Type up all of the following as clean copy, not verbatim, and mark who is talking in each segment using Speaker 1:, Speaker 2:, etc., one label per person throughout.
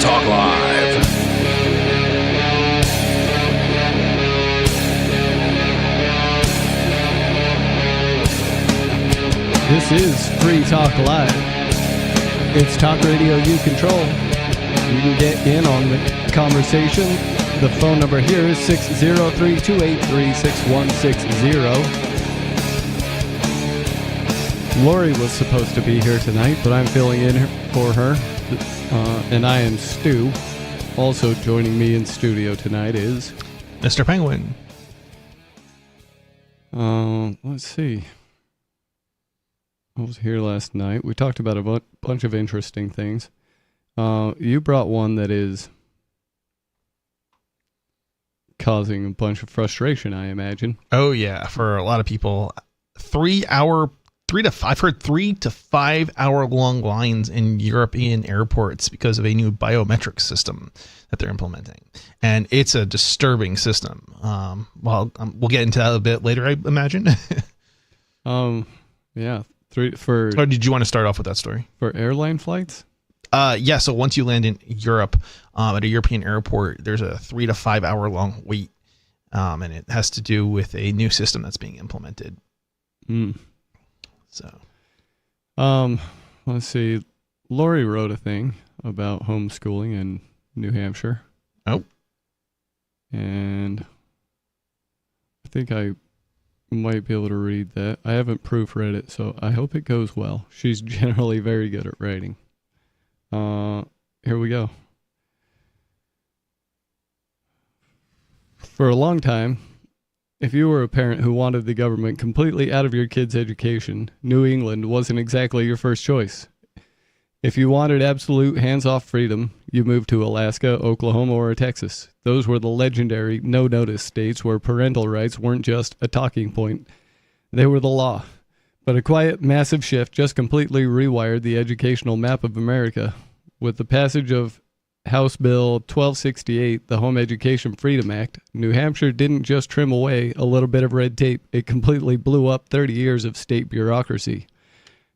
Speaker 1: Talk Live.
Speaker 2: This is Free Talk Live. It's talk radio you control. You can get in on the conversation. The phone number here is 603-283-6160. Lori was supposed to be here tonight, but I'm filling in for her. And I am Stu. Also joining me in studio tonight is
Speaker 3: Mr. Penguin.
Speaker 2: Let's see. I was here last night. We talked about a bunch of interesting things. You brought one that is causing a bunch of frustration, I imagine.
Speaker 3: Oh yeah, for a lot of people, 3 to 5 hour long lines in European airports because of a new biometric system that they're implementing, and it's a disturbing system. We'll get into that a bit later, I imagine.
Speaker 2: Yeah.
Speaker 3: Or did you want to start off with that story?
Speaker 2: For airline flights?
Speaker 3: Yeah, so once you land in Europe, at a European airport, there's a 3 to 5 hour long wait, and it has to do with a new system that's being implemented. So,
Speaker 2: let's see. Lori wrote a thing about homeschooling in New Hampshire.
Speaker 3: Oh.
Speaker 2: And I think I might be able to read that. I haven't proofread it, so I hope it goes well. She's generally very good at writing. Here we go. For a long time, if you were a parent who wanted the government completely out of your kid's education, New England wasn't exactly your first choice. If you wanted absolute hands-off freedom, you moved to Alaska, Oklahoma, or Texas. Those were the legendary no-notice states where parental rights weren't just a talking point. They were the law. But a quiet, massive shift just completely rewired the educational map of America. With the passage of House Bill 1268, the Home Education Freedom Act, New Hampshire didn't just trim away a little bit of red tape, it completely blew up 30 years of state bureaucracy.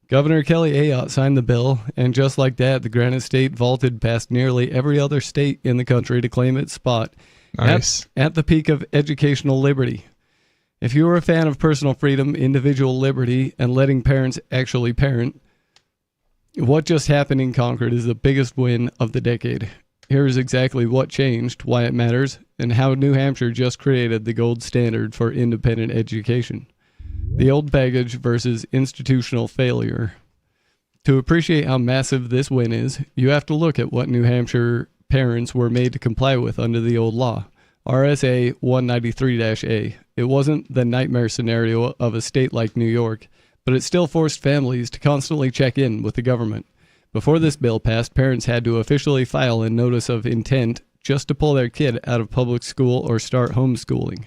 Speaker 2: Governor Kelly Ayotte signed the bill, and just like that, the Granite State vaulted past nearly every other state in the country to claim its spot at the peak of educational liberty. If you were a fan of personal freedom, individual liberty, and letting parents actually parent, what just happened in Concord is the biggest win of the decade. Here's exactly what changed, why it matters, and how New Hampshire just created the gold standard for independent education. The old baggage versus institutional failure. To appreciate how massive this win is, you have to look at what New Hampshire parents were made to comply with under the old law. RSA 193-A. It wasn't the nightmare scenario of a state like New York, but it still forced families to constantly check in with the government. Before this bill passed, parents had to officially file a notice of intent just to pull their kid out of public school or start homeschooling.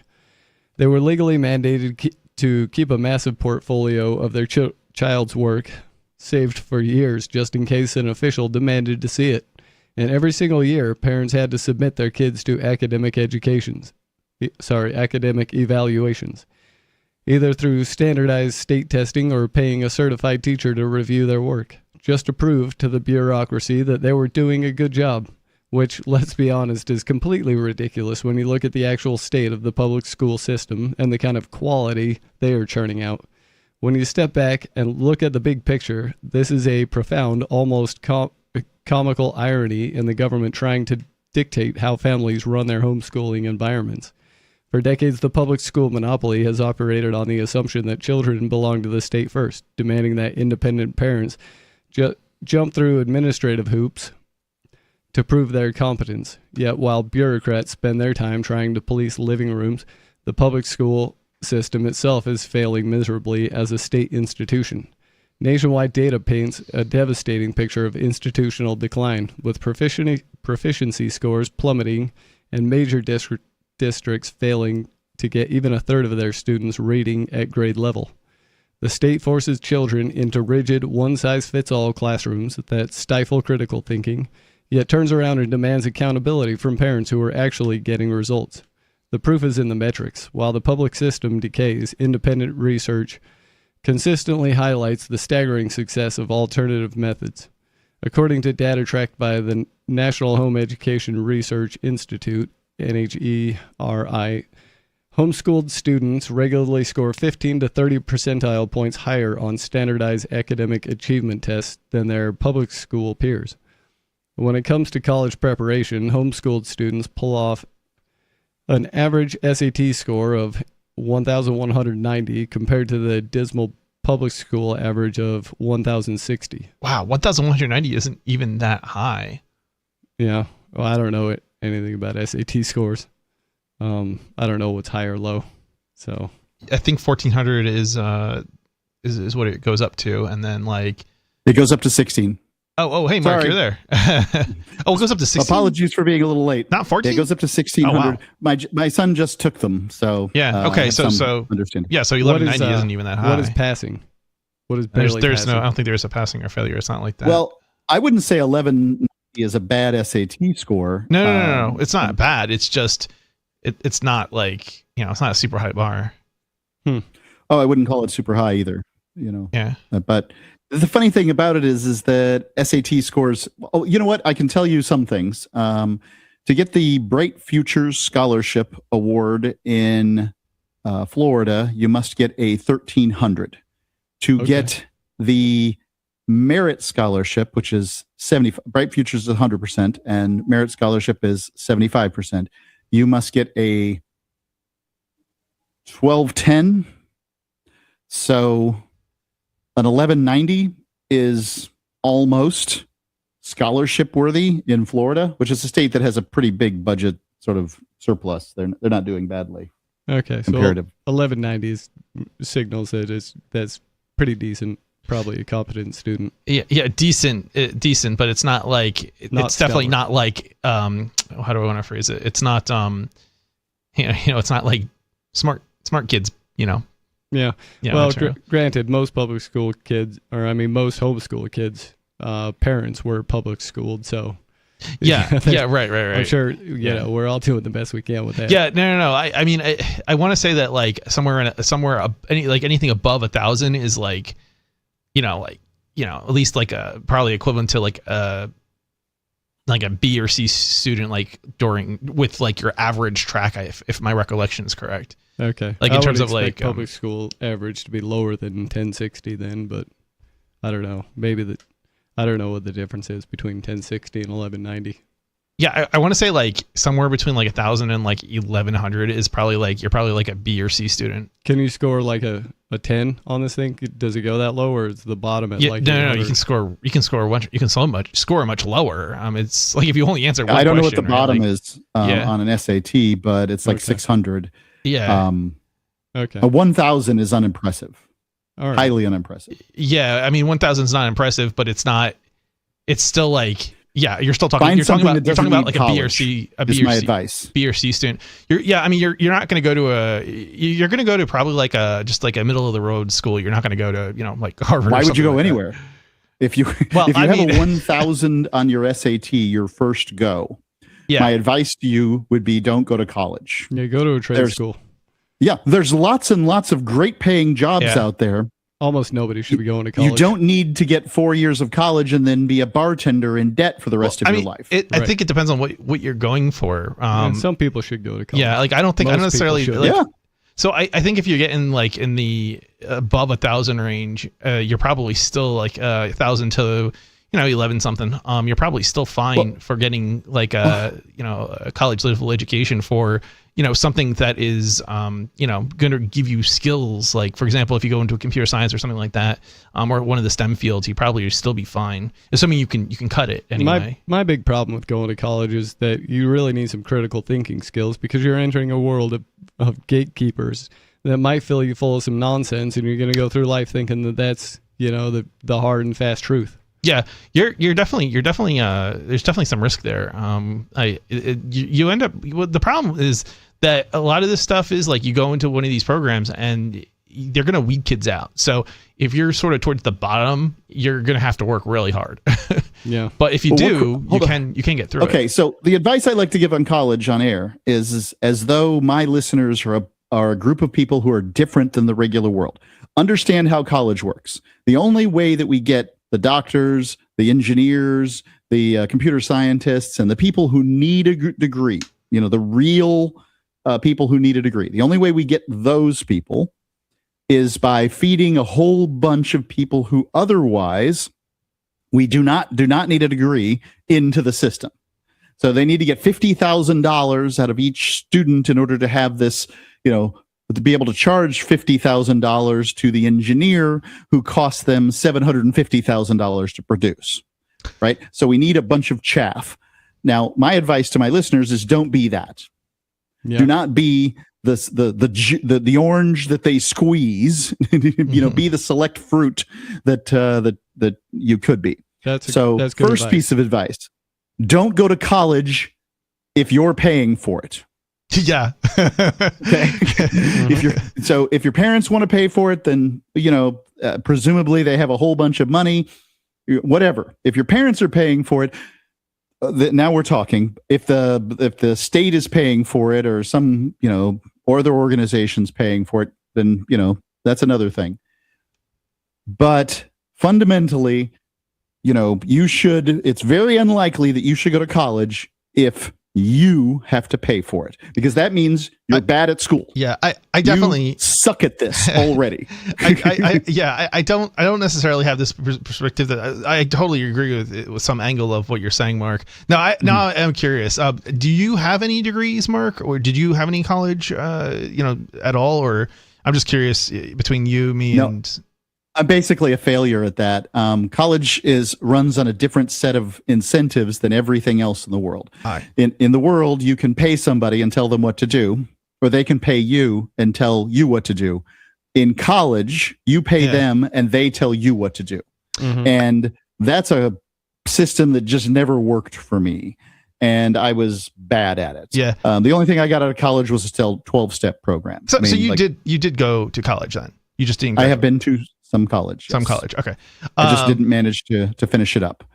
Speaker 2: They were legally mandated to keep a massive portfolio of their child's work saved for years just in case an official demanded to see it. And every single year, parents had to submit their kids to academic evaluations, either through standardized state testing or paying a certified teacher to review their work, just to prove to the bureaucracy that they were doing a good job, which, let's be honest, is completely ridiculous when you look at the actual state of the public school system and the kind of quality they are churning out. When you step back and look at the big picture, this is a profound, almost comical irony in the government trying to dictate how families run their homeschooling environments. For decades, the public school monopoly has operated on the assumption that children belong to the state first, demanding that independent parents jump through administrative hoops to prove their competence. Yet while bureaucrats spend their time trying to police living rooms, the public school system itself is failing miserably as a state institution. Nationwide data paints a devastating picture of institutional decline, with proficiency scores plummeting and major districts failing to get even a third of their students reading at grade level. The state forces children into rigid, one-size-fits-all classrooms that stifle critical thinking, yet turns around and demands accountability from parents who are actually getting results. The proof is in the metrics. While the public system decays, independent research consistently highlights the staggering success of alternative methods. According to data tracked by the National Home Education Research Institute, NHERI, homeschooled students regularly score 15 to 30 percentile points higher on standardized academic achievement tests than their public school peers. When it comes to college preparation, homeschooled students pull off an average SAT score of 1,190 compared to the dismal public school average of 1,060.
Speaker 3: Wow, 1,190 isn't even that high.
Speaker 2: Yeah, well, I don't know anything about SAT scores. I don't know what's high or low. So
Speaker 3: I think 1,400 is what it goes up to, and then like
Speaker 1: it goes up to 16.
Speaker 3: Oh, hey, Mark,
Speaker 1: Sorry.
Speaker 3: you're there. Oh, it goes up to 16.
Speaker 1: Apologies for being a little late.
Speaker 3: Not 14.
Speaker 1: It goes up to 1,600.
Speaker 3: Oh, wow.
Speaker 1: My son just took them, so
Speaker 3: yeah. Okay, so
Speaker 1: understanding.
Speaker 3: yeah, so 1190 isn't even that high.
Speaker 2: What is passing? What is barely
Speaker 3: there's
Speaker 2: passing?
Speaker 3: no. I don't think there's a passing or failure. It's not like that.
Speaker 1: Well, I wouldn't say 1190 is a bad SAT score.
Speaker 3: No. It's not bad. It's just it's not like, it's not a super high bar.
Speaker 1: Oh, I wouldn't call it super high either.
Speaker 3: Yeah.
Speaker 1: But the funny thing about it is that SAT scores. Oh, you know what? I can tell you some things. To get the Bright Futures Scholarship Award in Florida, you must get a 1,300. To get the Merit Scholarship, which is 70, Bright Futures is 100%, and Merit Scholarship is 75%. You must get a 1,210. So an 1,190 is almost scholarship worthy in Florida, which is a state that has a pretty big budget sort of surplus. They're not doing badly.
Speaker 2: Okay, so
Speaker 1: Comparative.
Speaker 2: 1190 signals that that's pretty decent. Probably a competent student.
Speaker 3: Yeah, decent, but it's not like it's definitely not like how do I want to phrase it? It's not it's not like smart kids,
Speaker 2: Yeah. Well, granted, most public school kids, most homeschool kids, parents were public schooled, so.
Speaker 3: Yeah, right.
Speaker 2: I'm sure, we're all doing the best we can with that.
Speaker 3: Yeah, no. I mean, I want to say that like anything above 1,000 is like, at least like probably equivalent to like a B or C student, like with like your average track, if my recollection is correct.
Speaker 2: Okay.
Speaker 3: Like in terms of like
Speaker 2: public school average to be lower than 1060 then, but I don't know. I don't know what the difference is between 1060 and 1190.
Speaker 3: Yeah, I want to say like somewhere between like 1,000 and like 1,100 is probably like you're probably like a B or C student.
Speaker 2: Can you score like a 10 on this thing? Does it go that low, or is the bottom at like?
Speaker 3: No. You can score much lower. It's like if you only answer one question.
Speaker 1: I don't know what the bottom
Speaker 3: like,
Speaker 1: is on an SAT, but it's like 600.
Speaker 3: Yeah.
Speaker 2: Okay.
Speaker 1: A 1,000 is unimpressive.
Speaker 2: All right.
Speaker 1: Highly unimpressive.
Speaker 3: Yeah, I mean 1,000 is not impressive, but it's not. It's still like. Yeah, you're still talking. You're talking about like a B or C.
Speaker 1: Advice.
Speaker 3: B or C student. You're not going to go to you're going to go to probably like just like a middle of the road school. You're not going to go to like Harvard.
Speaker 1: Why
Speaker 3: or
Speaker 1: would you go
Speaker 3: like
Speaker 1: anywhere? If you have a 1,000 on your SAT, your first go.
Speaker 3: Yeah.
Speaker 1: My advice to you would be don't go to college.
Speaker 2: Yeah, go to a trade school.
Speaker 1: Yeah, there's lots and lots of great paying jobs out there.
Speaker 2: Almost nobody should be going to college.
Speaker 1: You don't need to get 4 years of college and then be a bartender in debt for the rest of your life.
Speaker 3: I think it depends on what you're going for.
Speaker 2: Some people should go to college.
Speaker 3: Yeah, like I don't necessarily. So I think if you're getting like in the above 1,000 range, you're probably still like 1,000 to 11 something. You're probably still fine for getting like a college level education for something that is going to give you skills. Like for example, if you go into a computer science or something like that, or one of the STEM fields, you probably still be fine. Assuming you can cut it anyway.
Speaker 2: My big problem with going to college is that you really need some critical thinking skills, because you're entering a world of gatekeepers that might fill you full of some nonsense, and you're going to go through life thinking that that's the hard and fast truth.
Speaker 3: Yeah, you're definitely there's definitely some risk there. You end up, the problem is that a lot of this stuff is like you go into one of these programs and they're going to weed kids out. So if you're sort of towards the bottom, you're going to have to work really hard.
Speaker 2: Yeah.
Speaker 3: But if you you can get through it.
Speaker 1: Okay, so the advice I like to give on college on air is as though my listeners are a group of people who are different than the regular world. Understand how college works. The only way that we get the doctors, the engineers, the computer scientists, and the people who need a degree, the real people who need a degree. The only way we get those people is by feeding a whole bunch of people who otherwise we do not need a degree into the system. So they need to get $50,000 out of each student in order to have this, to be able to charge $50,000 to the engineer who costs them $750,000 to produce, right? So we need a bunch of chaff. Now, my advice to my listeners is don't be that. Yeah. Do not be the orange that they squeeze. Be the select fruit that you could be. That's good first advice. Piece of advice: don't go to college if you're paying for it.
Speaker 3: Yeah.
Speaker 1: Okay. If your parents want to pay for it, then presumably they have a whole bunch of money. Whatever. If your parents are paying for it, now we're talking. If the state is paying for it, or some or other organizations paying for it, then that's another thing. But fundamentally, it's very unlikely that you should go to college if you have to pay for it, because that means you're bad at school.
Speaker 3: Yeah, I definitely
Speaker 1: you suck at this already.
Speaker 3: I don't necessarily have this perspective that I totally agree with some angle of what you're saying, Mark. Now I'm curious. Do you have any degrees, Mark, or did you have any college, at all? Or I'm just curious between you, me, and.
Speaker 1: I'm basically a failure at that. College runs on a different set of incentives than everything else in the world. In the world, you can pay somebody and tell them what to do, or they can pay you and tell you what to do. In college, you pay them and they tell you what to do. Mm-hmm. And that's a system that just never worked for me. And I was bad at it.
Speaker 3: Yeah.
Speaker 1: The only thing I got out of college was a 12-step program.
Speaker 3: So you did go to college then? You just didn't.
Speaker 1: I have been to some college.
Speaker 3: Some college. Okay.
Speaker 1: I just didn't manage to finish it up.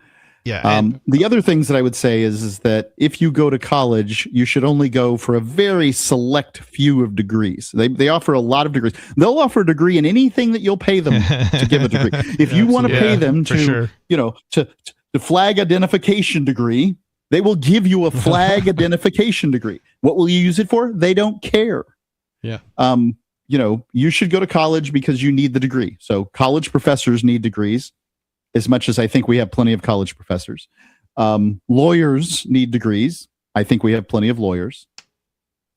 Speaker 3: Yeah.
Speaker 1: The other things that I would say is that if you go to college, you should only go for a very select few of degrees. They offer a lot of degrees. They'll offer a degree in anything that you'll pay them to give a degree. If you want to pay them to, to flag identification degree, they will give you a flag identification degree. What will you use it for? They don't care.
Speaker 2: Yeah.
Speaker 1: You should go to college because you need the degree. So college professors need degrees, as much as I think we have plenty of college professors. Lawyers need degrees. I think we have plenty of lawyers.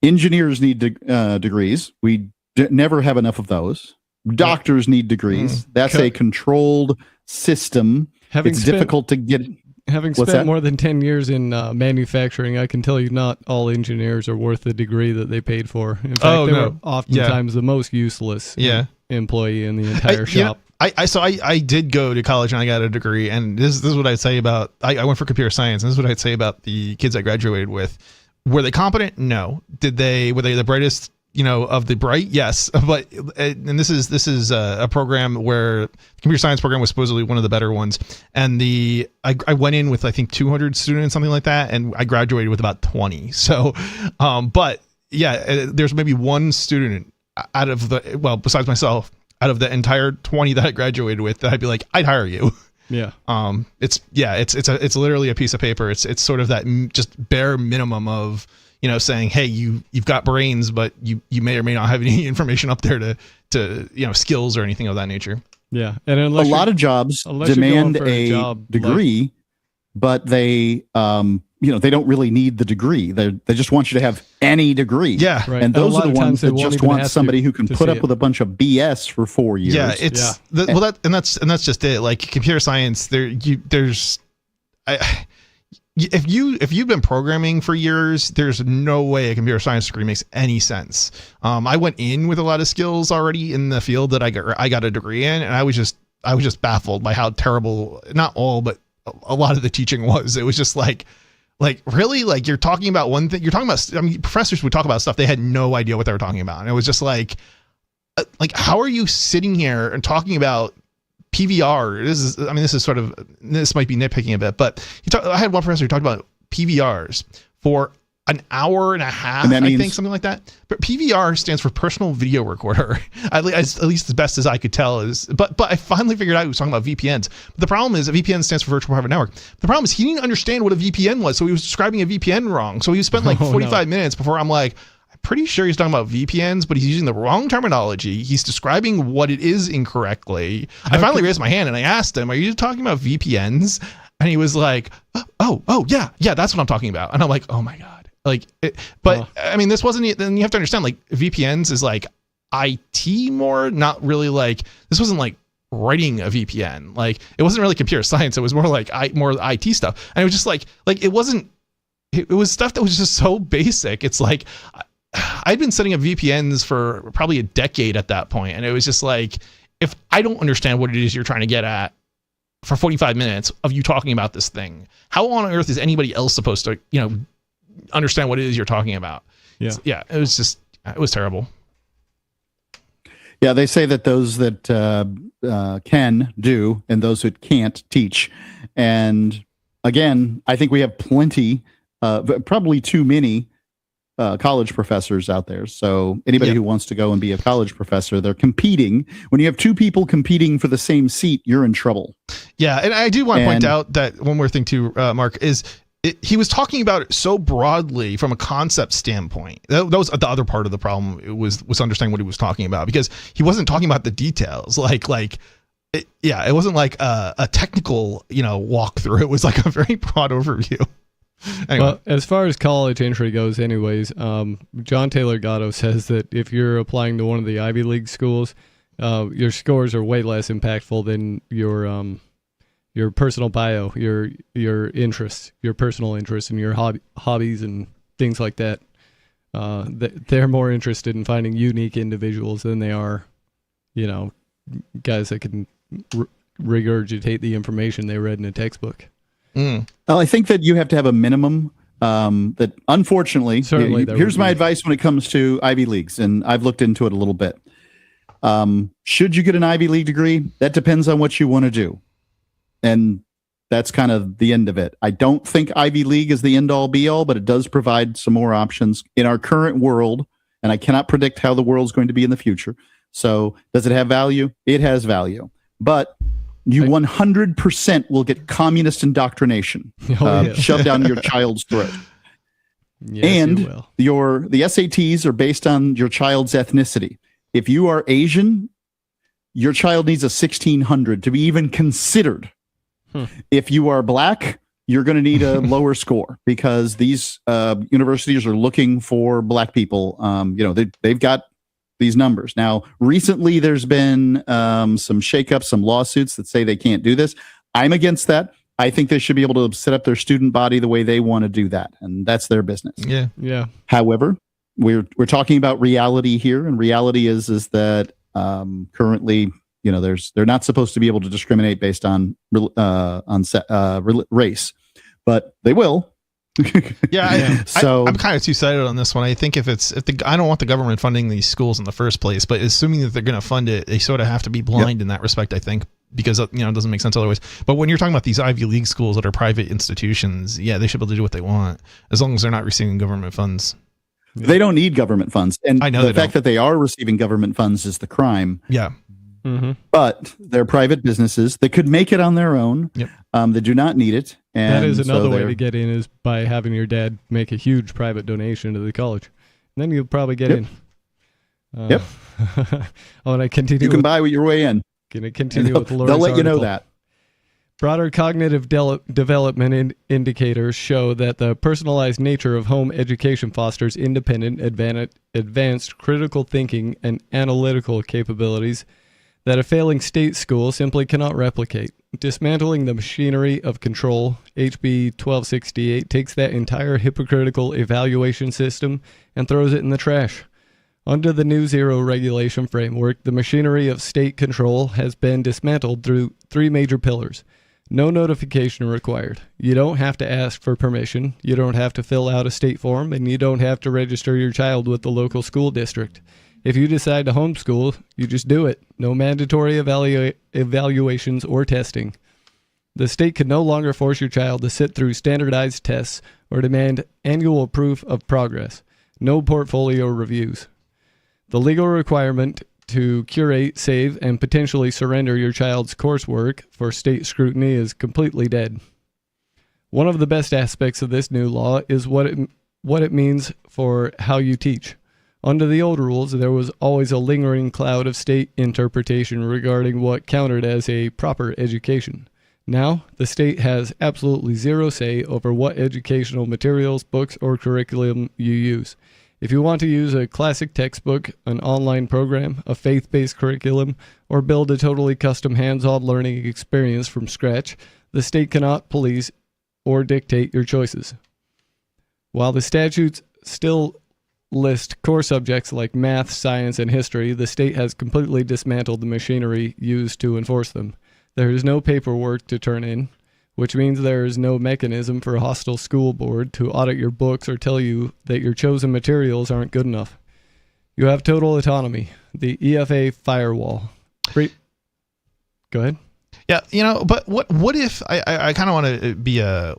Speaker 1: Engineers need degrees. We never have enough of those. Doctors need degrees. That's a controlled system. It's difficult to get.
Speaker 2: Having spent more than 10 years in manufacturing, I can tell you not all engineers are worth the degree that they paid for. In fact, they were oftentimes the most useless employee in the entire shop.
Speaker 3: I did go to college and I got a degree, and this is what I'd say about, I went for computer science, and this is what I'd say about the kids I graduated with. Were they competent? No. Were they the brightest, of the bright? Yes. But, and this is a program where the computer science program was supposedly one of the better ones. And I went in with, I think, 200 students, something like that. And I graduated with about 20. So, there's maybe one student out of besides myself, out of the entire 20 that I graduated with, that I'd be like, I'd hire you.
Speaker 2: Yeah.
Speaker 3: It's literally a piece of paper. It's sort of that just bare minimum of, saying, hey, you've got brains, but you may or may not have any information up there to skills or anything of that nature.
Speaker 2: Yeah. And
Speaker 1: a lot of jobs demand a degree, but they don't really need the degree. They just want you to have any degree.
Speaker 3: Yeah.
Speaker 1: Right. And those are the ones that just want somebody who can put up with a bunch of BS for 4 years.
Speaker 3: Yeah. That's just it. Like computer science, if you've been programming for years, there's no way a computer science degree makes any sense. I went in with a lot of skills already in the field that I got a degree in, and I was just baffled by how terrible, not all, but a lot of the teaching was. It was just like really, like you're talking about one thing, professors would talk about stuff they had no idea what they were talking about, and it was just like how are you sitting here and talking about PVR? This might be nitpicking a bit, but I had one professor who talked about PVRs for an hour and a half,
Speaker 1: And that
Speaker 3: I
Speaker 1: means-
Speaker 3: think, something like that. But PVR stands for personal video recorder. At least as best as I could tell is. But I finally figured out he was talking about VPNs. But the problem is a VPN stands for virtual private network. The problem is he didn't understand what a VPN was, so he was describing a VPN wrong. So he spent like 45 minutes before I'm like, I'm pretty sure he's talking about VPNs, but he's using the wrong terminology. He's describing what it is incorrectly. I finally raised my hand and I asked him, "Are you talking about VPNs?" And he was like, "Oh, yeah, that's what I'm talking about." And I'm like, "Oh my god." Like, I mean, this wasn't, then you have to understand, like, VPNs is like IT more, not really like, this wasn't like writing a VPN. Like, it wasn't really computer science. It was more like more IT stuff. And it was just like it wasn't, it was stuff that was just so basic. It's like, I'd been setting up VPNs for probably a decade at that point. And it was just like, if I don't understand what it is you're trying to get at for 45 minutes of you talking about this thing, how on earth is anybody else supposed to, understand what it is you're talking about? Yeah, it was terrible.
Speaker 1: Yeah, they say that those that can do and those that can't teach. And again, I think we have plenty, probably too many college professors out there. So anybody who wants to go and be a college professor, they're competing. When you have two people competing for the same seat, you're in trouble. Yeah,
Speaker 3: and I do want to point out that one more thing too, Mark, is he was talking about it so broadly from a concept standpoint. That was the other part of the problem. It was understanding what he was talking about, because he wasn't talking about the details. It wasn't like a technical, walkthrough. It was like a very broad overview. Anyway.
Speaker 2: Well, as far as college entry goes, anyways, John Taylor Gatto says that if you're applying to one of the Ivy League schools, your scores are way less impactful than your personal bio, your interests, your personal interests, and your hobbies and things like that. They're more interested in finding unique individuals than they are, guys that can regurgitate the information they read in a textbook.
Speaker 1: Well, I think that you have to have a minimum. That unfortunately, here's my advice when it comes to Ivy Leagues, and I've looked into it a little bit. Should you get an Ivy League degree? That depends on what you want to do. And that's kind of the end of it. I don't think Ivy League is the end all be all, but it does provide some more options in our current world. And I cannot predict how the world's going to be in the future. So does it have value? It has value, but you 100% will get communist indoctrination shoved down your child's throat.
Speaker 2: Yes,
Speaker 1: and
Speaker 2: you will.
Speaker 1: the SATs are based on your child's ethnicity. If you are Asian, your child needs a 1600 to be even considered. If you are black, you're going to need a lower score, because these universities are looking for black people. They've got these numbers. Now, recently there's been some shakeups, some lawsuits that say they can't do this. I'm against that. I think they should be able to set up their student body the way they want to do that, and that's their business.
Speaker 2: Yeah.
Speaker 1: However, we're talking about reality here, and reality is that currently, they're not supposed to be able to discriminate based on race, but they will.
Speaker 3: So I'm kind of two-sided on this one. I think I don't want the government funding these schools in the first place, but assuming that they're going to fund it, they sort of have to be blind in that respect, I think, because it doesn't make sense otherwise. But when you're talking about these Ivy League schools that are private institutions, they should be able to do what they want as long as they're not receiving government funds.
Speaker 1: They don't need government funds, and
Speaker 3: I know
Speaker 1: the fact that they are receiving government funds is the crime.
Speaker 3: Yeah.
Speaker 2: Mm-hmm.
Speaker 1: But they're private businesses. They could make it on their own.
Speaker 3: Yep.
Speaker 1: They do not need it. And
Speaker 2: that is another way to get in, is by having your dad make a huge private donation to the college. And then you'll probably get in.
Speaker 1: Yep.
Speaker 2: I want to continue.
Speaker 1: You can buy your way in.
Speaker 2: Going to continue with Laura's
Speaker 1: They'll let you know
Speaker 2: article.
Speaker 1: that.
Speaker 2: Broader cognitive development indicators show that the personalized nature of home education fosters independent, advanced critical thinking and analytical capabilities that a failing state school simply cannot replicate. Dismantling the machinery of control, HB 1268 takes that entire hypocritical evaluation system and throws it in the trash. Under the new zero regulation framework, the machinery of state control has been dismantled through three major pillars. No notification required. You don't have to ask for permission. You don't have to fill out a state form, and you don't have to register your child with the local school district. If you decide to homeschool, you just do it. No mandatory evaluations or testing. The state can no longer force your child to sit through standardized tests or demand annual proof of progress. No portfolio reviews. The legal requirement to curate, save, and potentially surrender your child's coursework for state scrutiny is completely dead. One of the best aspects of this new law is what it means for how you teach. Under the old rules, there was always a lingering cloud of state interpretation regarding what counted as a proper education. Now, the state has absolutely zero say over what educational materials, books, or curriculum you use. If you want to use a classic textbook, an online program, a faith-based curriculum, or build a totally custom hands-on learning experience from scratch, the state cannot police or dictate your choices. While the statutes still list core subjects like math, science, and history, the state has completely dismantled the machinery used to enforce them. There is no paperwork to turn in, which means there is no mechanism for a hostile school board to audit your books or tell you that your chosen materials aren't good enough. You have total autonomy. The EFA firewall. Go ahead.
Speaker 3: Yeah, but what if I kind of want to be the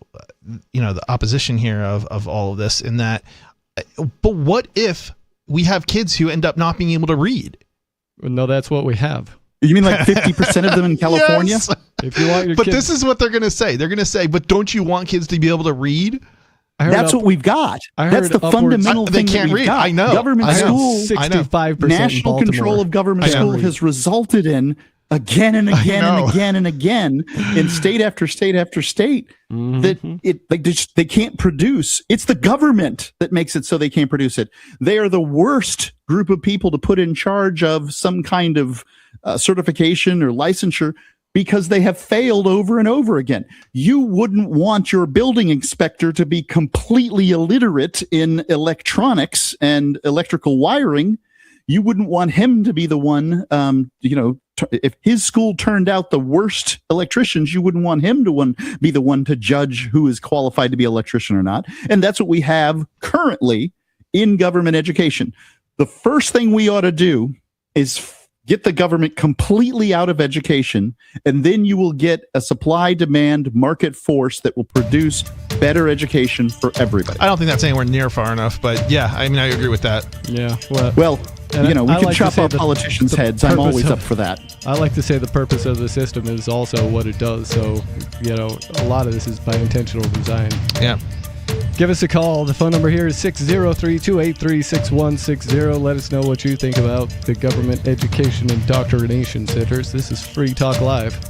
Speaker 3: opposition here of all of this in that, but what if we have kids who end up not being able to read?
Speaker 2: No, that's what we have.
Speaker 1: You mean like 50% of them in California?
Speaker 3: Yes.
Speaker 2: If you want your
Speaker 3: but
Speaker 2: kids,
Speaker 3: this is what they're going to say. They're going to say, but don't you want kids to be able to read?
Speaker 1: That's what we've got. That's the fundamental thing
Speaker 3: they can't
Speaker 1: that we've
Speaker 3: read.
Speaker 1: got.
Speaker 3: I know.
Speaker 1: Government school,
Speaker 2: 65%
Speaker 1: national control of government school has resulted in again and again and again and again in state after state after state that they can't produce. It's the government that makes it so they can't produce it. They are the worst group of people to put in charge of some kind of certification or licensure because they have failed over and over again. You wouldn't want your building inspector to be completely illiterate in electronics and electrical wiring. You wouldn't want him to be the one, if his school turned out the worst electricians, you wouldn't want him to be the one to judge who is qualified to be an electrician or not. And that's what we have currently in government education. The first thing we ought to do is get the government completely out of education, and then you will get a supply-demand market force that will produce better education for everybody.
Speaker 3: I don't think that's anywhere near far enough, but yeah, I mean, I agree with that.
Speaker 2: Yeah.
Speaker 1: Well, we can chop off politicians' heads. I'm always up for that.
Speaker 2: I like to say the purpose of the system is also what it does. So, a lot of this is by intentional design.
Speaker 3: Yeah.
Speaker 2: Give us a call. The phone number here is 603-283-6160. Let us know what you think about the government education indoctrination centers. This is Free Talk Live.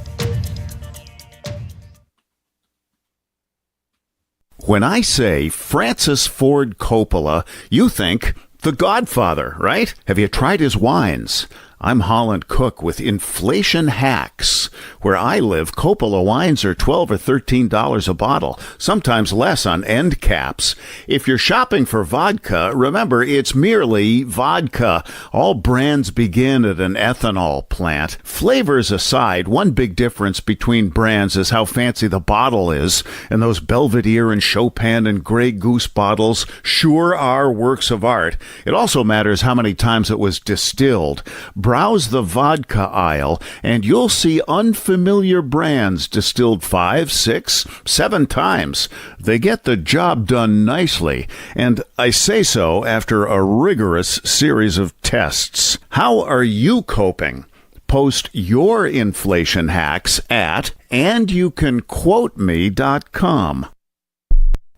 Speaker 4: When I say Francis Ford Coppola, you think The Godfather, right? Have you tried his wines? I'm Holland Cook with Inflation Hacks. Where I live, Coppola wines are $12 or $13 a bottle, sometimes less on end caps. If you're shopping for vodka, remember it's merely vodka. All brands begin at an ethanol plant. Flavors aside, one big difference between brands is how fancy the bottle is, and those Belvedere and Chopin and Grey Goose bottles sure are works of art. It also matters how many times it was distilled. Browse the vodka aisle, and you'll see unfamiliar brands distilled 5, 6, 7 times. They get the job done nicely, and I say so after a rigorous series of tests. How are you coping? Post your inflation hacks at andyoucanquoteme.com.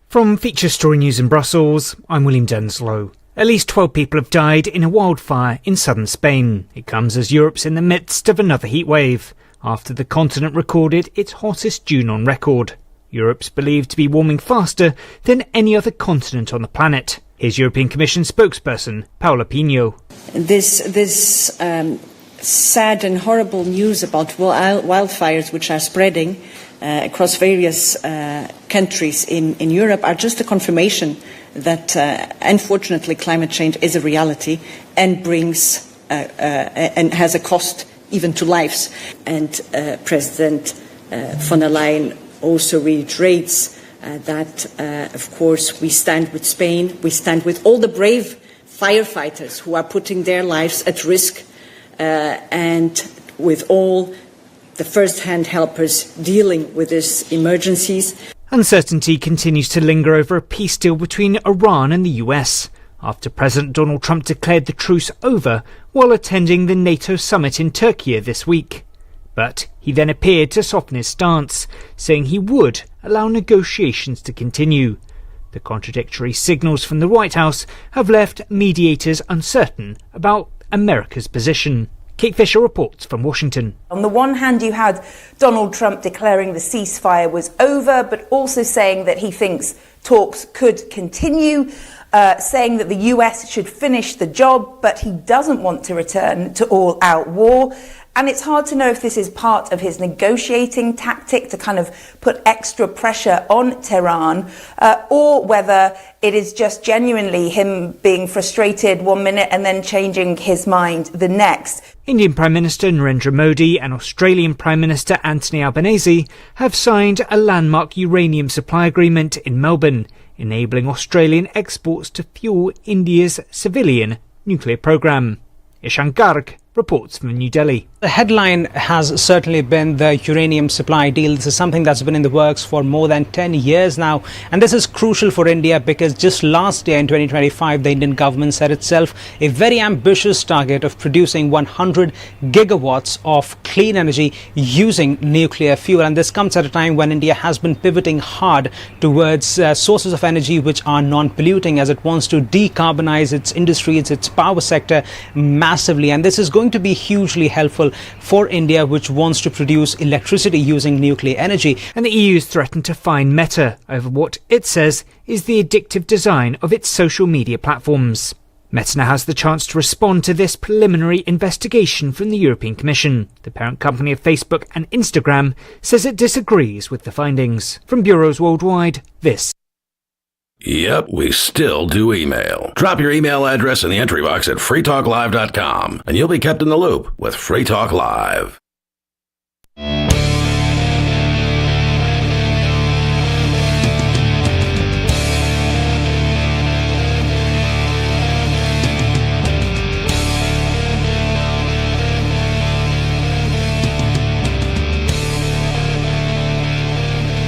Speaker 5: From Feature Story News in Brussels, I'm William Denslow. At least 12 people have died in a wildfire in southern Spain. It comes as Europe's in the midst of another heatwave, after the continent recorded its hottest June on record. Europe's believed to be warming faster than any other continent on the planet. Here's European Commission spokesperson Paula Pinho.
Speaker 6: This sad and horrible news about wildfires which are spreading across various countries in Europe are just a confirmation that unfortunately climate change is a reality and brings and has a cost even to lives. And President von der Leyen also reiterates that, of course, we stand with Spain, we stand with all the brave firefighters who are putting their lives at risk, and with all the first-hand helpers dealing with these emergencies.
Speaker 5: Uncertainty continues to linger over a peace deal between Iran and the US, after President Donald Trump declared the truce over while attending the NATO summit in Turkey this week. But he then appeared to soften his stance, saying he would allow negotiations to continue. The contradictory signals from the White House have left mediators uncertain about America's position. Kate Fisher reports from Washington.
Speaker 7: On the one hand, you had Donald Trump declaring the ceasefire was over, but also saying that he thinks talks could continue, saying that the US should finish the job, but he doesn't want to return to all-out war. And it's hard to know if this is part of his negotiating tactic to kind of put extra pressure on Tehran, or whether it is just genuinely him being frustrated one minute and then changing his mind the next.
Speaker 5: Indian Prime Minister Narendra Modi and Australian Prime Minister Anthony Albanese have signed a landmark uranium supply agreement in Melbourne, enabling Australian exports to fuel India's civilian nuclear program. Ishan Garg reports from New Delhi.
Speaker 8: The headline has certainly been the uranium supply deal. This is something that's been in the works for more than 10 years now. And this is crucial for India because just last year in 2025, the Indian government set itself a very ambitious target of producing 100 gigawatts of clean energy using nuclear fuel. And this comes at a time when India has been pivoting hard towards sources of energy which are non-polluting, as it wants to decarbonize its industry, its power sector massively. And this is going to be hugely helpful for India, which wants to produce electricity using nuclear energy.
Speaker 5: And the EU's threatened to fine Meta over what it says is the addictive design of its social media platforms. Meta now has the chance to respond to this preliminary investigation from the European Commission. The parent company of Facebook and Instagram says it disagrees with the findings. From bureaus worldwide, this.
Speaker 9: Yep, we still do email. Drop your email address in the entry box at freetalklive.com and you'll be kept in the loop with Free Talk Live.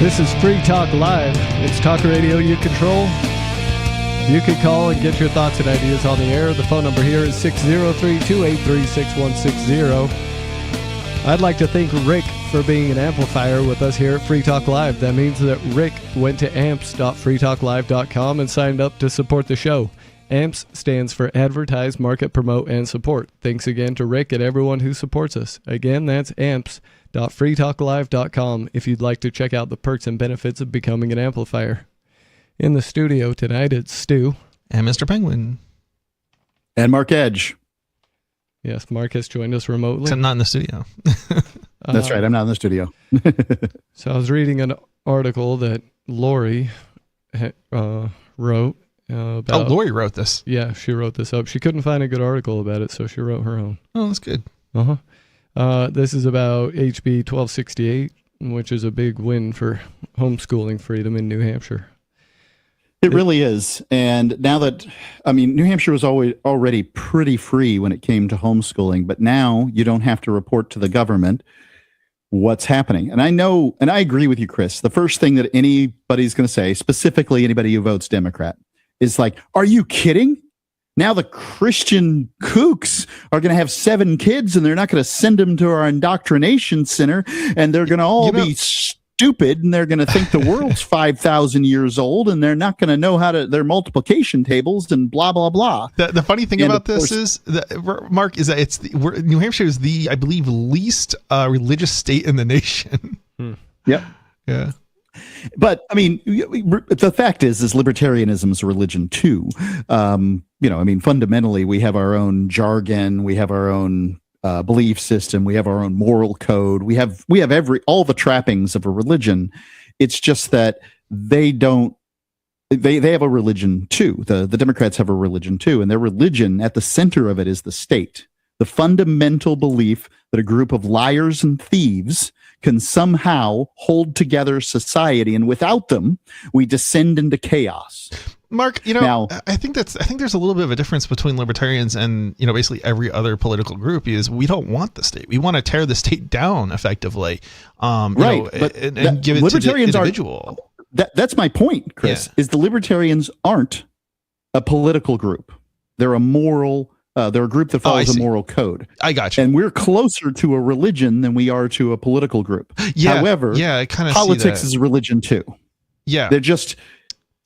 Speaker 2: This is Free Talk Live. It's talk radio you control. You can call and get your thoughts and ideas on the air. The phone number here is 603-283-6160. I'd like to thank Rick for being an amplifier with us here at Free Talk Live. That means that Rick went to amps.freetalklive.com and signed up to support the show. AMPS stands for Advertise, Market, Promote, and Support. Thanks again to Rick and everyone who supports us. Again, that's amps.freetalklive.com if you'd like to check out the perks and benefits of becoming an amplifier. In the studio tonight, it's Stu.
Speaker 3: And Mr. Penguin.
Speaker 1: And Mark Edge.
Speaker 2: Yes, Mark has joined us remotely.
Speaker 3: Except not in the studio.
Speaker 1: That's right, I'm not in the studio.
Speaker 2: So I was reading an article that Lori wrote. About,
Speaker 3: Lori wrote this.
Speaker 2: Yeah, she wrote this up. She couldn't find a good article about it, so she wrote her own.
Speaker 3: Oh, that's good.
Speaker 2: This is about HB 1268, which is a big win for homeschooling freedom in New Hampshire.
Speaker 1: It really is. And now that, New Hampshire was already pretty free when it came to homeschooling, but now you don't have to report to the government what's happening. And I know, and I agree with you, Chris, the first thing that anybody's going to say, specifically anybody who votes Democrat, is like, are you kidding? Now the Christian kooks are going to have 7 kids and they're not going to send them to our indoctrination center and they're going to all be stupid and they're going to think the world's 5,000 years old and they're not going to know how to their multiplication tables and blah, blah, blah.
Speaker 3: The funny thing about this is, Mark, is that New Hampshire is the, I believe, least religious state in the nation.
Speaker 1: Yep.
Speaker 3: Yeah.
Speaker 1: But the fact is libertarianism is a religion too. Fundamentally, we have our own jargon, we have our own belief system, we have our own moral code, we have all the trappings of a religion. It's just that they have a religion too. The Democrats have a religion too, and their religion at the center of it is the state. The fundamental belief that a group of liars and thieves can somehow hold together society, and without them, we descend into chaos.
Speaker 3: Mark,
Speaker 1: Now-
Speaker 3: I think there's a little bit of a difference between libertarians and, basically every other political group is we don't want the state. We want to tear the state down effectively.
Speaker 1: Right. But
Speaker 3: and give it to the individual.
Speaker 1: That's my point, Chris, is the libertarians aren't a political group. They're a moral, they're a group that follows a moral code.
Speaker 3: I got you.
Speaker 1: And we're closer to a religion than we are to a political group.
Speaker 3: Yeah.
Speaker 1: However,
Speaker 3: I kind of
Speaker 1: politics is a religion too.
Speaker 3: Yeah.
Speaker 1: They're just,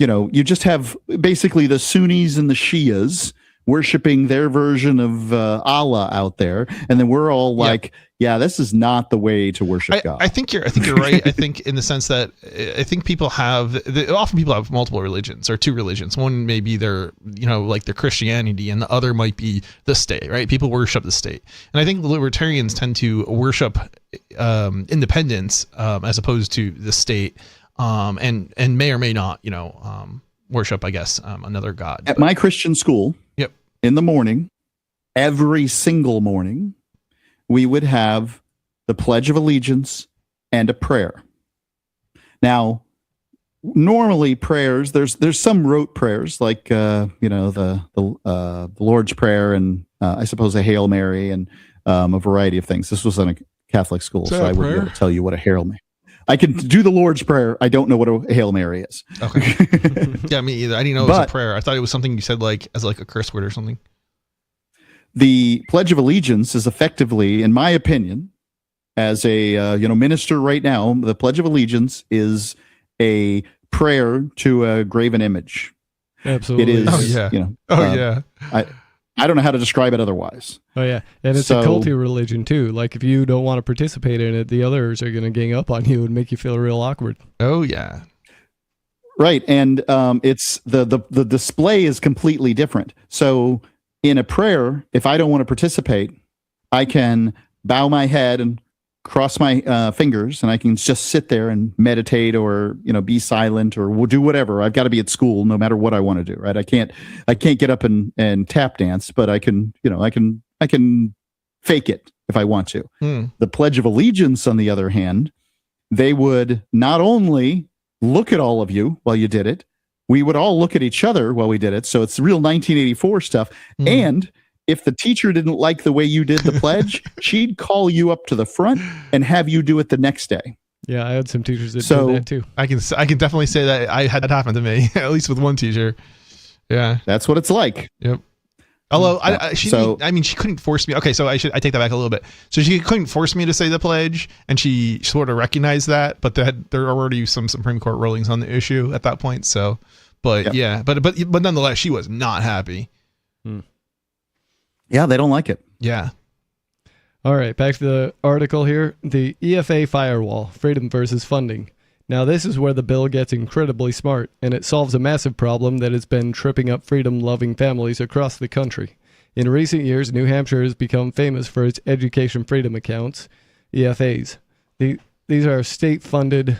Speaker 1: you just have basically the Sunnis and the Shias worshiping their version of Allah out there, and then we're all like, this is not the way to worship God.
Speaker 3: I think you're right. I think in the sense that I think people often people have multiple religions or two religions. One may be their like their Christianity, and the other might be the state. Right? People worship the state, and I think the libertarians tend to worship independence as opposed to the state, and may or may not worship, I guess, another god.
Speaker 1: At my Christian school, in the morning, every single morning, we would have the Pledge of Allegiance and a prayer. Now, normally prayers, there's some rote prayers like the Lord's Prayer and I suppose a Hail Mary and a variety of things. This was in a Catholic school, so I wouldn't be able to tell you what a Hail Mary. I can do the Lord's Prayer. I don't know what a Hail Mary is.
Speaker 3: Okay. Yeah, me either. I didn't know it was a prayer. I thought it was something you said like as like a curse word or something.
Speaker 1: The Pledge of Allegiance is effectively, in my opinion, as a minister right now, the Pledge of Allegiance is a prayer to a graven image.
Speaker 2: Absolutely.
Speaker 1: It is.
Speaker 3: Oh yeah.
Speaker 1: I don't know how to describe it otherwise.
Speaker 2: Oh yeah, and it's a culty religion too. Like if you don't want to participate in it, the others are going to gang up on you and make you feel real awkward.
Speaker 3: Oh yeah.
Speaker 1: Right, and it's the display is completely different. So in a prayer, if I don't want to participate, I can bow my head and cross my fingers, and I can just sit there and meditate, or be silent, or we'll do whatever. I've got to be at school no matter what I want to do. Right? I can't get up and tap dance, but I can I can fake it if I want to. The Pledge of Allegiance, on the other hand, they would not only look at all of you while you did it, we would all look at each other while we did it. So it's real 1984 stuff. And if the teacher didn't like the way you did the pledge, she'd call you up to the front and have you do it the next day.
Speaker 2: Yeah, I had some teachers that did that too.
Speaker 3: I can definitely say that I had that happen to me, at least with one teacher. Yeah,
Speaker 1: that's what it's like.
Speaker 3: Yep. Although she couldn't force me. Okay, so I take that back a little bit. So she couldn't force me to say the pledge, and she sort of recognized that, but there are already some Supreme Court rulings on the issue at that point. So, but but nonetheless, she was not happy.
Speaker 1: Yeah, they don't like it.
Speaker 3: Yeah.
Speaker 2: All right, back to the article here. The EFA firewall, freedom versus funding. Now, this is where the bill gets incredibly smart, and it solves a massive problem that has been tripping up freedom-loving families across the country. In recent years, New Hampshire has become famous for its education freedom accounts, EFAs. These are state-funded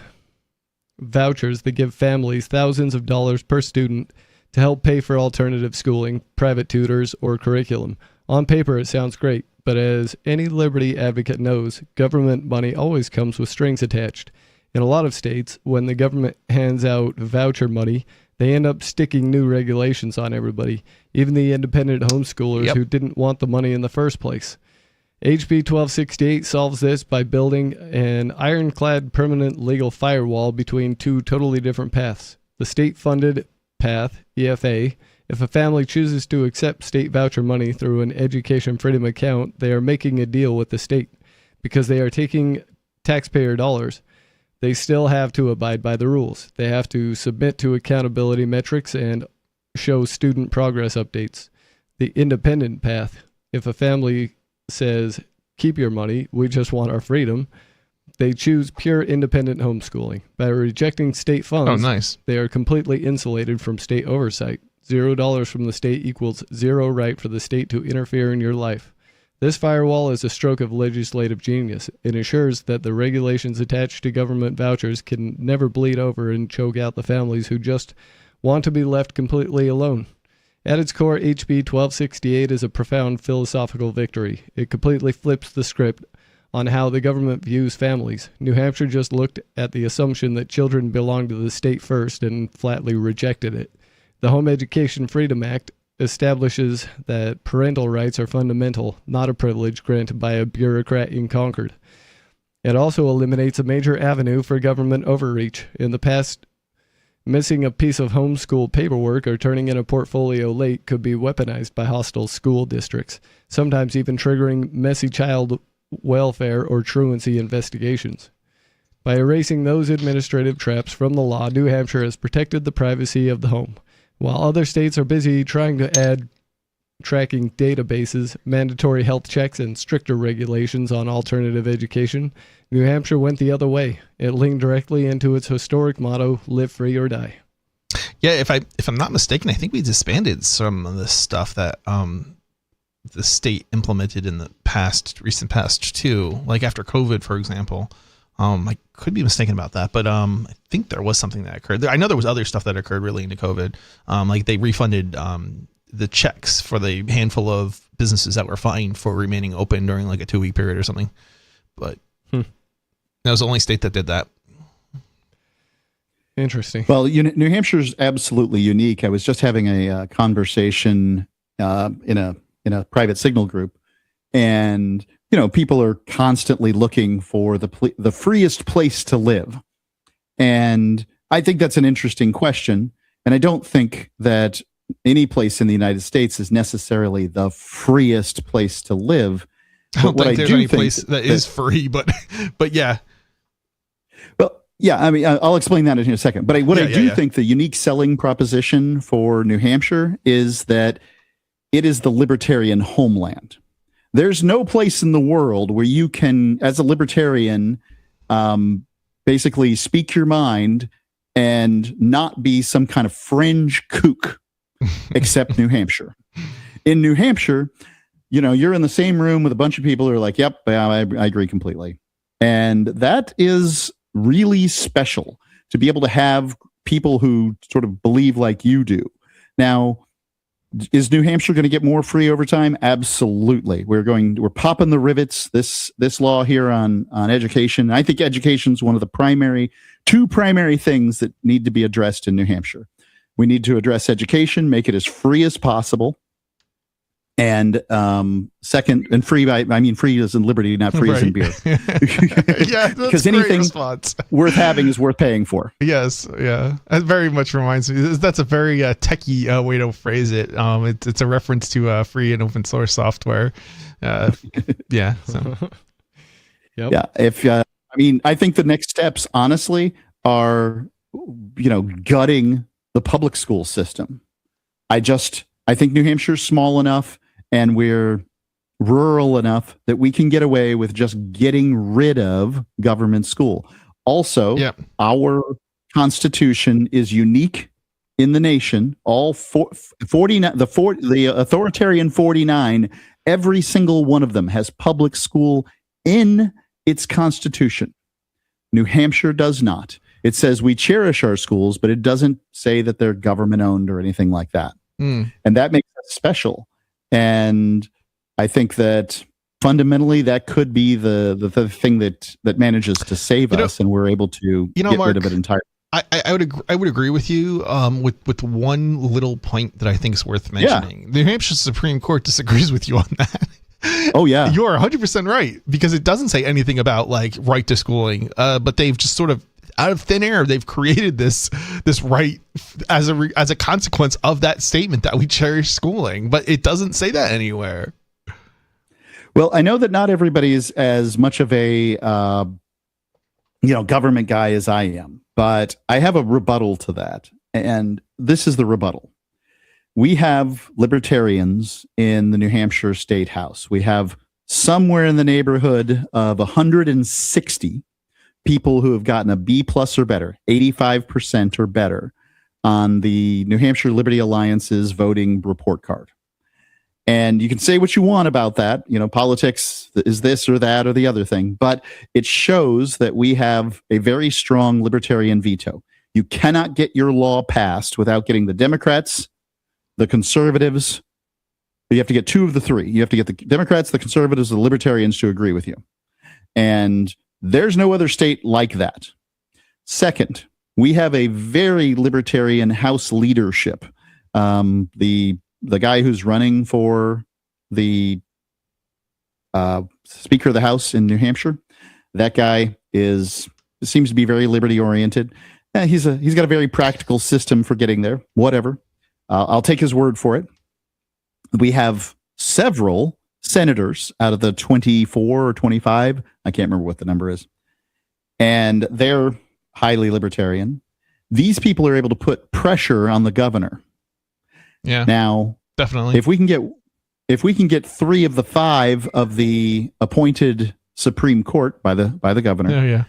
Speaker 2: vouchers that give families thousands of dollars per student to help pay for alternative schooling, private tutors, or curriculum. On paper, it sounds great, but as any liberty advocate knows, government money always comes with strings attached. In a lot of states, when the government hands out voucher money, they end up sticking new regulations on everybody, even the independent homeschoolers who didn't want the money in the first place. HB 1268 solves this by building an ironclad permanent legal firewall between two totally different paths. The state-funded path, EFA, if a family chooses to accept state voucher money through an education freedom account, they are making a deal with the state because they are taking taxpayer dollars. They still have to abide by the rules. They have to submit to accountability metrics and show student progress updates. The independent path, if a family says, keep your money, we just want our freedom, they choose pure independent homeschooling. By rejecting state funds, they are completely insulated from state oversight. $0 from the state equals zero right for the state to interfere in your life. This firewall is a stroke of legislative genius. It ensures that the regulations attached to government vouchers can never bleed over and choke out the families who just want to be left completely alone. At its core, HB 1268 is a profound philosophical victory. It completely flips the script on how the government views families. New Hampshire just looked at the assumption that children belong to the state first and flatly rejected it. The Home Education Freedom Act establishes that parental rights are fundamental, not a privilege granted by a bureaucrat in Concord. It also eliminates a major avenue for government overreach. In the past, missing a piece of homeschool paperwork or turning in a portfolio late could be weaponized by hostile school districts, sometimes even triggering messy child welfare or truancy investigations. By erasing those administrative traps from the law, New Hampshire has protected the privacy of the home. While other states are busy trying to add tracking databases, mandatory health checks, and stricter regulations on alternative education, New Hampshire went the other way. It leaned directly into its historic motto, live free or die.
Speaker 3: Yeah, if I'm not mistaken, I think we disbanded some of the stuff that the state implemented in the recent past too, like after COVID, for example. I could be mistaken about that, but I think there was something that occurred. I know there was other stuff that occurred relating to COVID. Like they refunded the checks for the handful of businesses that were fined for remaining open during like a 2-week period or something. But that was the only state that did that.
Speaker 2: Interesting.
Speaker 1: Well, New Hampshire's absolutely unique. I was just having a conversation in a private Signal group, and people are constantly looking for the freest place to live. And I think that's an interesting question. And I don't think that any place in the United States is necessarily the freest place to live.
Speaker 3: I don't think there's any place that is free, but yeah.
Speaker 1: Well, yeah, I mean, I'll explain that in a second. But I do think the unique selling proposition for New Hampshire is that it is the libertarian homeland. There's no place in the world where you can, as a libertarian, basically speak your mind and not be some kind of fringe kook, except New Hampshire. In New Hampshire, you're in the same room with a bunch of people who are like, yep, I agree completely. And that is really special to be able to have people who sort of believe like you do. Now, is New Hampshire going to get more free overtime? Absolutely. We're popping the rivets. This law here on education. I think education is one of the two primary things that need to be addressed in New Hampshire. We need to address education, make it as free as possible. And second, and free, I mean free as in liberty, not free as in beer.
Speaker 3: Yeah,
Speaker 1: because anything worth having is worth paying for.
Speaker 3: Yes, yeah. That very much reminds me. That's a very techie way to phrase it. It's a reference to free and open source software. Yeah. So.
Speaker 2: Yep.
Speaker 1: Yeah. I think the next steps, honestly, are gutting the public school system. I think New Hampshire's small enough and we're rural enough that we can get away with just getting rid of government school. Also, our Constitution is unique in the nation. All 49, the authoritarian 49, every single one of them has public school in its Constitution. New Hampshire does not. It says we cherish our schools, but it doesn't say that they're government owned or anything like that. And that makes us special. And I think that fundamentally that could be the thing that manages to save us, and we're able to get
Speaker 3: Mark,
Speaker 1: rid of it entirely.
Speaker 3: I would agree with you with one little point that I think is worth mentioning. Yeah. The New Hampshire Supreme Court disagrees with you on that.
Speaker 1: Oh yeah,
Speaker 3: you are 100% right, because it doesn't say anything about like right to schooling, but they've just sort of out of thin air, they've created this right as a consequence of that statement that we cherish schooling, but it doesn't say that anywhere.
Speaker 1: Well, I know that not everybody is as much of a government guy as I am, but I have a rebuttal to that, and this is the rebuttal. We have libertarians in the New Hampshire State House. We have somewhere in the neighborhood of 160 people who have gotten a B+ or better, 85% or better on the New Hampshire Liberty Alliance's voting report card. And you can say what you want about that. Politics is this or that or the other thing, but it shows that we have a very strong libertarian veto. You cannot get your law passed without getting the Democrats, the conservatives. You have to get two of the three. You have to get the Democrats, the conservatives, the libertarians to agree with you. And there's no other state like that. Second, we have a very libertarian House leadership. The guy who's running for the Speaker of the House in New Hampshire, that guy seems to be very liberty oriented. He's got a very practical system for getting there. Whatever, I'll take his word for it. We have several senators out of the 24 or 25. I can't remember what the number is, and they're highly libertarian. These people are able to put pressure on the governor.
Speaker 3: Yeah.
Speaker 1: Now,
Speaker 3: definitely.
Speaker 1: If we can get 3 of the 5 of the appointed Supreme Court by the governor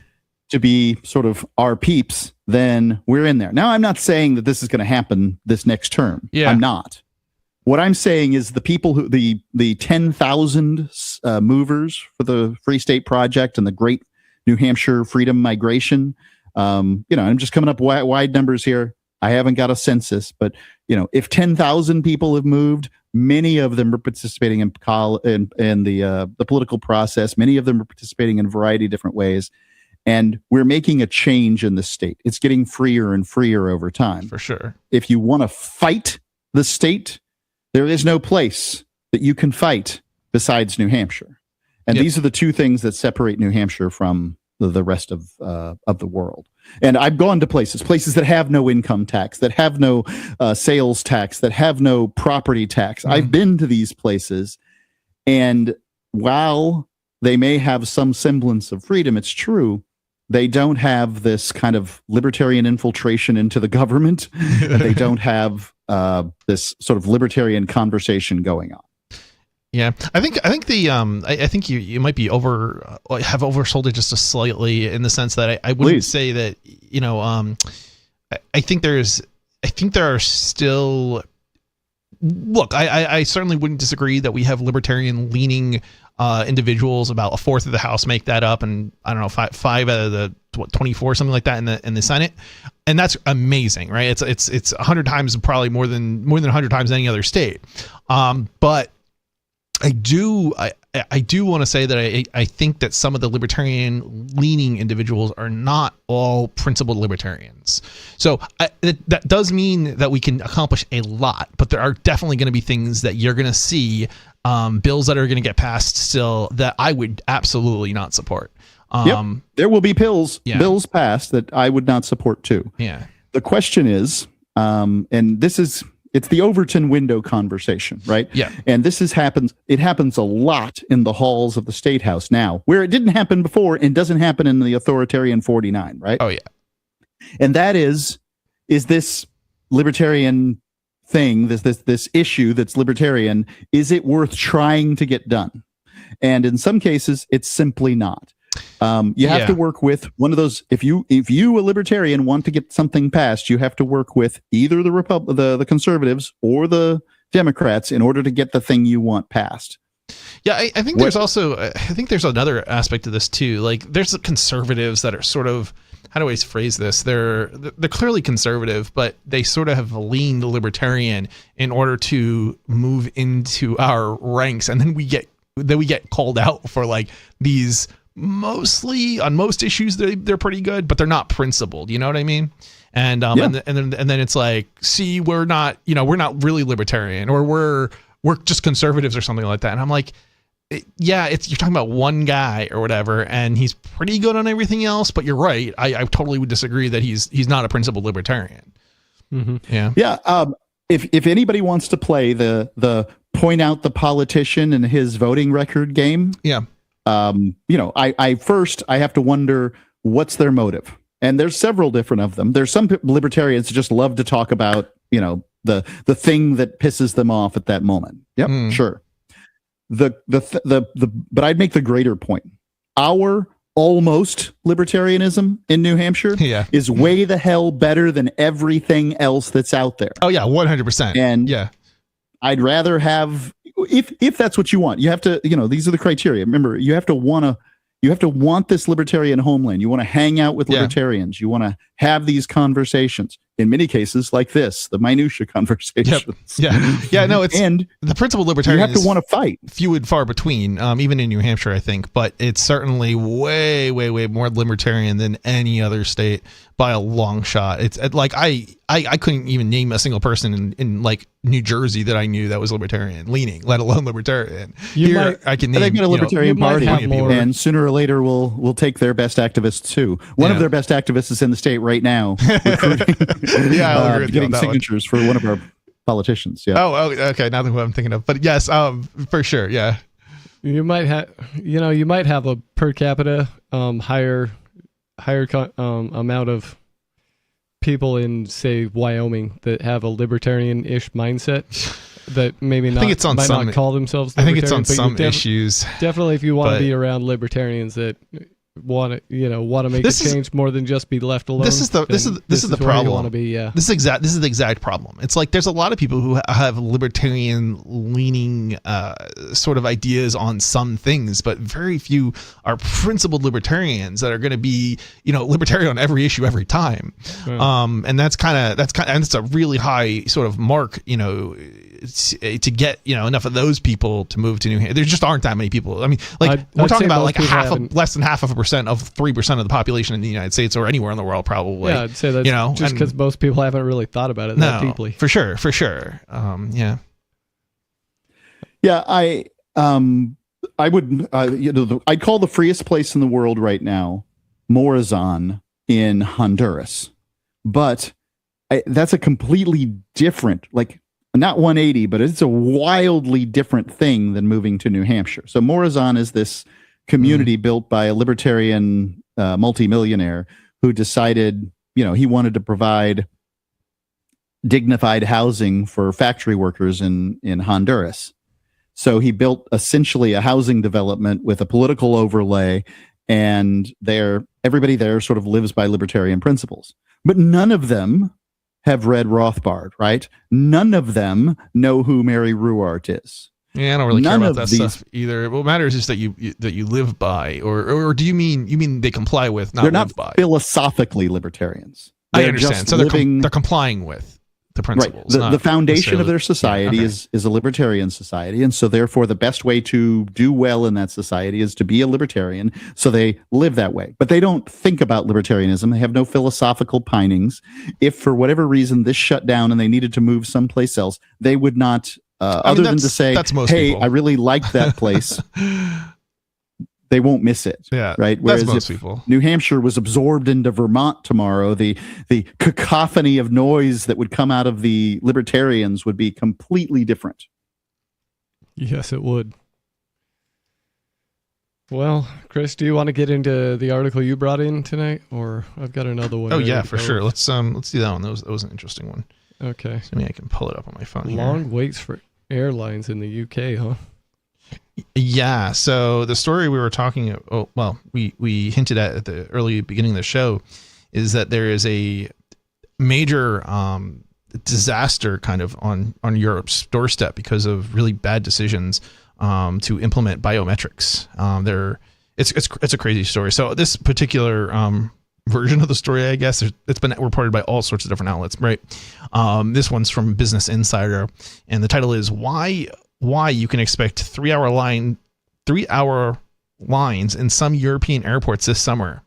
Speaker 1: to be sort of our peeps, then we're in there. Now, I'm not saying that this is going to happen this next term.
Speaker 3: Yeah.
Speaker 1: I'm not. What I'm saying is the people the 10,000 movers for the Free State Project and the Great New Hampshire Freedom Migration. I'm just coming up wide numbers here. I haven't got a census, but if 10,000 people have moved, many of them are participating in the political process. Many of them are participating in a variety of different ways, and we're making a change in the state. It's getting freer and freer over time.
Speaker 3: For sure.
Speaker 1: If you want to fight the state, there is no place that you can fight besides New Hampshire, and these are the 2 things that separate New Hampshire from the rest of the world. And I've gone to places that have no income tax, that have no sales tax, that have no property tax. I've been to these places, and while they may have some semblance of freedom, it's true, they don't have this kind of libertarian infiltration into the government. They don't have this sort of libertarian conversation going on.
Speaker 3: Yeah, I think I think you might be have oversold it just a slightly, in the sense that I wouldn't say that I think there are still, look, I certainly wouldn't disagree that we have libertarian leaning individuals. About a fourth of the House make that up, and I don't know, five out of the 24, something like that in the Senate, and that's amazing, right? It's 100 times, probably more than 100 times any other state, but I do want to say that I think that some of the libertarian leaning individuals are not all principled libertarians. So that does mean that we can accomplish a lot, but there are definitely going to be things that you're going to see, bills that are going to get passed still, that I would absolutely not support.
Speaker 1: There will be bills passed that I would not support too.
Speaker 3: Yeah.
Speaker 1: The question is, and it's the Overton window conversation, right?
Speaker 3: Yeah.
Speaker 1: And it happens a lot in the halls of the State House now, where it didn't happen before and doesn't happen in the authoritarian 49, right?
Speaker 3: Oh, yeah.
Speaker 1: And that is this libertarian thing, this issue that's libertarian, is it worth trying to get done? And in some cases, it's simply not. You have to work with one of those. If you a libertarian want to get something passed, you have to work with either the conservatives or the Democrats in order to get the thing you want passed.
Speaker 3: Yeah, I think there's another aspect to this too. Like, there's the conservatives that are sort of, how do I phrase this? They're clearly conservative, but they sort of have leaned libertarian in order to move into our ranks, and then we get called out for like these. Mostly on most issues they're pretty good, but they're not principled. You know what I mean? And and then it's like, see, we're not really libertarian, or we're just conservatives or something like that. And I'm like, you're talking about one guy or whatever, and he's pretty good on everything else. But you're right. I totally would disagree that he's not a principled libertarian.
Speaker 2: Mm-hmm.
Speaker 3: Yeah.
Speaker 1: Yeah. If anybody wants to play the point out the politician and his voting record game,
Speaker 3: yeah.
Speaker 1: I have to wonder what's their motive. And there's several different of them. There's some libertarians who just love to talk about, the thing that pisses them off at that moment. Yep, sure. But I'd make the greater point. Our almost libertarianism in New Hampshire is way the hell better than everything else that's out there.
Speaker 3: Oh yeah, 100%.
Speaker 1: And
Speaker 3: yeah,
Speaker 1: I'd rather have, if that's what you want, you have to, these are the criteria. Remember, you have to want this libertarian homeland. You want to hang out with libertarians. You want to have these conversations. In many cases, like this, the minutia conversations.
Speaker 3: Yeah. No, it's
Speaker 1: and
Speaker 3: the principal
Speaker 1: you
Speaker 3: libertarian.
Speaker 1: have to want to fight.
Speaker 3: Few and far between, even in New Hampshire, I think, but it's certainly way, way, way more libertarian than any other state by a long shot. It's like I couldn't even name a single person in like New Jersey that I knew that was libertarian leaning, let alone libertarian. I can name.
Speaker 1: They've got a libertarian party,
Speaker 2: more.
Speaker 1: and sooner or later we'll take their best activists too. One of their best activists is in the state right now, recruiting,
Speaker 3: I'll agree with you on
Speaker 1: getting
Speaker 3: that
Speaker 1: signatures for one of our politicians. Yeah.
Speaker 3: Oh, okay. Now that what I'm thinking of, but yes, for sure, yeah.
Speaker 2: You might have a per capita higher amount of people in, say, Wyoming that have a libertarian-ish mindset that maybe not, not call themselves libertarian.
Speaker 3: I think it's on some issues.
Speaker 2: Definitely, if you want to be around libertarians that want to make a change more than just be left alone.
Speaker 3: This is the problem.
Speaker 2: Want to be, yeah.
Speaker 3: This is the exact problem. It's like there's a lot of people who have libertarian leaning sort of ideas on some things, but very few are principled libertarians that are going to be libertarian on every issue every time. Right. And that's a really high sort of mark to get enough of those people to move to New Hampshire. There just aren't that many people. I mean, we're talking about like less than half of a percent of 3% of the population in the United States or anywhere in the world, probably.
Speaker 2: Yeah, I'd say that's just because most people haven't really thought about it that deeply.
Speaker 3: For sure. Yeah.
Speaker 1: Yeah, I would I'd call the freest place in the world right now Morazan in Honduras, but that's a completely different, like, not 180, but it's a wildly different thing than moving to New Hampshire. So Morazan is this community built by a libertarian multimillionaire who decided, he wanted to provide dignified housing for factory workers in Honduras. So he built essentially a housing development with a political overlay, and everybody there sort of lives by libertarian principles. But none of them have read Rothbard, right? None of them know who Mary Ruwart is.
Speaker 3: Yeah, I don't really care about that stuff either. What matters is that you live by, or do you mean they comply with, not
Speaker 1: they're
Speaker 3: live
Speaker 1: not
Speaker 3: by?
Speaker 1: Philosophically libertarians.
Speaker 3: I understand. So they're complying with the principles.
Speaker 1: Right. The foundation of their society is a libertarian society, and so therefore the best way to do well in that society is to be a libertarian. So they live that way, but they don't think about libertarianism. They have no philosophical pinings. If for whatever reason this shut down and they needed to move someplace else, they would not. Other than to say, hey, people. I really like that place, they won't miss it.
Speaker 3: Yeah,
Speaker 1: right. Whereas
Speaker 3: that's most
Speaker 1: if
Speaker 3: people.
Speaker 1: New Hampshire was absorbed into Vermont tomorrow, the cacophony of noise that would come out of the libertarians would be completely different.
Speaker 2: Yes, it would. Well, Chris, do you want to get into the article you brought in tonight, or I've got another one?
Speaker 3: Oh yeah, for sure. Let's do that one. That was an interesting one.
Speaker 2: Okay.
Speaker 3: So maybe I can pull it up on my phone.
Speaker 2: Long waits for airlines in the UK, huh?
Speaker 3: Yeah. So the story we were talking about, we hinted at the early beginning of the show, is that there is a major disaster kind of on Europe's doorstep because of really bad decisions to implement biometrics. It's a crazy story. So this particular version of the story, I guess, it's been reported by all sorts of different outlets, right? This one's from Business Insider, and the title is why you can expect 3 hour lines in some European airports this summer.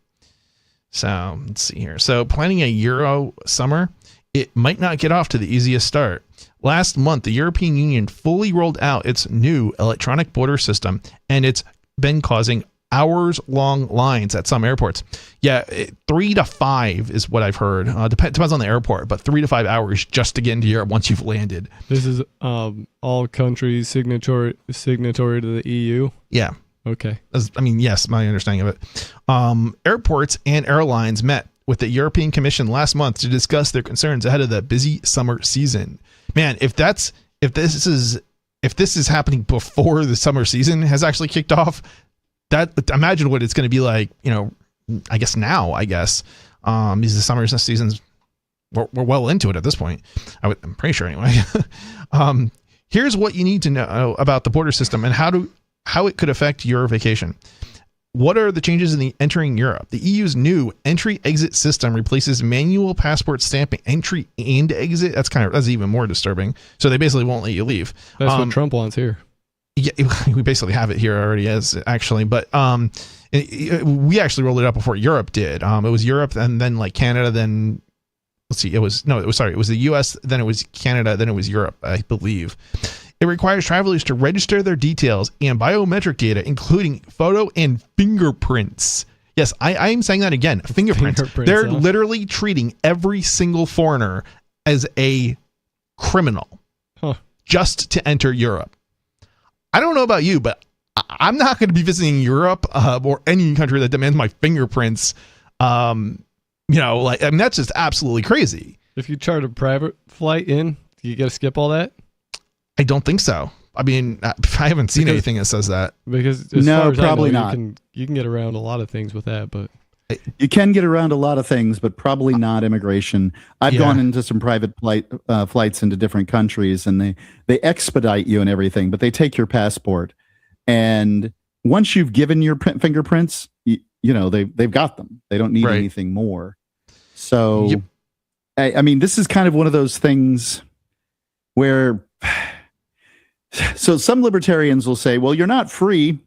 Speaker 3: So let's see here. So planning a Euro summer, it might not get off to the easiest start. Last month, the European Union fully rolled out its new electronic border system, and it's been causing hours-long lines at some airports. Yeah, 3 to 5 is what I've heard. Depends on the airport, but 3 to 5 hours just to get into Europe once you've landed.
Speaker 2: This is all countries signatory to the EU?
Speaker 3: Yeah.
Speaker 2: Okay.
Speaker 3: Yes, my understanding of it. Airports and airlines met with the European Commission last month to discuss their concerns ahead of the busy summer season. Man, if this is happening before the summer season has actually kicked off, imagine what it's going to be like, I guess because the summer seasons, we're well into it at this point. I'm pretty sure anyway. Here's what you need to know about the border system and how it could affect your vacation. What are the changes in the entering Europe? The EU's new entry-exit system replaces manual passport stamping. Entry and exit? That's even more disturbing. So they basically won't let you leave.
Speaker 2: That's what Trump wants here.
Speaker 3: Yeah, we basically have it here already actually. But we actually rolled it out before Europe did. It was Europe and then like Canada, then let's see, it was the US, then it was Canada, then it was Europe, I believe. It requires travelers to register their details and biometric data, including photo and fingerprints. Yes, I am saying that again. Fingerprints. They're literally treating every single foreigner as a criminal just to enter Europe. I don't know about you, but I'm not going to be visiting Europe or any country that demands my fingerprints. That's just absolutely crazy.
Speaker 2: If you chart a private flight in, do you got to skip all that?
Speaker 3: I don't think so. I mean, I haven't seen anything that says that.
Speaker 2: Because
Speaker 1: no, probably not.
Speaker 2: You can get around a lot of things with that, but
Speaker 1: you can get around a lot of things, but probably not immigration. I've gone into some private flights into different countries, and they expedite you and everything, but they take your passport. And once you've given your fingerprints, they've got them. They don't need anything more. So, I mean, this is kind of one of those things where. So some libertarians will say, well, you're not free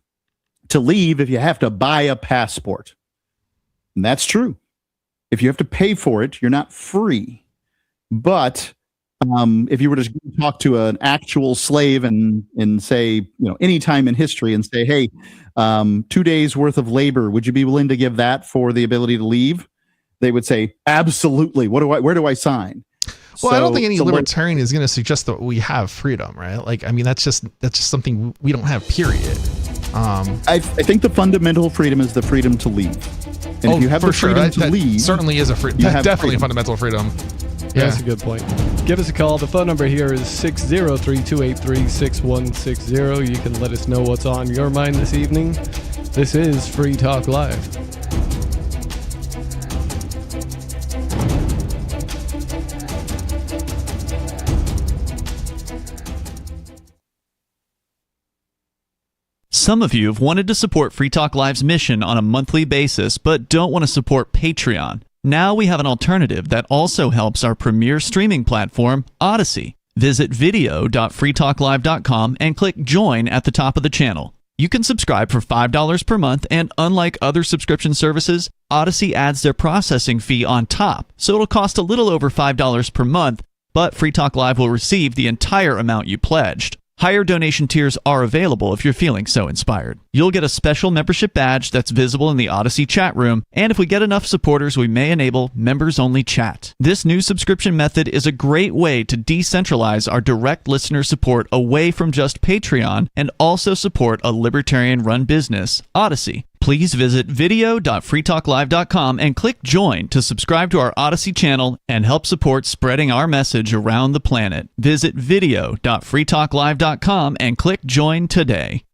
Speaker 1: to leave if you have to buy a passport. And that's true. If you have to pay for it, you're not free. But if you were to talk to an actual slave and say, any time in history and say, hey, 2 days worth of labor, would you be willing to give that for the ability to leave? They would say, absolutely. Where do I sign?
Speaker 3: Well, I don't think any libertarian is going to suggest that we have freedom, right? Like, I mean, that's just something we don't have, period.
Speaker 1: I think the fundamental freedom is the freedom to leave. And if you have the freedom to leave,
Speaker 3: certainly is definitely a fundamental freedom.
Speaker 2: Yeah, that's a good point. Give us a call. The phone number here is 603-283-6160. You can let us know what's on your mind this evening. This is Free Talk Live.
Speaker 10: Some of you have wanted to support Free Talk Live's mission on a monthly basis, but don't want to support Patreon. Now we have an alternative that also helps our premier streaming platform, Odyssey. Visit video.freetalklive.com and click Join at the top of the channel. You can subscribe for $5 per month, and unlike other subscription services, Odyssey adds their processing fee on top, so it'll cost a little over $5 per month, but Free Talk Live will receive the entire amount you pledged. Higher donation tiers are available if you're feeling so inspired. You'll get a special membership badge that's visible in the Odyssey chat room, and if we get enough supporters, we may enable members-only chat. This new subscription method is a great way to decentralize our direct listener support away from just Patreon and also support a libertarian-run business, Odyssey. Please visit video.freetalklive.com and click Join to subscribe to our Odyssey channel and help support spreading our message around the planet. Visit video.freetalklive.com and click Join today.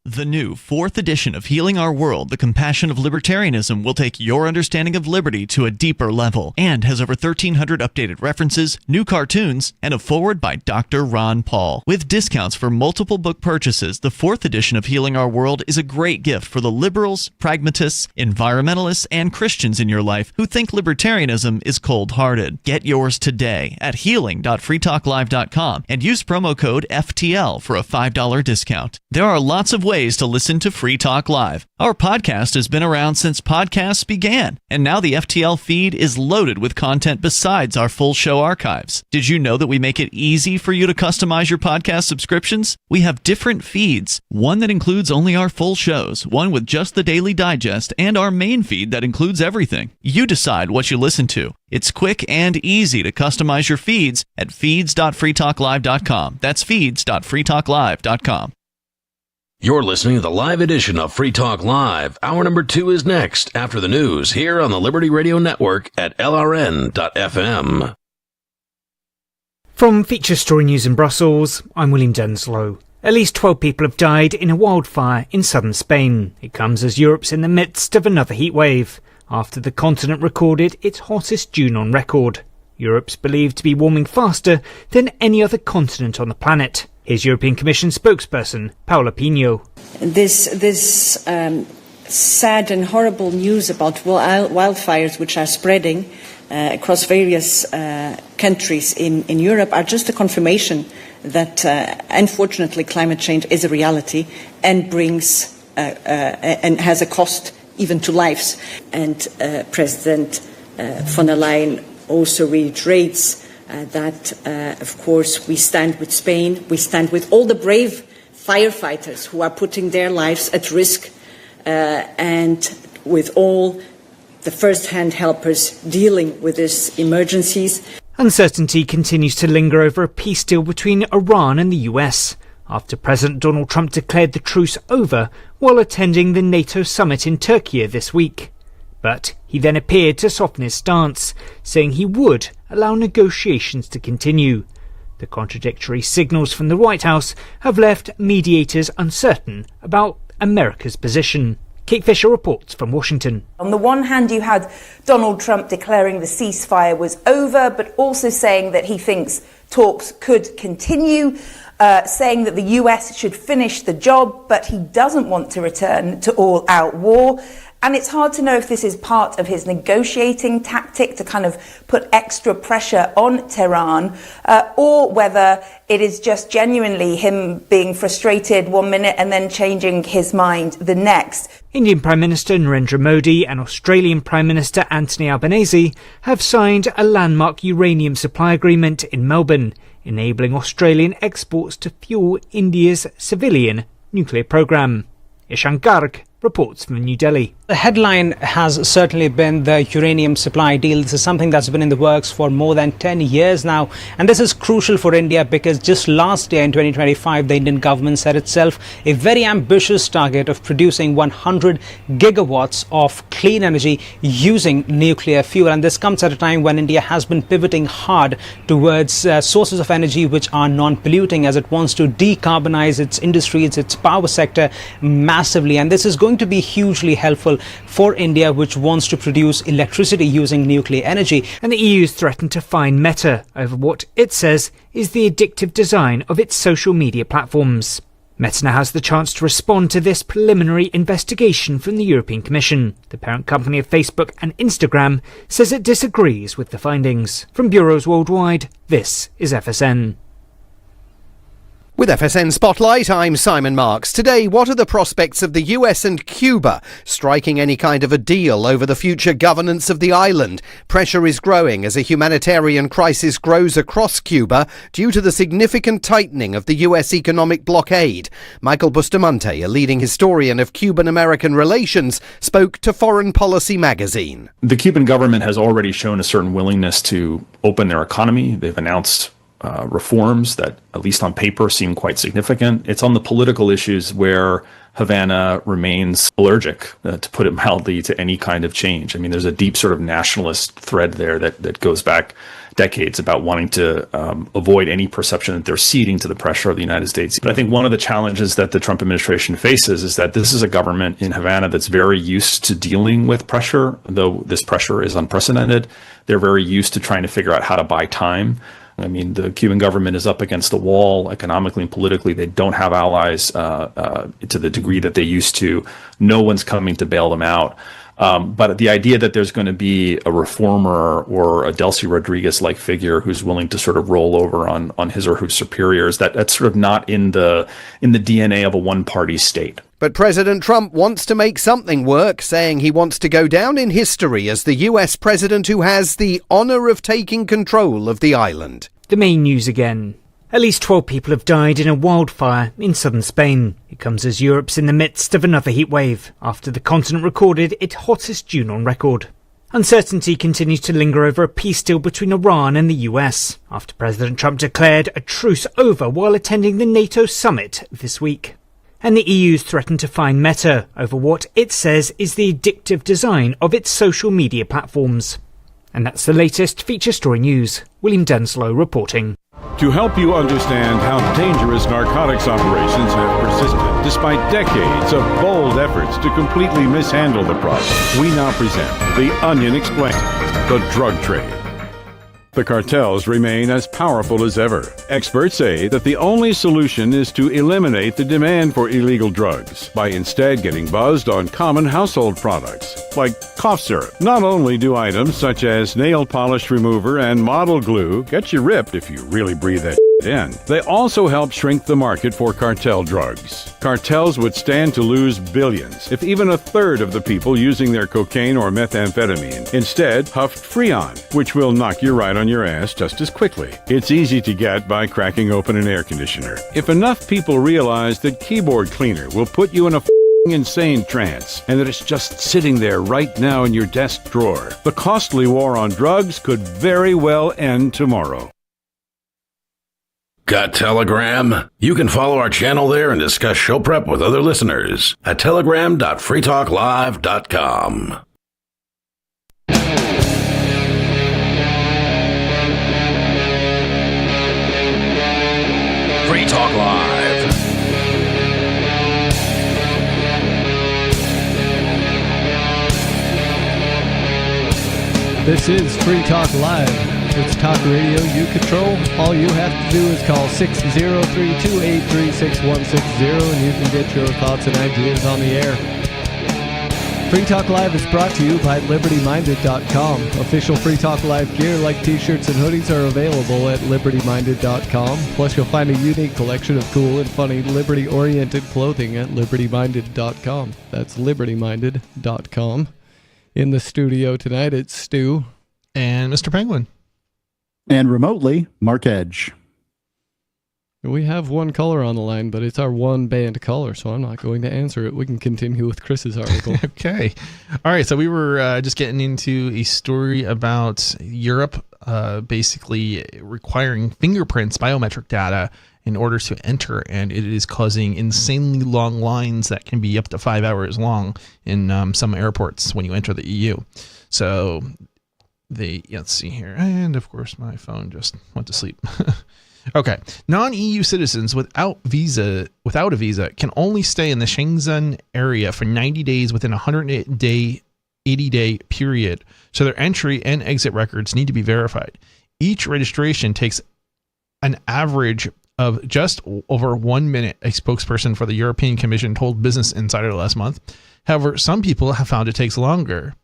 Speaker 10: The new 4th edition of Healing Our World, The Compassion of Libertarianism will take your understanding of liberty to a deeper level and has over 1,300 updated references, new cartoons, and a foreword by Dr. Ron Paul. With discounts for multiple book purchases, the 4th edition of Healing Our World is a great gift for the liberals, pragmatists, environmentalists, and Christians in your life who think libertarianism is cold-hearted. Get yours today at healing.freetalklive.com and use promo code FTL for a $5 discount. There are lots of ways to listen to Free Talk Live. Our podcast has been around since podcasts began, and now the FTL feed is loaded with content besides our full show archives. Did you know that we make it easy for you to customize your podcast subscriptions? We have different feeds, one that includes only our full shows, one with just the Daily Digest, and our main feed that includes everything. You decide what you listen to. It's quick and easy to customize your feeds at feeds.freetalklive.com. That's feeds.freetalklive.com.
Speaker 9: You're listening to the live edition of Free Talk Live. Hour number 2 is next after the news here on the Liberty Radio Network at LRN.FM.
Speaker 5: From Feature Story News in Brussels, I'm William Denslow. At least 12 people have died in a wildfire in southern Spain. It comes as Europe's in the midst of another heatwave, after the continent recorded its hottest June on record. Europe's believed to be warming faster than any other continent on the planet. Here's European Commission spokesperson Paula Pinho.
Speaker 6: This sad and horrible news about wildfires which are spreading across various countries in Europe are just a confirmation that, unfortunately, climate change is a reality and brings and has a cost even to lives. And President von der Leyen also reiterates that, of course, we stand with Spain, we stand with all the brave firefighters who are putting their lives at risk, and with all the first-hand helpers dealing with these emergencies.
Speaker 5: Uncertainty continues to linger over a peace deal between Iran and the US, after President Donald Trump declared the truce over while attending the NATO summit in Turkey this week. But he then appeared to soften his stance, saying he would allow negotiations to continue. The contradictory signals from the White House have left mediators uncertain about America's position. Kate Fisher reports from Washington.
Speaker 7: On the one hand, you had Donald Trump declaring the ceasefire was over, but also saying that he thinks talks could continue, saying that the US should finish the job, but he doesn't want to return to all-out war. And it's hard to know if this is part of his negotiating tactic to kind of put extra pressure on Tehran, or whether it is just genuinely him being frustrated one minute and then changing his mind the next.
Speaker 5: Indian Prime Minister Narendra Modi and Australian Prime Minister Anthony Albanese have signed a landmark uranium supply agreement in Melbourne, enabling Australian exports to fuel India's civilian nuclear program. Ishan Garg reports from New Delhi.
Speaker 8: The headline has certainly been the uranium supply deal. This is something that's been in the works for more than 10 years now. And this is crucial for India because just last year in 2025, the Indian government set itself a very ambitious target of producing 100 gigawatts of clean energy using nuclear fuel. And this comes at a time when India has been pivoting hard towards sources of energy which are non-polluting, as it wants to decarbonize its industries, its power sector massively. And this is going to be hugely helpful for India, which wants to produce electricity using nuclear energy.
Speaker 5: And the EU's threatened to fine Meta over what it says is the addictive design of its social media platforms. Meta now has the chance to respond to this preliminary investigation from the European Commission. The parent company of Facebook and Instagram says it disagrees with the findings. From bureaus worldwide, this is FSN.
Speaker 11: With FSN Spotlight, I'm Simon Marks. Today, what are the prospects of the US and Cuba striking any kind of a deal over the future governance of the island? Pressure is growing as a humanitarian crisis grows across Cuba due to the significant tightening of the US economic blockade. Michael Bustamante, a leading historian of Cuban-American relations, spoke to Foreign Policy magazine.
Speaker 12: The Cuban government has already shown a certain willingness to open their economy. They've announced reforms that, at least on paper, seem quite significant. It's on the political issues where Havana remains allergic, to put it mildly, to any kind of change. I mean, there's a deep sort of nationalist thread there that goes back decades about wanting to avoid any perception that they're ceding to the pressure of the United States. But I think one of the challenges that the Trump administration faces is that this is a government in Havana that's very used to dealing with pressure, though this pressure is unprecedented. They're very used to trying to figure out how to buy time. I mean, the Cuban government is up against the wall economically and politically. They don't have allies to the degree that they used to. No one's coming to bail them out. But the idea that there's going to be a reformer or a Delcy Rodriguez-like figure who's willing to sort of roll over on his or her superiors, that's sort of not in the DNA of a one-party state.
Speaker 11: But President Trump wants to make something work, saying he wants to go down in history as the US president who has the honour of taking control of the island.
Speaker 5: The main news again. At least 12 people have died in a wildfire in southern Spain. It comes as Europe's in the midst of another heatwave, after the continent recorded its hottest June on record. Uncertainty continues to linger over a peace deal between Iran and the US, after President Trump declared a truce over while attending the NATO summit this week. And the EU's threatened to fine Meta over what it says is the addictive design of its social media platforms. And that's the latest feature story news. William Denslow reporting.
Speaker 13: To help you understand how dangerous narcotics operations have persisted despite decades of bold efforts to completely mishandle the problem, we now present The Onion Explains, the drug trade. The cartels remain as powerful as ever. Experts say that the only solution is to eliminate the demand for illegal drugs by instead getting buzzed on common household products, like cough syrup. Not only do items such as nail polish remover and model glue get you ripped if you really breathe that in, they also help shrink the market for cartel drugs. Cartels would stand to lose billions if even a third of the people using their cocaine or methamphetamine instead huffed Freon, which will knock you right on your ass just as quickly. It's easy to get by cracking open an air conditioner. If enough people realize that keyboard cleaner will put you in a insane trance and that it's just sitting there right now in your desk drawer, the costly war on drugs could very well end tomorrow.
Speaker 9: Got Telegram? You can follow our channel there and discuss show prep with other listeners at telegram.freetalklive.com. Free Talk Live.
Speaker 2: This is Free Talk Live. It's talk radio you control. All you have to do is call 603-283-6160 and you can get your thoughts and ideas on the air. Free Talk Live is brought to you by LibertyMinded.com. Official Free Talk Live gear like t-shirts and hoodies are available at LibertyMinded.com. Plus you'll find a unique collection of cool and funny liberty-oriented clothing at LibertyMinded.com. That's LibertyMinded.com. In the studio tonight, it's Stu.
Speaker 3: And Mr. Penguin.
Speaker 1: And remotely, Mark Edge.
Speaker 2: We have one caller on the line, but it's our one band caller, so I'm not going to answer it. We can continue with Chris's article.
Speaker 3: Okay. All right. So we were just getting into a story about Europe basically requiring fingerprints, biometric data, in order to enter, and it is causing insanely long lines that can be up to 5 hours long in some airports when you enter the EU. So let's see here. And of course, my phone just went to sleep. Okay. Non-EU citizens without a visa can only stay in the Schengen area for 90 days within a 80-day period. So their entry and exit records need to be verified. Each registration takes an average of just over 1 minute, a spokesperson for the European Commission told Business Insider last month. However, some people have found it takes longer.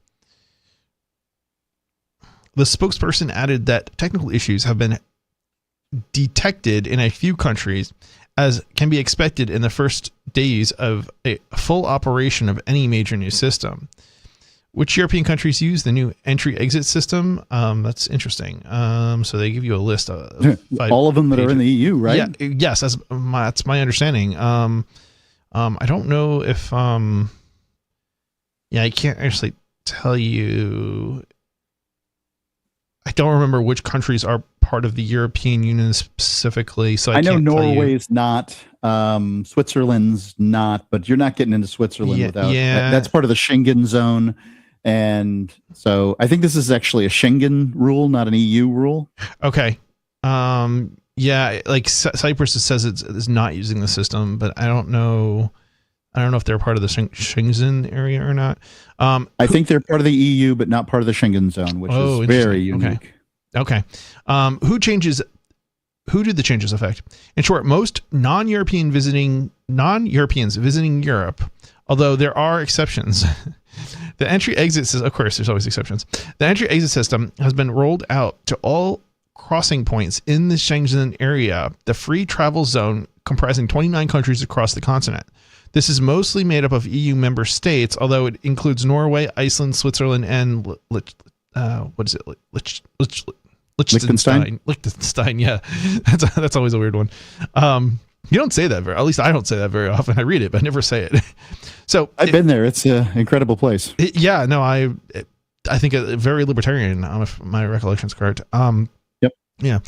Speaker 3: The spokesperson added that technical issues have been detected in a few countries, as can be expected in the first days of a full operation of any major new system. Which European countries use the new entry-exit system? That's interesting. So they give you a list of
Speaker 1: all of them that are in the EU, right?
Speaker 3: Yeah, yes, that's my understanding. I don't know if I can't actually tell you. I don't remember which countries are part of the European Union specifically. So I
Speaker 1: know
Speaker 3: can't
Speaker 1: Norway's not, Switzerland's not, but you're not getting into Switzerland without.
Speaker 3: Yeah.
Speaker 1: That's part of the Schengen zone. And so I think this is actually a Schengen rule, not an EU rule.
Speaker 3: Okay. Yeah, like Cyprus says it's not using the system, but I don't know if they're part of the Schengen area or not.
Speaker 1: I think they're part of the EU, but not part of the Schengen zone, which is very unique.
Speaker 3: Okay. Who did the changes affect? In short, most non-Europeans visiting Europe, although there are exceptions. The entry-exit system, of course, there's always exceptions. The entry-exit system has been rolled out to all crossing points in the Schengen area, the free travel zone comprising 29 countries across the continent. This is mostly made up of EU member states, although it includes Norway, Iceland, Switzerland, and Liechtenstein. Liechtenstein, yeah. That's always a weird one. You don't say that at least I don't say that very often. I read it, but I never say it. So
Speaker 1: I've been there. It's an incredible place.
Speaker 3: I think a very libertarian, if my recollection is correct.
Speaker 1: Yep.
Speaker 3: Yeah.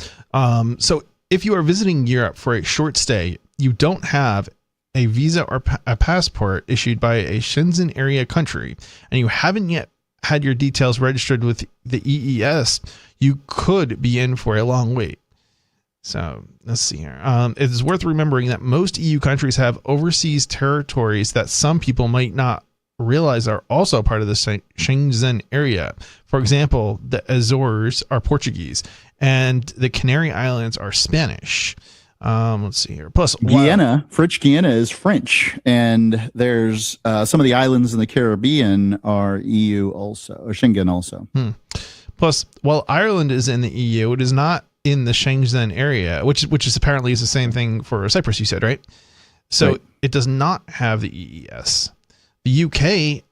Speaker 3: So if you are visiting Europe for a short stay, you don't have a visa or a passport issued by a Schengen area country, and you haven't yet had your details registered with the EES, you could be in for a long wait. So let's see here. It is worth remembering that most EU countries have overseas territories that some people might not realize are also part of the Schengen area. For example, the Azores are Portuguese and the Canary Islands are Spanish. Let's see here. Plus,
Speaker 1: Guyana, French Guiana is French, and there's some of the islands in the Caribbean are EU also, or Schengen also.
Speaker 3: Plus, while Ireland is in the EU, it is not in the Schengen area, which is apparently is the same thing for Cyprus. You said, right? So
Speaker 1: right.
Speaker 3: It does not have the EES. The UK,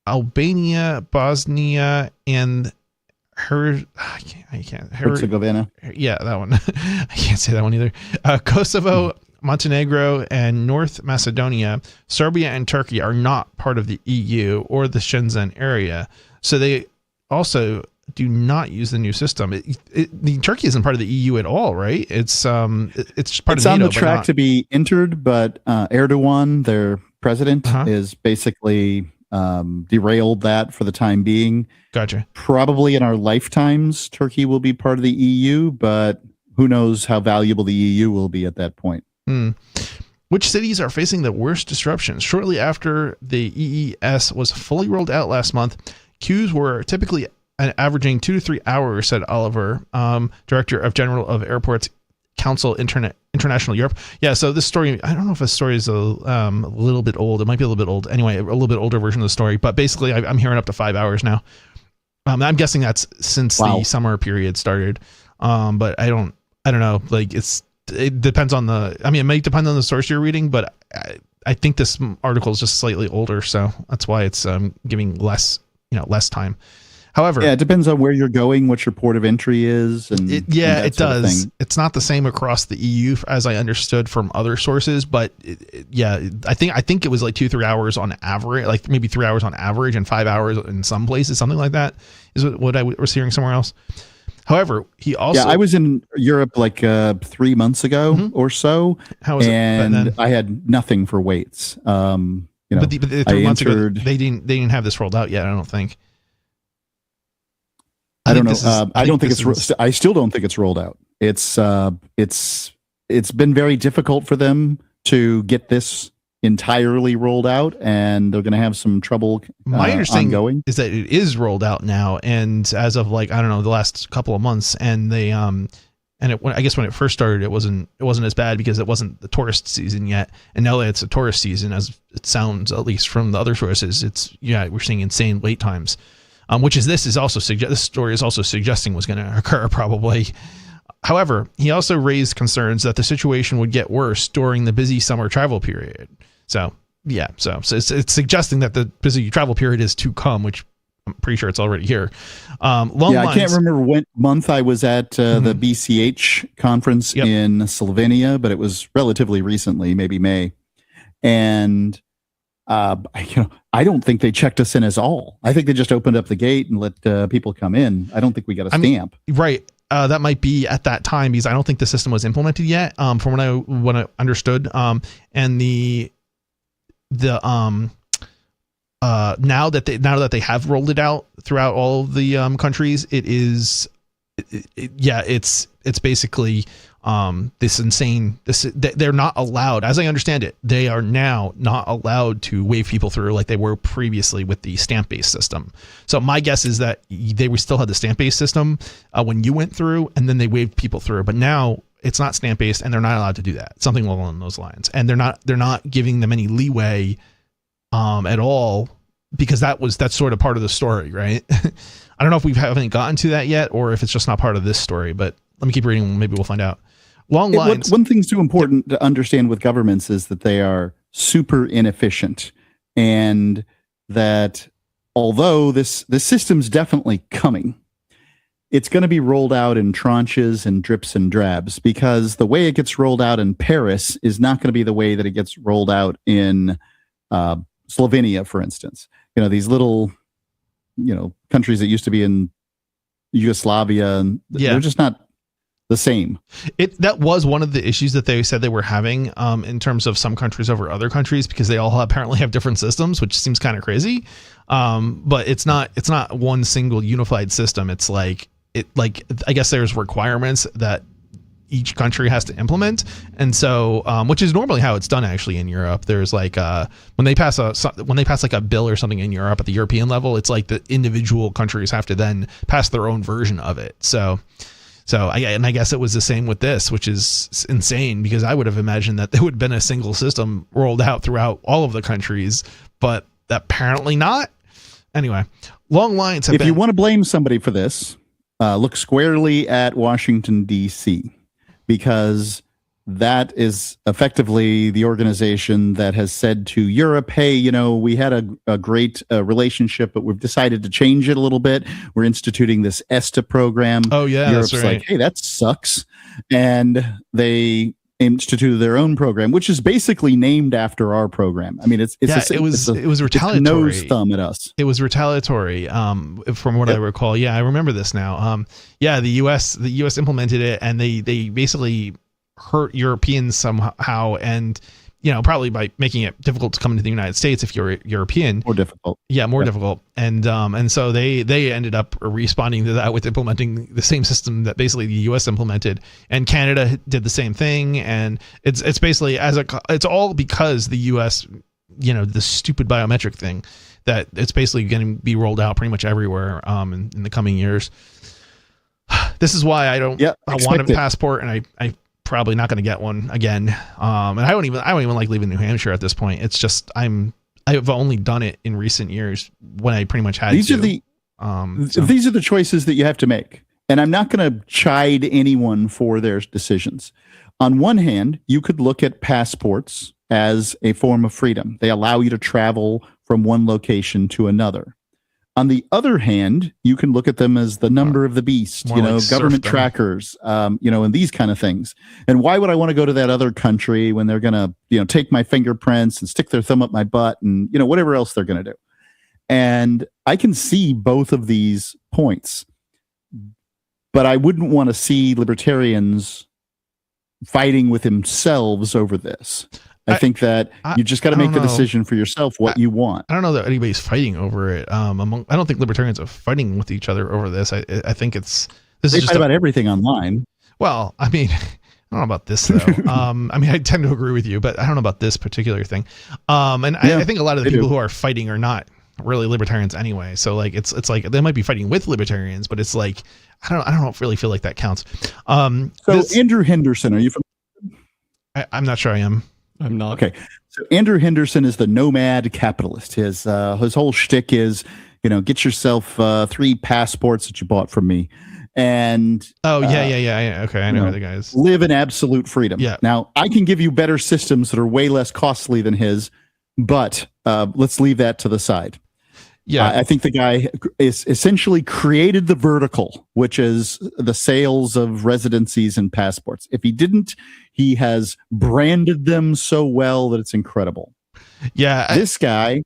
Speaker 3: Albania, Bosnia, and
Speaker 1: Herzegovina.
Speaker 3: Yeah, that one. I can't say that one either. Kosovo, Montenegro, and North Macedonia, Serbia, and Turkey are not part of the EU or the Schengen area. So they also do not use the new system. Turkey isn't part of the EU at all, right? It's part of NATO.
Speaker 1: It's on the track to be entered, but Erdogan, their president, is basically derailed that for the time being.
Speaker 3: Gotcha.
Speaker 1: Probably in our lifetimes, Turkey will be part of the EU, but who knows how valuable the EU will be at that point.
Speaker 3: Which cities are facing the worst disruptions? Shortly after the EES was fully rolled out last month, queues were typically averaging 2 to 3 hours, said Oliver, Director of General of Airports Council International Europe. Yeah, so this story, I don't know if this story is a little bit old. It might be a little bit old. Anyway, a little bit older version of the story. But basically, I'm hearing up to 5 hours now. I'm guessing that's since the summer period started. But I don't know. Like it depends on it may depend on the source you're reading, but I think this article is just slightly older, so that's why it's giving less time. However,
Speaker 1: yeah, it depends on where you're going, what your port of entry is, and
Speaker 3: it does. It's not the same across the EU as I understood from other sources, but I think it was like 2-3 hours on average, like maybe 3 hours on average, and 5 hours in some places, something like that is what I was hearing somewhere else. However, he also
Speaker 1: I was in Europe like 3 months ago or so.
Speaker 3: How was
Speaker 1: it? I had nothing for weights.
Speaker 3: But the 3 months ago, they didn't have this rolled out yet. I don't think.
Speaker 1: I don't know. I don't think I still don't think it's rolled out. It's been very difficult for them to get this entirely rolled out, and they're going to have some trouble.
Speaker 3: My understanding
Speaker 1: ongoing
Speaker 3: is that it is rolled out now, and as of the last couple of months, and they I guess when it first started, it wasn't as bad because it wasn't the tourist season yet, and now that it's a tourist season, as it sounds at least from the other sources, we're seeing insane wait times. Which is this story is also suggesting was going to occur probably. However, he also raised concerns that the situation would get worse during the busy summer travel period. So it's suggesting that the busy travel period is to come, which I'm pretty sure it's already here. I
Speaker 1: can't remember what month I was at the BCH conference in Slovenia, but it was relatively recently, maybe May, and. I don't think they checked us in at all. I think they just opened up the gate and let people come in. I don't think we got a stamp.
Speaker 3: Right. That might be at that time because I don't think the system was implemented yet. From what I understood. And now that they have rolled it out throughout all of the countries, it's basically they're not allowed, as I understand it, they are now not allowed to wave people through like they were previously with the stamp-based system. So my guess is that they still had the stamp-based system when you went through, and then they waved people through. But now it's not stamp-based, and they're not allowed to do that. Something along those lines, and they're not giving them any leeway at all, because that's sort of part of the story, right? I don't know if we haven't gotten to that yet, or if it's just not part of this story. But let me keep reading. Maybe we'll find out. Long lines.
Speaker 1: One thing's too important to understand with governments is that they are super inefficient, and that although this system's definitely coming, it's going to be rolled out in tranches and drips and drabs, because the way it gets rolled out in Paris is not going to be the way that it gets rolled out in Slovenia, for instance. These little countries that used to be in Yugoslavia, and they're just not the same.
Speaker 3: That was one of the issues that they said they were having in terms of some countries over other countries, because they all apparently have different systems, which seems kind of crazy. But it's not one single unified system. It's I guess there's requirements that each country has to implement. And so, which is normally how it's done actually in Europe. There's like when they pass like a bill or something in Europe at the European level, it's like the individual countries have to then pass their own version of it. So I guess it was the same with this, which is insane, because I would have imagined that there would have been a single system rolled out throughout all of the countries, but apparently not. Anyway, long lines have
Speaker 1: If you want to blame somebody for this, look squarely at Washington, D.C., because that is effectively the organization that has said to Europe, hey, we had a great relationship, but we've decided to change it a little bit. We're instituting this ESTA program.
Speaker 3: Oh, yeah,
Speaker 1: Europe's
Speaker 3: that's right.
Speaker 1: like, hey, that sucks. And they instituted their own program, which is basically named after our program. I mean, it was
Speaker 3: retaliatory.
Speaker 1: Nose thumb at us.
Speaker 3: It was retaliatory, from what I recall. Yeah, I remember this now. The U.S. implemented it, and they basically hurt Europeans somehow, and probably by making it difficult to come into the United States if you're European.
Speaker 1: More difficult.
Speaker 3: Yeah, more difficult. And so they ended up responding to that with implementing the same system that basically the US implemented, and Canada did the same thing. And it's basically it's all because the US, the stupid biometric thing, that it's basically going to be rolled out pretty much everywhere in the coming years. This is why I want a passport, and I probably not going to get one again. And I don't even like leaving New Hampshire at this point. It's just I've only done it in recent years when I pretty much had
Speaker 1: these
Speaker 3: to.
Speaker 1: These are the choices that you have to make. And I'm not going to chide anyone for their decisions. On one hand, you could look at passports as a form of freedom. They allow you to travel from one location to another. On the other hand, you can look at them as the number of the beast, government trackers, and these kind of things. And why would I want to go to that other country when they're going to, take my fingerprints and stick their thumb up my butt and, whatever else they're going to do. And I can see both of these points, but I wouldn't want to see libertarians fighting with themselves over this. I think that you just got to make the decision for yourself what you want.
Speaker 3: I don't know that anybody's fighting over it. I don't think libertarians are fighting with each other over this. I think they
Speaker 1: fight about everything online.
Speaker 3: Well, I mean, I don't know about this though. I tend to agree with you, but I don't know about this particular thing. I think a lot of the people who are fighting are not really libertarians anyway. So like it's like they might be fighting with libertarians, but it's like I don't really feel like that counts.
Speaker 1: Andrew Henderson, are you familiar?
Speaker 3: I'm not sure I am.
Speaker 2: I'm not.
Speaker 1: Okay. So Andrew Henderson is the nomad capitalist. His whole shtick is, get yourself 3 passports that you bought from me. And
Speaker 3: okay, I know who the guy is.
Speaker 1: Live in absolute freedom.
Speaker 3: Yeah.
Speaker 1: Now, I can give you better systems that are way less costly than his, but let's leave that to the side.
Speaker 3: Yeah,
Speaker 1: I think the guy is essentially created the vertical, which is the sales of residencies and passports. If he didn't, he has branded them so well that it's incredible.
Speaker 3: Yeah.
Speaker 1: This guy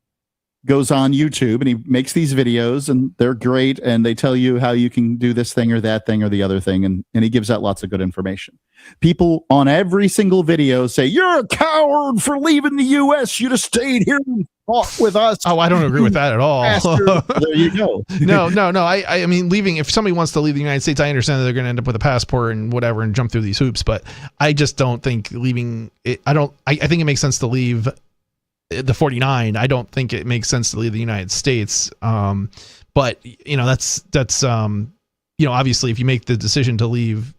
Speaker 1: goes on YouTube and he makes these videos, and they're great. And they tell you how you can do this thing or that thing or the other thing. And he gives out lots of good information. People on every single video say, you're a coward for leaving the U.S. You'd have stayed here and fought with us.
Speaker 3: Oh, I don't agree with that at all.
Speaker 1: There you go.
Speaker 3: No. I mean, leaving, if somebody wants to leave the United States, I understand that they're going to end up with a passport and whatever and jump through these hoops. But I just don't think leaving it. I think it makes sense to leave the 49. I don't think it makes sense to leave the United States. But that's obviously if you make the decision to leave,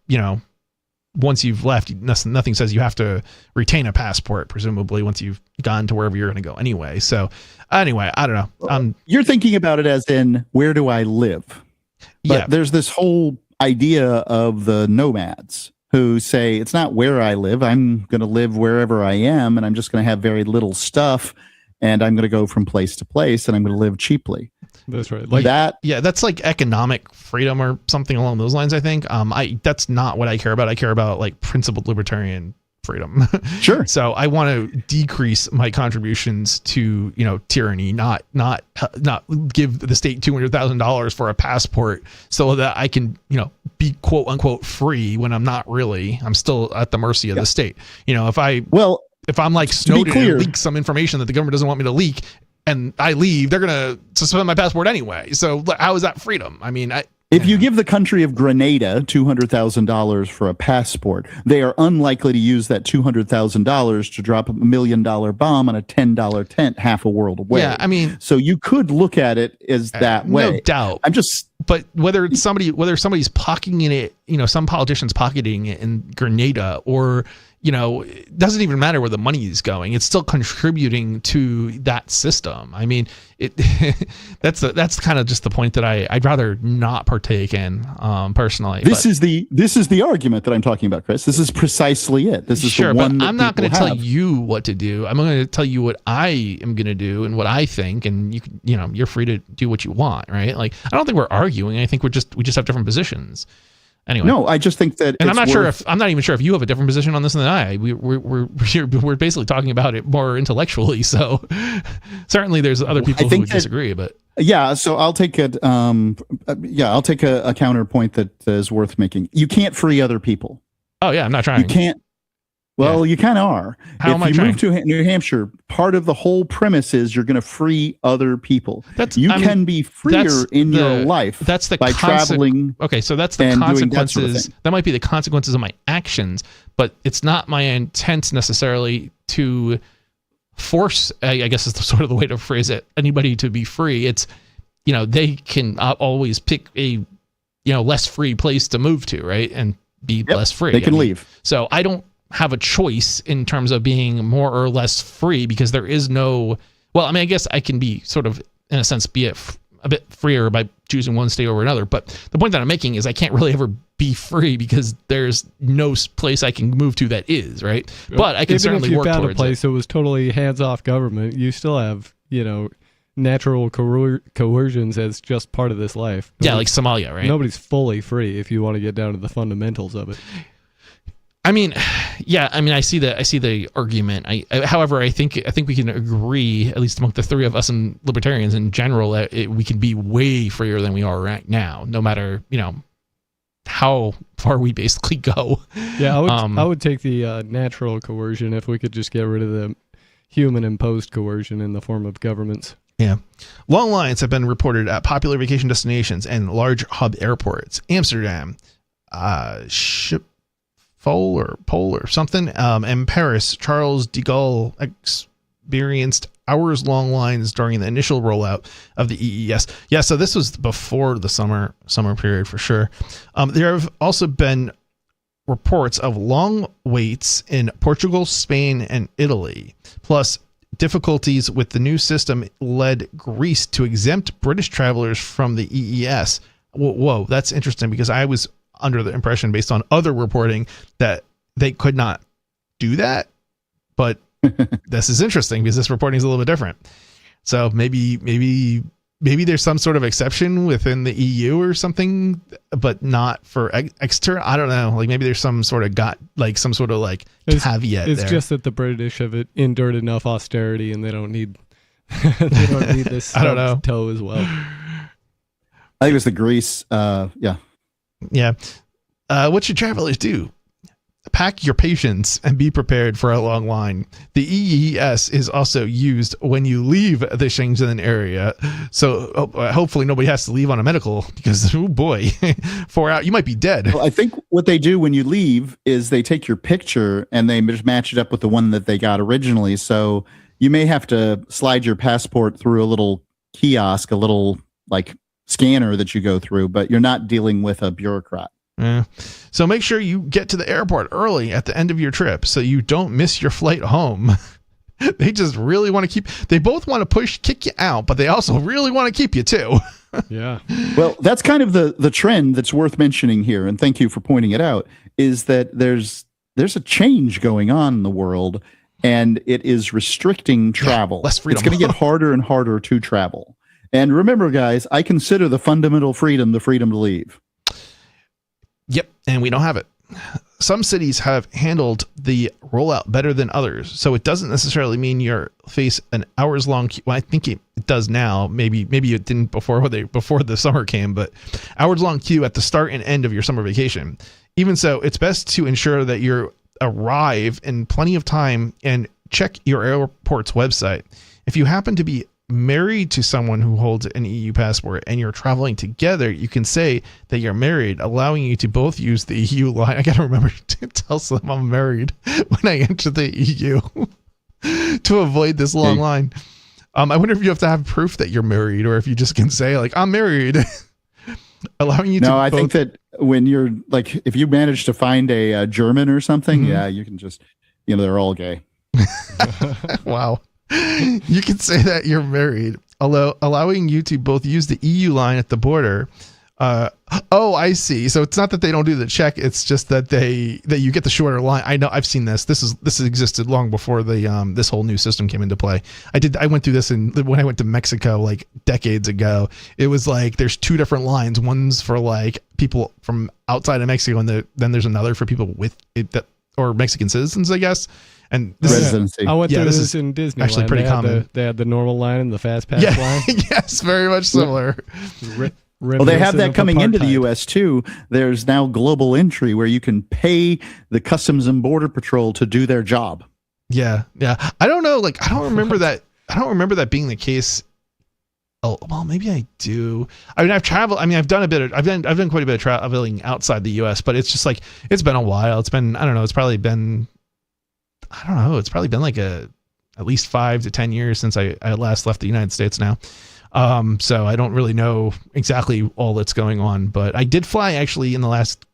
Speaker 3: once you've left, nothing says you have to retain a passport, presumably once you've gone to wherever you're going to go anyway. So anyway, I don't know.
Speaker 1: You're thinking about it as in, where do I live? But there's this whole idea of the nomads who say, it's not where I live. I'm going to live wherever I am, and I'm just going to have very little stuff, and I'm going to go from place to place, and I'm going to live cheaply.
Speaker 2: That's right.
Speaker 3: Like that. Yeah, that's like economic freedom or something along those lines, I think. That's not what I care about. I care about like principled libertarian freedom.
Speaker 1: Sure.
Speaker 3: So I want to decrease my contributions to, tyranny, not give the state $200,000 for a passport so that I can, be quote unquote free when I'm not really. I'm still at the mercy of the state. If I'm like Snowden and leak some information that the government doesn't want me to leak, and I leave, they're going to suspend my passport anyway. So how is that freedom? I mean,
Speaker 1: If you give the country of Grenada $200,000 for a passport, they are unlikely to use that $200,000 to drop $1 million bomb on a $10 tent half a world away.
Speaker 3: Yeah, I mean,
Speaker 1: so you could look at it as that way.
Speaker 3: No doubt. But whether somebody's pocketing it, some politician's pocketing it in Grenada, or it doesn't even matter where the money is going. It's still contributing to that system. I mean, that's kind of just the point that I'd rather not partake in personally.
Speaker 1: This is the argument that I'm talking about, Chris. This is precisely it. This is
Speaker 3: sure,
Speaker 1: the one
Speaker 3: but
Speaker 1: that
Speaker 3: I'm not going to
Speaker 1: people
Speaker 3: tell
Speaker 1: have.
Speaker 3: you what to do. I'm going to tell you what I am going to do and what I think, and you're free to do what you want, right? Like, I don't think we're arguing. I think we just have different positions. Anyway,
Speaker 1: no, I just think that,
Speaker 3: and I'm not even sure if you have a different position on this than I. We're basically talking about it more intellectually. So certainly there's other people who would disagree, but
Speaker 1: yeah. So I'll take it. I'll take a counterpoint that is worth making. You can't free other people.
Speaker 3: Oh yeah, I'm not trying.
Speaker 1: You can't. Well, you kind of are.
Speaker 3: How am I
Speaker 1: If you
Speaker 3: trying?
Speaker 1: move to New Hampshire, part of the whole premise is you're going to free other people. You can be freer in your life.
Speaker 3: That's the
Speaker 1: by traveling.
Speaker 3: Okay, so that's the
Speaker 1: and doing
Speaker 3: consequences.
Speaker 1: that sort of thing.
Speaker 3: That might be the consequences of my actions, but it's not my intent necessarily to force. I guess is sort of the way to phrase it. Anybody to be free. It's they can always pick a less free place to move to, right, and be less free.
Speaker 1: They can leave.
Speaker 3: So I don't have a choice in terms of being more or less free, because there is no, well, I mean, I guess I can be sort of, in a sense, be a bit freer by choosing one state over another. But the point that I'm making is I can't really ever be free because there's no place I can move to that is, right? But I can certainly work towards it.
Speaker 2: If you found a place that was totally hands-off government, you still have, natural coercions as just part of this life.
Speaker 3: Yeah, like Somalia, right?
Speaker 2: Nobody's fully free if you want to get down to the fundamentals of it.
Speaker 3: I mean, yeah. I mean, I see the argument. However, I think we can agree, at least among the three of us and libertarians in general, that we can be way freer than we are right now, no matter how far we basically go.
Speaker 2: Yeah, I would take the natural coercion if we could just get rid of the human imposed coercion in the form of governments.
Speaker 3: Yeah. Long lines have been reported at popular vacation destinations and large hub airports. Amsterdam, Schiphol or something, and Paris, Charles de Gaulle experienced hours-long lines during the initial rollout of the EES. Yeah, so this was before the summer period for sure. There have also been reports of long waits in Portugal, Spain, and Italy. Plus, difficulties with the new system led Greece to exempt British travelers from the EES. Whoa, that's interesting, because I was under the impression, based on other reporting, that they could not do that. But this is interesting because this reporting is a little bit different. So maybe there's some sort of exception within the EU or something, but not for external. I don't know. Like maybe there's some sort of caveat.
Speaker 2: It's just that the British have endured enough austerity and they don't need this stubbed toe as well.
Speaker 1: I think it was the Greece. Yeah.
Speaker 3: Yeah. What should travelers do? Pack your patience and be prepared for a long line. The EES is also used when you leave the Schengen area. So hopefully nobody has to leave on a medical, because, oh boy, 4 hours, you might be dead.
Speaker 1: Well, I think what they do when you leave is they take your picture and they just match it up with the one that they got originally. So you may have to slide your passport through a little kiosk, a little like scanner that you go through, but you're not dealing with a bureaucrat.
Speaker 3: Yeah. So make sure you get to the airport early at the end of your trip so you don't miss your flight home. They just really want to they both want to kick you out, but they also really want to keep you too.
Speaker 2: Yeah.
Speaker 1: Well, that's kind of the trend that's worth mentioning here, and thank you for pointing it out, is that there's a change going on in the world, and it is restricting travel.
Speaker 3: Less freedom.
Speaker 1: It's going to get harder and harder to travel. And remember, guys, I consider the fundamental freedom the freedom to leave.
Speaker 3: Yep, and we don't have it. Some cities have handled the rollout better than others, so it doesn't necessarily mean you face an hours-long queue. Well, I think it does now. Maybe it didn't before the summer came, but hours-long queue at the start and end of your summer vacation. Even so, it's best to ensure that you arrive in plenty of time and check your airport's website. If you happen to be married to someone who holds an EU passport and you're traveling together, you can say that you're married, allowing you to both use the EU line. I got to remember to tell them I'm married when I enter the EU to avoid this long line. I wonder if you have to have proof that you're married, or if you just can say like, I'm married. Allowing you to.
Speaker 1: No, I think that when you're like, if you manage to find a German or something, yeah, you can just, they're all gay.
Speaker 3: Wow. You can say that you're married, although allowing you to both use the EU line at the border. Oh, I see. So it's not that they don't do the check. It's just that you get the shorter line. I know, I've seen this. This existed long before this whole new system came into play. I went through this when I went to Mexico like decades ago. It was like there's two different lines. One's for like people from outside of Mexico, and then there's another for people with it or Mexican citizens, I guess. And this
Speaker 1: residency.
Speaker 2: I went through this in Disney.
Speaker 3: Actually, pretty common.
Speaker 2: They had the normal line and the fast pass line.
Speaker 3: Yes, very much similar.
Speaker 1: Well, they have that coming into the U.S. too. There's now global entry where you can pay the Customs and Border Patrol to do their job.
Speaker 3: Yeah. I don't know. Like, I don't remember that. I don't remember that being the case. Oh, well, maybe I do. I mean, I've traveled. I mean, I've done quite a bit of traveling outside the U.S., but it's just like it's been a while. It's been It's probably been like at least 5 to 10 years since I last left the United States now. So I don't really know exactly all that's going on, but I did fly actually in the last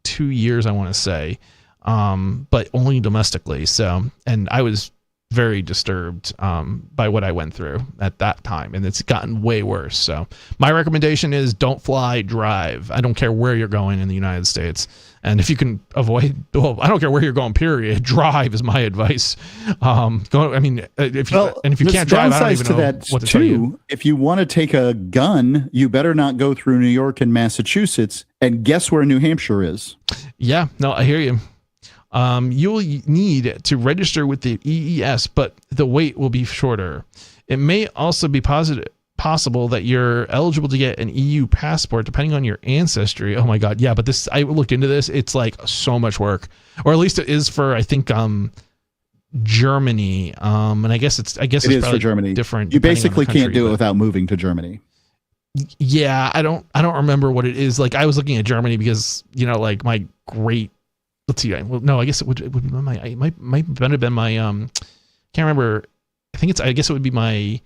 Speaker 3: 2 years, I want to say, but only domestically. So, and I was very disturbed by what I went through at that time, and it's gotten way worse. So my recommendation is don't fly, drive. I don't care where you're going in the United States. And if you can avoid, I don't care where you're going, period. Drive is my advice. If you can't drive, I don't even know what to tell you.
Speaker 1: If you want to take a gun, you better not go through New York and Massachusetts. And guess where New Hampshire is?
Speaker 3: Yeah, no, I hear you. You will need to register with the EES, but the wait will be shorter. It may also be possible that you're eligible to get an EU passport depending on your ancestry. Oh my God. Yeah. But I looked into this. It's like so much work, or at least it is for, I think, Germany. And I guess it's
Speaker 1: is for Germany.
Speaker 3: Different.
Speaker 1: You basically can't do it without moving to Germany.
Speaker 3: Yeah. I don't remember what it is. Like I was looking at Germany because, like my great, let's see. Well, no, I guess it would be might have been my, can't remember. I guess it would be my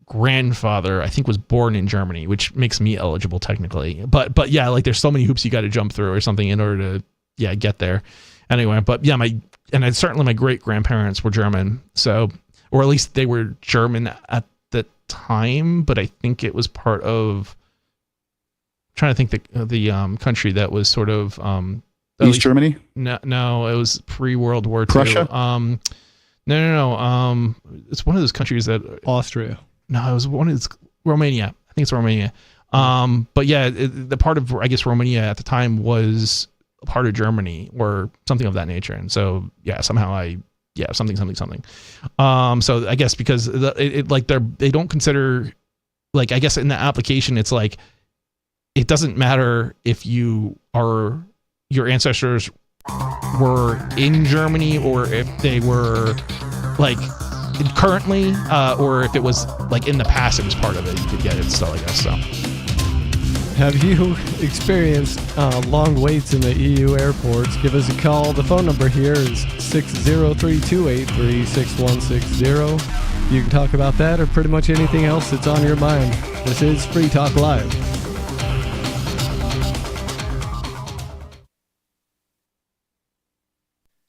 Speaker 3: grandfather, I think, was born in Germany, which makes me eligible technically. But yeah, like there's so many hoops you got to jump through or something in order to get there. Anyway, but yeah, certainly my great grandparents were German, so, or at least they were German at the time. But I think it was part of. I'm trying to think the country that was sort of
Speaker 1: East Germany.
Speaker 3: No, it was pre-World War II.
Speaker 1: Prussia.
Speaker 3: No. It's one of those countries that
Speaker 2: Austria.
Speaker 3: No, it was Romania. I think it's Romania. But yeah, the part of, I guess, Romania at the time was a part of Germany or something of that nature. And so, yeah, somehow something. So I guess because they don't consider, like, I guess in the application, it's like, it doesn't matter if your ancestors were in Germany or if they were like currently, or if it was like in the past, it was part of it. You could get it still, I guess. So,
Speaker 2: have you experienced long waits in the EU airports? Give us a call. The phone number here is 603-283-6160. You can talk about that or pretty much anything else that's on your mind. This is Free Talk Live.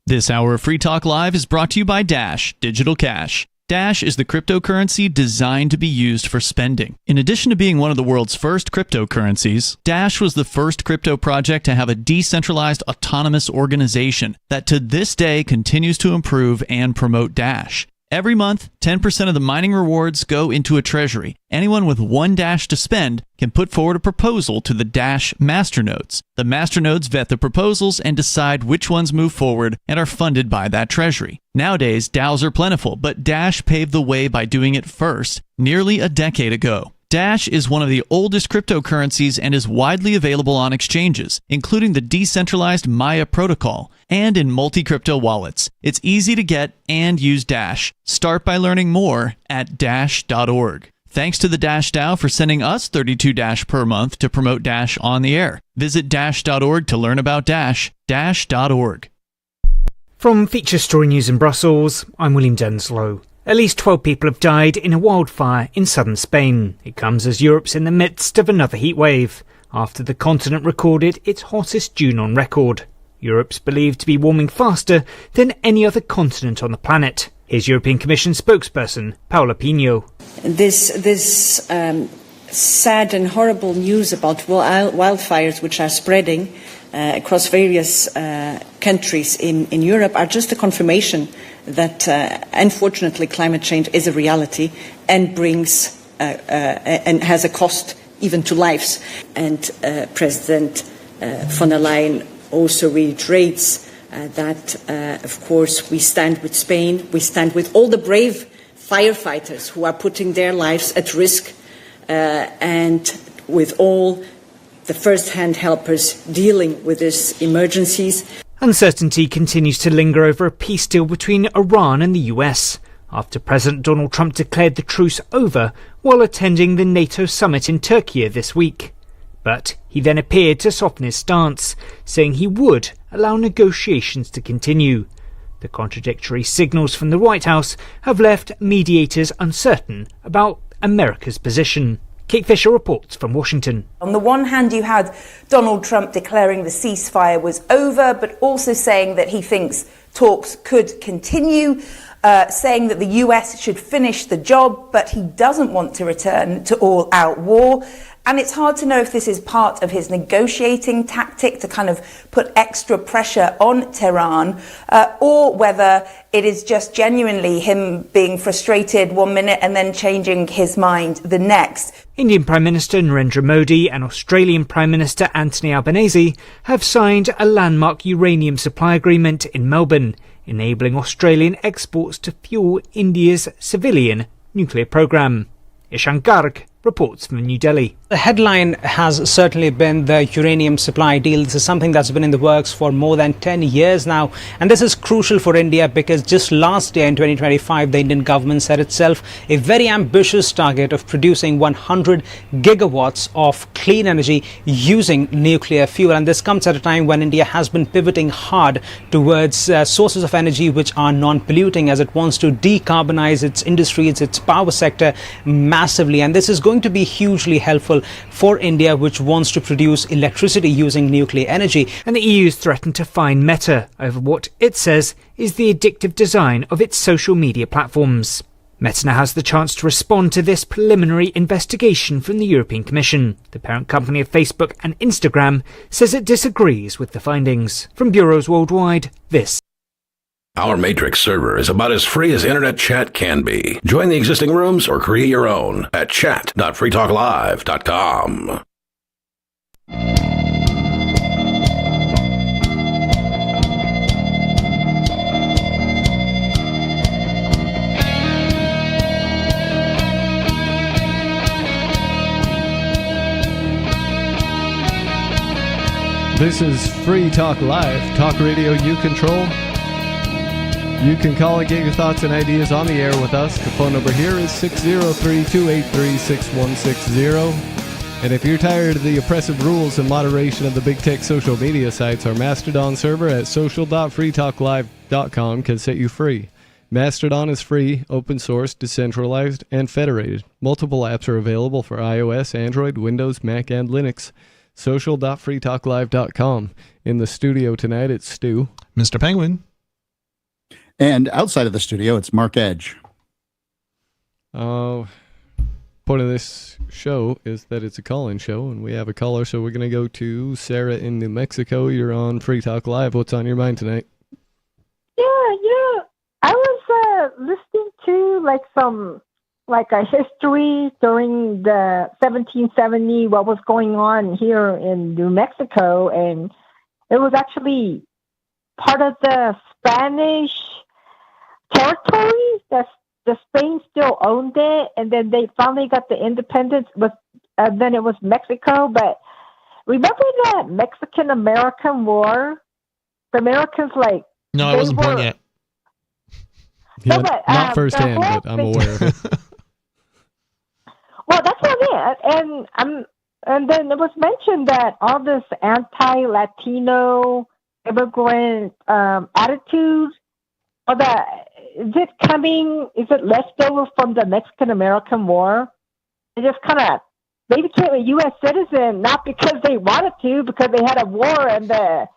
Speaker 10: This hour of Free Talk Live is brought to you by Dash Digital Cash. Dash is the cryptocurrency designed to be used for spending. In addition to being one of the world's first cryptocurrencies, Dash was the first crypto project to have a decentralized autonomous organization that to this day continues to improve and promote Dash. Every month, 10% of the mining rewards go into a treasury. Anyone with one Dash to spend can put forward a proposal to the Dash masternodes. The masternodes vet the proposals and decide which ones move forward and are funded by that treasury. Nowadays, DAOs are plentiful, but Dash paved the way by doing it first nearly a decade ago. Dash is one of the oldest cryptocurrencies and is widely available on exchanges, including the decentralized Maya protocol, and in multi-crypto wallets. It's easy to get and use Dash. Start by learning more at dash.org. Thanks to the Dash DAO for sending us 32 Dash per month to promote Dash on the air. Visit dash.org to learn about Dash. Dash.org.
Speaker 5: From Feature Story News in Brussels, I'm William Denslow. At least 12 people have died in a wildfire in southern Spain. It comes as Europe's in the midst of another heatwave, after the continent recorded its hottest June on record. Europe's believed to be warming faster than any other continent on the planet. Here's European Commission spokesperson Paula Pinho.
Speaker 6: This sad and horrible news about wildfires which are spreading across various countries in Europe are just a confirmation that unfortunately climate change is a reality and brings and has a cost even to lives. And President von der Leyen also reiterates that, of course, we stand with Spain, we stand with all the brave firefighters who are putting their lives at risk, and with all the first-hand helpers dealing with these emergencies.
Speaker 5: Uncertainty continues to linger over a peace deal between Iran and the US, after President Donald Trump declared the truce over while attending the NATO summit in Turkey this week. But he then appeared to soften his stance, saying he would allow negotiations to continue. The contradictory signals from the White House have left mediators uncertain about America's position. Kate Fisher reports from Washington.
Speaker 7: On the one hand, you had Donald Trump declaring the ceasefire was over, but also saying that he thinks talks could continue, saying that the US should finish the job, but he doesn't want to return to all-out war. And it's hard to know if this is part of his negotiating tactic to kind of put extra pressure on Tehran, or whether it is just genuinely him being frustrated one minute and then changing his mind the next.
Speaker 5: Indian Prime Minister Narendra Modi and Australian Prime Minister Anthony Albanese have signed a landmark uranium supply agreement in Melbourne, enabling Australian exports to fuel India's civilian nuclear program. Ishan Garg reports from New Delhi.
Speaker 8: The headline has certainly been the uranium supply deal. This is something that's been in the works for more than 10 years now. And this is crucial for India because just last year in 2025, the Indian government set itself a very ambitious target of producing 100 gigawatts of clean energy using nuclear fuel. And this comes at a time when India has been pivoting hard towards sources of energy which are non-polluting, as it wants to decarbonize its industries, its power sector massively. And this is going to be hugely helpful for India, which wants to produce electricity using nuclear energy.
Speaker 5: And the EU's threatened to fine Meta over what it says is the addictive design of its social media platforms. Meta now has the chance to respond to this preliminary investigation from the European Commission. The parent company of Facebook and Instagram says it disagrees with the findings. From bureaus worldwide, this.
Speaker 9: Our Matrix server is about as free as internet chat can be. Join the existing rooms or create your own at chat.freetalklive.com.
Speaker 2: This is Free Talk Live, talk radio you control. You can call and get your thoughts and ideas on the air with us. The phone number here is 603-283-6160. And if you're tired of the oppressive rules and moderation of the big tech social media sites, our Mastodon server at social.freetalklive.com can set you free. Mastodon is free, open source, decentralized, and federated. Multiple apps are available for iOS, Android, Windows, Mac, and Linux. Social.freetalklive.com. In the studio tonight, it's Stu.
Speaker 3: Mr. Penguin.
Speaker 1: And outside of the studio, it's Mark Edge.
Speaker 2: Point of this show is that it's a call-in show, and we have a caller, so we're going to go to Sarah in New Mexico. You're on Free Talk Live. What's on your mind tonight?
Speaker 14: Yeah. I was listening to some a history during the 1770, what was going on here in New Mexico, and it was actually part of the Spanish territory the Spain still owned it, and then they finally got the independence. Then it was Mexico. But remember that Mexican-American War? The Americans
Speaker 3: No, I wasn't born yet.
Speaker 2: Yeah,
Speaker 14: No, but,
Speaker 2: not firsthand, but I'm aware of it.
Speaker 14: Well, that's what I mean. And then it was mentioned that all this anti-Latino immigrant attitude, or is it left over from the Mexican-American War? They just kind of, they became a U.S. citizen, not because they wanted to, because they had a war and the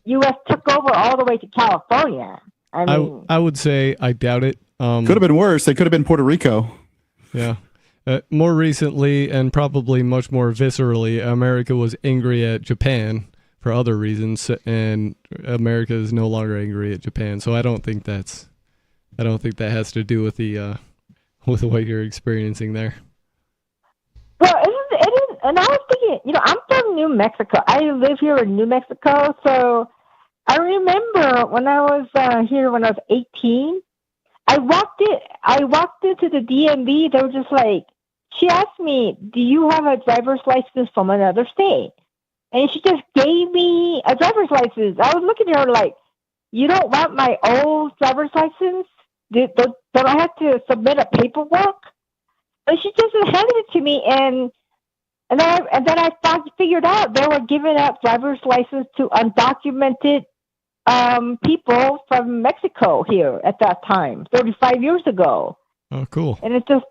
Speaker 14: U.S. took over all the way to California.
Speaker 2: I would say I doubt it.
Speaker 1: Could have been worse. They could have been Puerto Rico.
Speaker 2: Yeah. More recently, and probably much more viscerally, America was angry at Japan for other reasons, and America is no longer angry at Japan. So I don't think that has to do with with what you're experiencing there.
Speaker 14: Well, it is, and I was thinking, I'm from New Mexico. I live here in New Mexico, so I remember when I was here when I was 18. I walked into the DMV. They were just like, she asked me, "Do you have a driver's license from another state?" And she just gave me a driver's license. I was looking at her like, "You don't want my old driver's license? Don't I have to submit a paperwork?" And she just handed it to me, and then I figured out they were giving out driver's license to undocumented people from Mexico here at that time, 35 years ago.
Speaker 2: Oh, cool.
Speaker 14: And it just,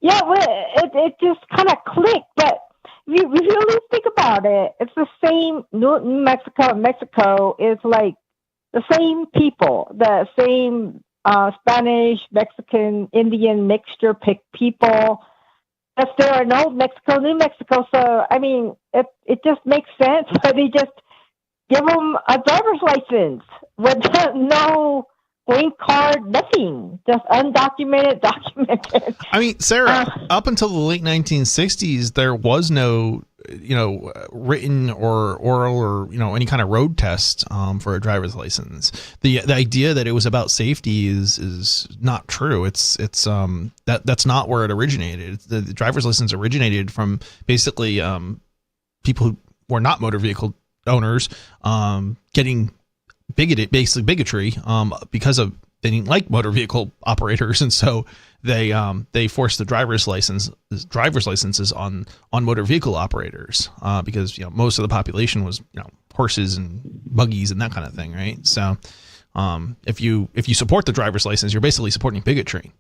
Speaker 14: it just kind of clicked. But if you really think about it, it's the same. New Mexico and Mexico is like the same people, the same Spanish, Mexican, Indian mixture people. That's there in Old Mexico, New Mexico. So, I mean, it just makes sense. So they just give them a driver's license with no green card, nothing. Just undocumented, documented.
Speaker 3: I mean, Sarah, up until the late 1960s, there was no, written or oral or, any kind of road test for a driver's license. The idea that it was about safety is not true. That's not where it originated. The driver's license originated from basically people who were not motor vehicle owners getting bigotry because of they didn't like motor vehicle operators, and so they forced the driver's licenses on motor vehicle operators because most of the population was horses and buggies and that kind of thing, right? So if you support the driver's license, you're basically supporting bigotry.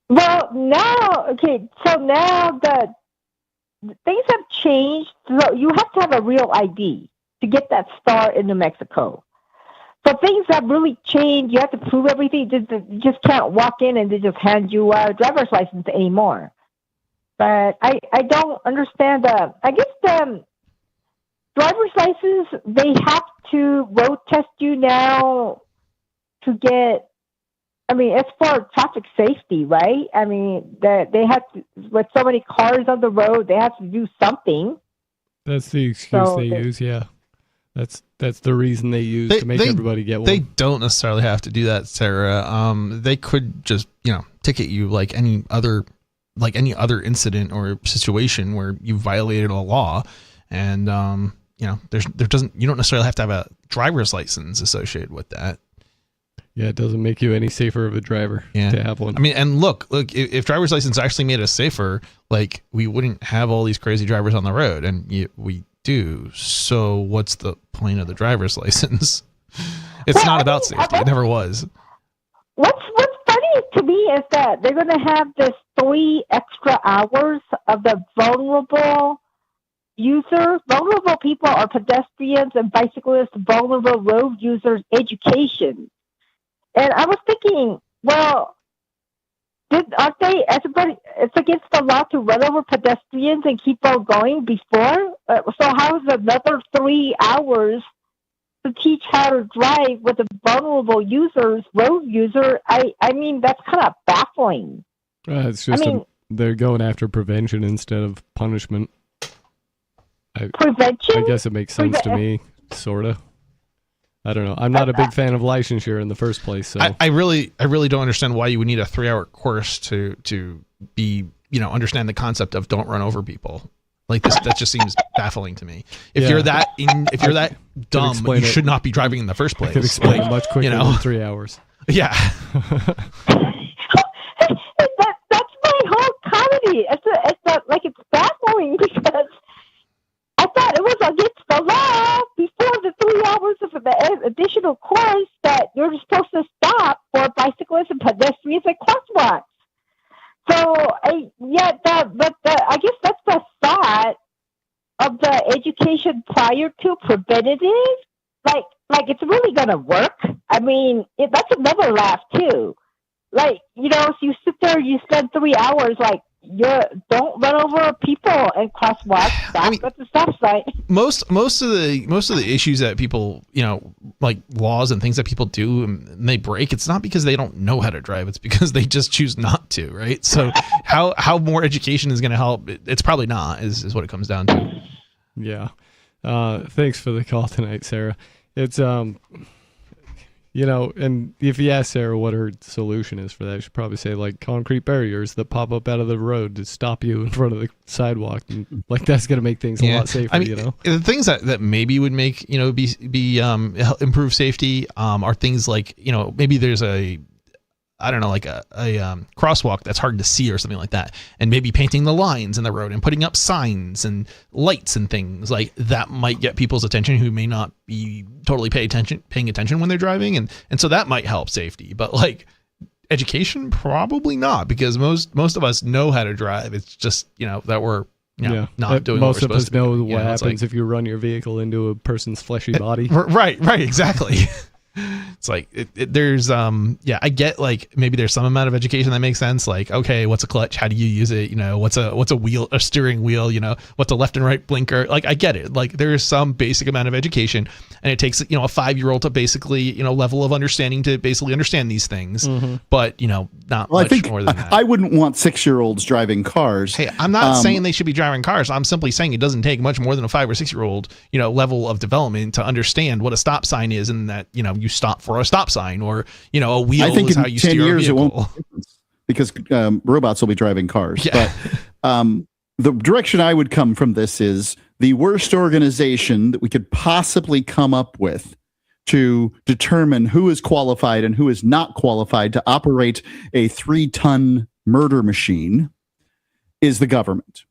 Speaker 14: Well, now the things have changed. So you have to have a real ID to get that start in New Mexico. So things have really changed. You have to prove everything. You just can't walk in and they just hand you a driver's license anymore. But I don't understand. I guess the driver's license, they have to road test you now to get. I mean, it's for traffic safety, right? I mean, they have to, with so many cars on the road, they have to do something.
Speaker 2: That's the excuse they use, yeah. That's the reason they use to make everybody get one.
Speaker 3: They don't necessarily have to do that, Sarah. They could just, ticket you like any other incident or situation where you violated a law, and you don't necessarily have to have a driver's license associated with that.
Speaker 2: Yeah, it doesn't make you any safer of a driver to have one.
Speaker 3: I mean, and look, if driver's license actually made us safer, like we wouldn't have all these crazy drivers on the road, and we do. So what's the point of the driver's license? It's not about safety. It never was.
Speaker 14: What's funny to me is that they're going to have this 3 extra hours of the vulnerable users. Vulnerable people are pedestrians and bicyclists, vulnerable road users education. And I was thinking, well, aren't they, everybody, it's against the law to run over pedestrians and keep on going before? So how is another 3 hours to teach how to drive with the vulnerable users, road user? I mean, that's kind of baffling.
Speaker 2: It's just they're going after prevention instead of punishment.
Speaker 14: Prevention?
Speaker 2: I guess it makes sense to me, sort of. I don't know. I'm not a big fan of licensure in the first place. So
Speaker 3: I really don't understand why you would need a 3-hour course to be, understand the concept of don't run over people. Like this, that just seems baffling to me. If you're that dumb, you should not be driving in the first place.
Speaker 2: I could explain it much quicker than 3 hours.
Speaker 3: Yeah.
Speaker 14: That's my whole comedy. It's baffling because I thought it was against the law before the 3 hours of the additional course that you're supposed to stop for bicyclists and pedestrians and crosswalks. So I guess that's the thought of the education prior to preventative. Like it's really gonna work. I mean, that's another laugh too. Like, if you sit there, you spend 3 hours, don't run over people and crosswalks. Stop at the stop sign.
Speaker 3: Most of the issues that people, like laws and things that people do and they break, it's not because they don't know how to drive. It's because they just choose not to, right? So how more education is going to help? It's probably not. Is what it comes down to.
Speaker 2: Yeah. Thanks for the call tonight, Sarah. It's and if you ask Sarah what her solution is for that, she'd probably say concrete barriers that pop up out of the road to stop you in front of the sidewalk, and that's going to make things a lot safer.
Speaker 3: I mean, the things that maybe would make be improve safety are things like maybe there's a crosswalk that's hard to see or something like that, and maybe painting the lines in the road and putting up signs and lights and things like that might get people's attention who may not be totally paying attention when they're driving, and so that might help safety. But education, probably not, because most of us know how to drive. It's just that we're not doing
Speaker 2: most
Speaker 3: what we're
Speaker 2: of us
Speaker 3: supposed to be
Speaker 2: know
Speaker 3: doing.
Speaker 2: what happens if you run your vehicle into a person's fleshy body.
Speaker 3: Right, exactly. It's there's I get maybe there's some amount of education that makes sense, okay, what's a clutch, how do you use it, what's a wheel, a steering wheel, what's a left and right blinker, I get it, there is some basic amount of education, and it takes a 5-year-old to basically level of understanding to basically understand these things. But not much more than that.
Speaker 1: I wouldn't want 6-year-olds driving cars.
Speaker 3: Hey, I'm not saying they should be driving cars. I'm simply saying it doesn't take much more than a 5 or 6-year-old level of development to understand what a stop sign is, and that you stop for a stop sign, or a wheel is how you steer a vehicle. It won't
Speaker 1: because robots will be driving cars.
Speaker 3: Yeah.
Speaker 1: But the direction I would come from this is the worst organization that we could possibly come up with to determine who is qualified and who is not qualified to operate a 3-ton murder machine is the government.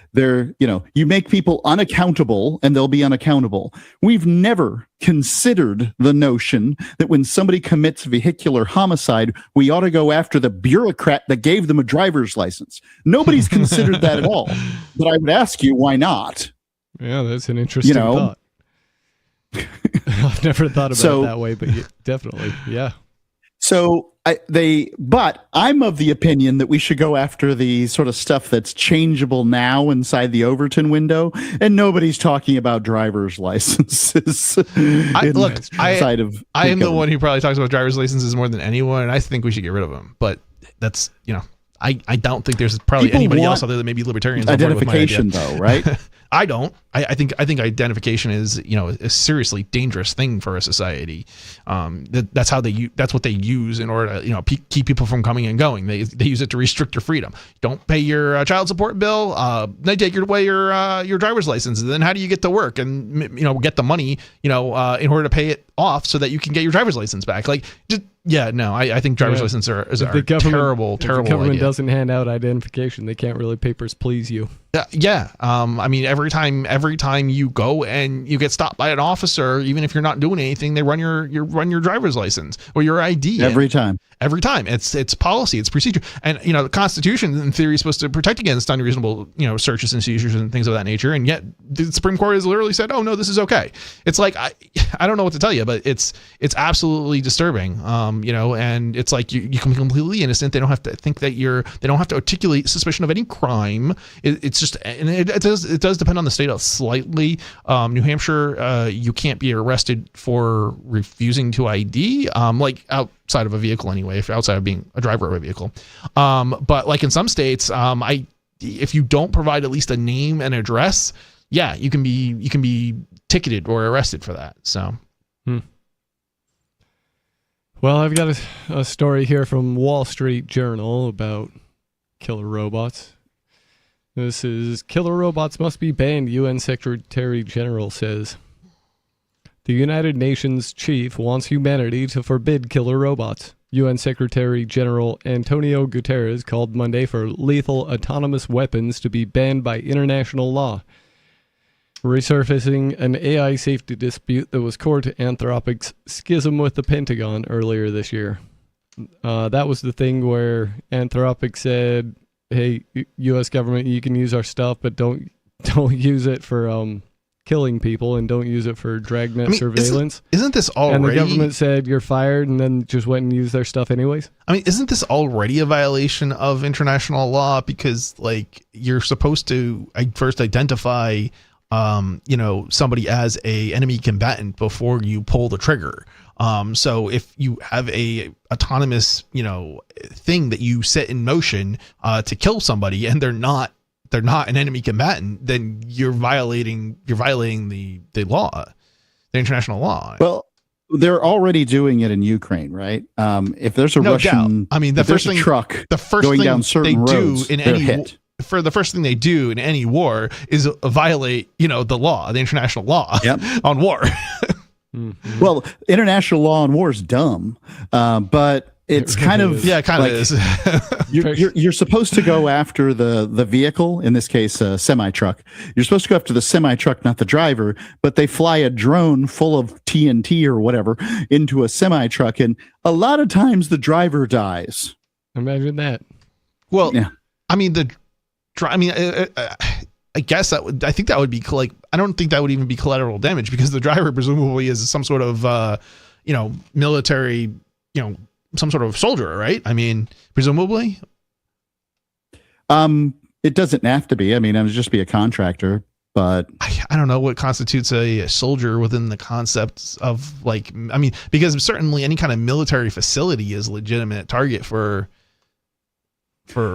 Speaker 1: You make people unaccountable and they'll be unaccountable. We've never considered the notion that when somebody commits vehicular homicide, we ought to go after the bureaucrat that gave them a driver's license. Nobody's considered that at all. But I would ask you, why not?
Speaker 2: Yeah, that's an interesting thought. I've never thought about it that way, but definitely, yeah.
Speaker 1: So but I'm of the opinion that we should go after the sort of stuff that's changeable now inside the Overton window, and nobody's talking about driver's licenses.
Speaker 3: I am the one who probably talks about driver's licenses more than anyone, and I think we should get rid of them. But that's I don't think there's probably anybody else other than maybe libertarians.
Speaker 1: Identification, though, right?
Speaker 3: I don't. I think identification is a seriously dangerous thing for a society. That's what they use in order to keep people from coming and going. They use it to restrict your freedom. Don't pay your child support bill. They take away your driver's license. And then how do you get to work and get the money in order to pay it off so that you can get your driver's license back? I think driver's license are terrible.
Speaker 2: If the government doesn't hand out identification, they can't really papers please you.
Speaker 3: Yeah. I mean, every time you go and you get stopped by an officer, even if you're not doing anything, they run your driver's license or your ID.
Speaker 1: Every time.
Speaker 3: It's policy, it's procedure. And the Constitution in theory is supposed to protect against unreasonable searches and seizures and things of that nature. And yet the Supreme Court has literally said, oh no, this is okay. It's I don't know what to tell you, but it's absolutely disturbing. And it's you can be completely innocent. They don't have to think that they don't have to articulate suspicion of any crime. It's just, and it does depend on the state slightly. New Hampshire, you can't be arrested for refusing to ID, outside of a vehicle anyway, outside of being a driver of a vehicle. But in some states, if you don't provide at least a name and address, you can be ticketed or arrested for that. So.
Speaker 2: Well, I've got a story here from Wall Street Journal about killer robots. This is killer robots must be banned, UN Secretary General says. The United Nations chief wants humanity to forbid killer robots. UN Secretary General Antonio Guterres called Monday for lethal autonomous weapons to be banned by international law, resurfacing an AI safety dispute that was core to Anthropic's schism with the Pentagon earlier this year. That was the thing where Anthropic said, hey, U.S. government, you can use our stuff, but don't use it for killing people, and don't use it for dragnet surveillance.
Speaker 3: Isn't this already...
Speaker 2: And the government said, you're fired, and then just went and used their stuff anyways?
Speaker 3: I mean, isn't this already a violation of international law? Because, like, you're supposed to first identify, somebody as a enemy combatant before you pull the trigger. So if you have a autonomous, thing that you set in motion to kill somebody, and they're not an enemy combatant, then you're violating the law, the international law.
Speaker 1: Well, they're already doing it in Ukraine, right? If there's a Russian,
Speaker 3: doubt. I mean, the first thing
Speaker 1: going down certain
Speaker 3: they
Speaker 1: roads,
Speaker 3: do in
Speaker 1: they're
Speaker 3: any
Speaker 1: hit.
Speaker 3: For the first thing they do in any war is violate, the law, the international law on war.
Speaker 1: Mm-hmm. Well, international law on war is dumb, but it's kind of
Speaker 3: is.
Speaker 1: You're supposed to go after the vehicle, in this case, a semi truck. You're supposed to go after the semi truck, not the driver. But they fly a drone full of TNT or whatever into a semi truck, and a lot of times the driver dies.
Speaker 2: Imagine that.
Speaker 3: Well, yeah. I mean I guess I think that would be like, I don't think that would even be collateral damage, because the driver presumably is some sort of, military, some sort of soldier, right? I mean, presumably.
Speaker 1: It doesn't have to be. I mean, it would just be a contractor, but
Speaker 3: I don't know what constitutes a soldier within the concepts of because certainly any kind of military facility is a legitimate target for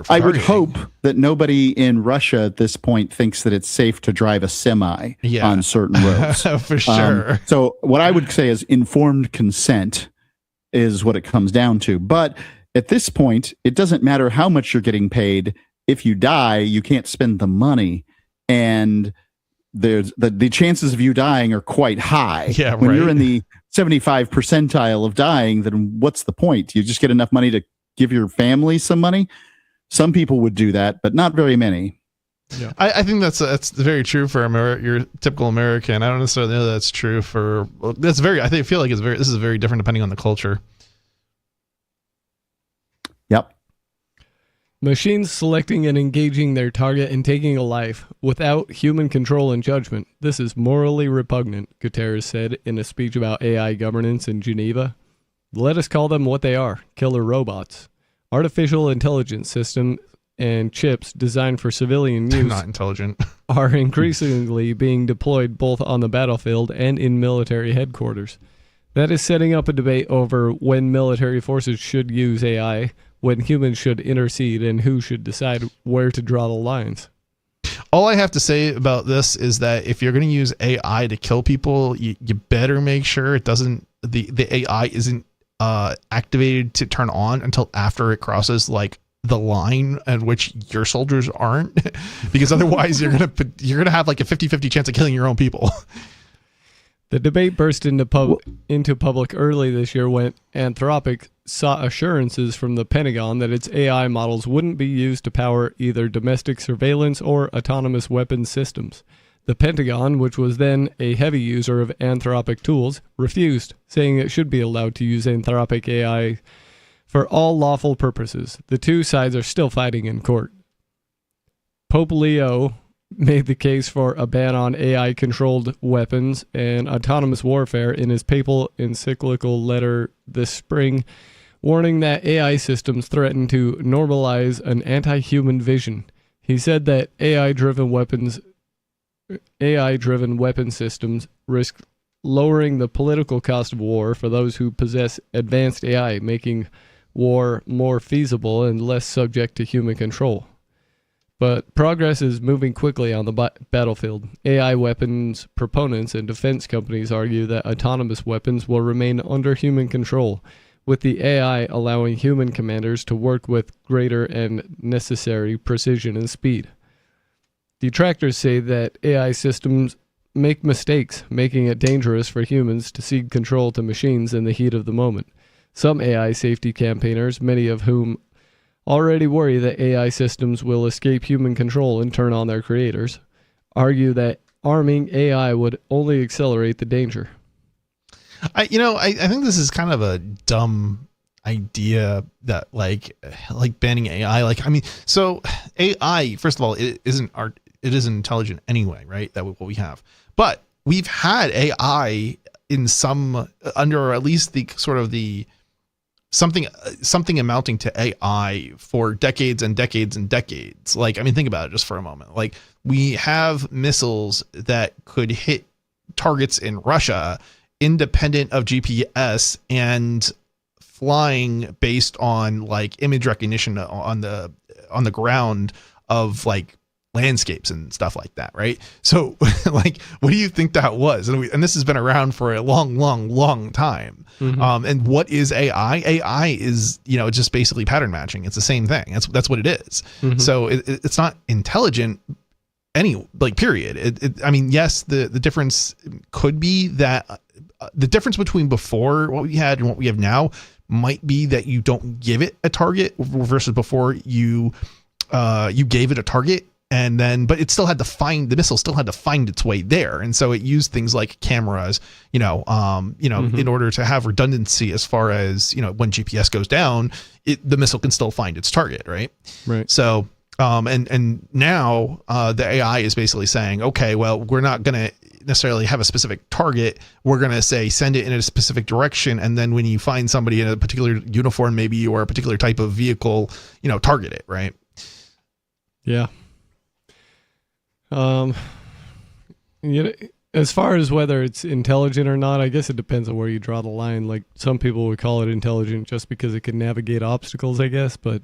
Speaker 1: I would hope that nobody in Russia at this point thinks that it's safe to drive a semi on certain roads.
Speaker 3: For sure.
Speaker 1: So what I would say is informed consent is what it comes down to. But at this point, it doesn't matter how much you're getting paid. If you die, you can't spend the money. And there's the chances of you dying are quite high.
Speaker 3: Yeah,
Speaker 1: when
Speaker 3: right.
Speaker 1: you're in the 75 percentile of dying, then what's the point? You just get enough money to give your family some money. Some people would do that, but not very many.
Speaker 3: Yeah, I think that's very true for your typical American. I don't necessarily know that's true for. This is very different depending on the culture.
Speaker 1: Yep.
Speaker 2: Machines selecting and engaging their target and taking a life without human control and judgment. This is morally repugnant, Guterres said in a speech about AI governance in Geneva. Let us call them what they are, killer robots. Artificial intelligence system and chips designed for civilian use
Speaker 3: not intelligent
Speaker 2: are increasingly being deployed both on the battlefield and in military headquarters. That is setting up a debate over when military forces should use AI, when humans should intercede, and who should decide where to draw the lines.
Speaker 3: All I have to say about this is that if you're going to use AI to kill people, you better make sure it doesn't the AI isn't activated to turn on until after it crosses like the line at which your soldiers aren't, because otherwise you're gonna have like a 50-50 chance of killing your own people.
Speaker 2: The debate burst into public early this year when Anthropic sought assurances from the Pentagon that its AI models wouldn't be used to power either domestic surveillance or autonomous weapons systems. The Pentagon, which was then a heavy user of Anthropic tools, refused, saying it should be allowed to use Anthropic AI for all lawful purposes. The two sides are still fighting in court. Pope Leo made the case for a ban on AI-controlled weapons and autonomous warfare in his papal encyclical letter this spring, warning that AI systems threaten to normalize an anti-human vision. He said that AI-driven weapon systems risk lowering the political cost of war for those who possess advanced AI, making war more feasible and less subject to human control. But progress is moving quickly on the battlefield. AI weapons proponents and defense companies argue that autonomous weapons will remain under human control, with the AI allowing human commanders to work with greater and necessary precision and speed. Detractors say that AI systems make mistakes, making it dangerous for humans to cede control to machines in the heat of the moment. Some AI safety campaigners, many of whom already worry that AI systems will escape human control and turn on their creators, argue that arming AI would only accelerate the danger.
Speaker 3: I think this is kind of a dumb idea that like banning AI. So AI, first of all, it isn't intelligent anyway, right? That what we have, but we've had AI in some under at least the sort of the something amounting to AI for decades and decades and decades. Think about it just for a moment. We have missiles that could hit targets in Russia independent of GPS and flying based on image recognition on the ground of landscapes and stuff like that, right? So what do you think that was? And this has been around for a long time.
Speaker 2: Mm-hmm.
Speaker 3: And what is AI? AI is, just basically pattern matching. It's the same thing. That's what it is.
Speaker 2: Mm-hmm.
Speaker 3: So it's not intelligent period. Yes, the difference could be that the difference between before what we had and what we have now might be that you don't give it a target versus before you gave it a target. And then, but it still had to the missile still had to find its way there. And so it used things like cameras,
Speaker 2: Mm-hmm.
Speaker 3: in order to have redundancy as far as, when GPS goes down, the missile can still find its target. Right.
Speaker 2: Right.
Speaker 3: So, and now the AI is basically saying, okay, well, we're not going to necessarily have a specific target. We're going to say, send it in a specific direction. And then when you find somebody in a particular uniform, maybe, or a particular type of vehicle, target it. Right.
Speaker 2: Yeah. As far as whether it's intelligent or not, I guess it depends on where you draw the line. Some people would call it intelligent just because it can navigate obstacles, I guess, but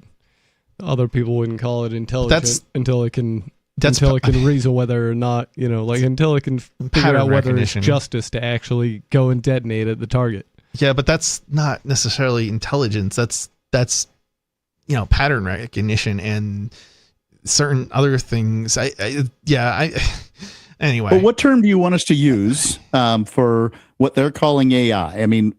Speaker 2: other people wouldn't call it intelligent until it can reason whether or not, until it can figure out whether it's justice to actually go and detonate at the target.
Speaker 3: Yeah, but that's not necessarily intelligence. That's pattern recognition and certain other things. Anyway.
Speaker 1: Well, what term do you want us to use for what they're calling AI? I mean,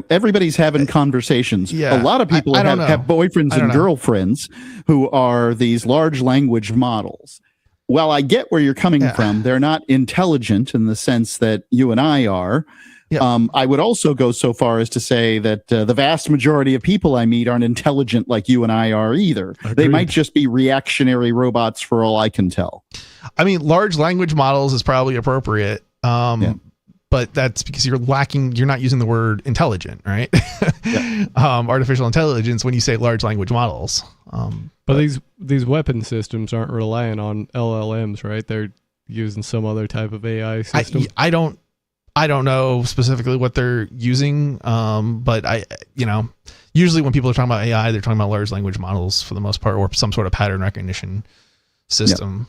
Speaker 1: everybody's having conversations.
Speaker 3: Yeah,
Speaker 1: a lot of people have boyfriends and girlfriends who are these large language models. Well, I get where you're coming from. They're not intelligent in the sense that you and I are. Yeah. I would also go so far as to say that the vast majority of people I meet aren't intelligent like you and I are either.
Speaker 3: Agreed.
Speaker 1: They might just be reactionary robots for all I can tell.
Speaker 3: I mean, large language models is probably appropriate. But that's because you're not using the word intelligent, right? Yeah. Artificial intelligence when you say large language models.
Speaker 2: But these weapon systems aren't relying on LLMs, right? They're using some other type of AI system.
Speaker 3: I don't know specifically what they're using, but usually when people are talking about AI, they're talking about large language models for the most part, or some sort of pattern recognition system.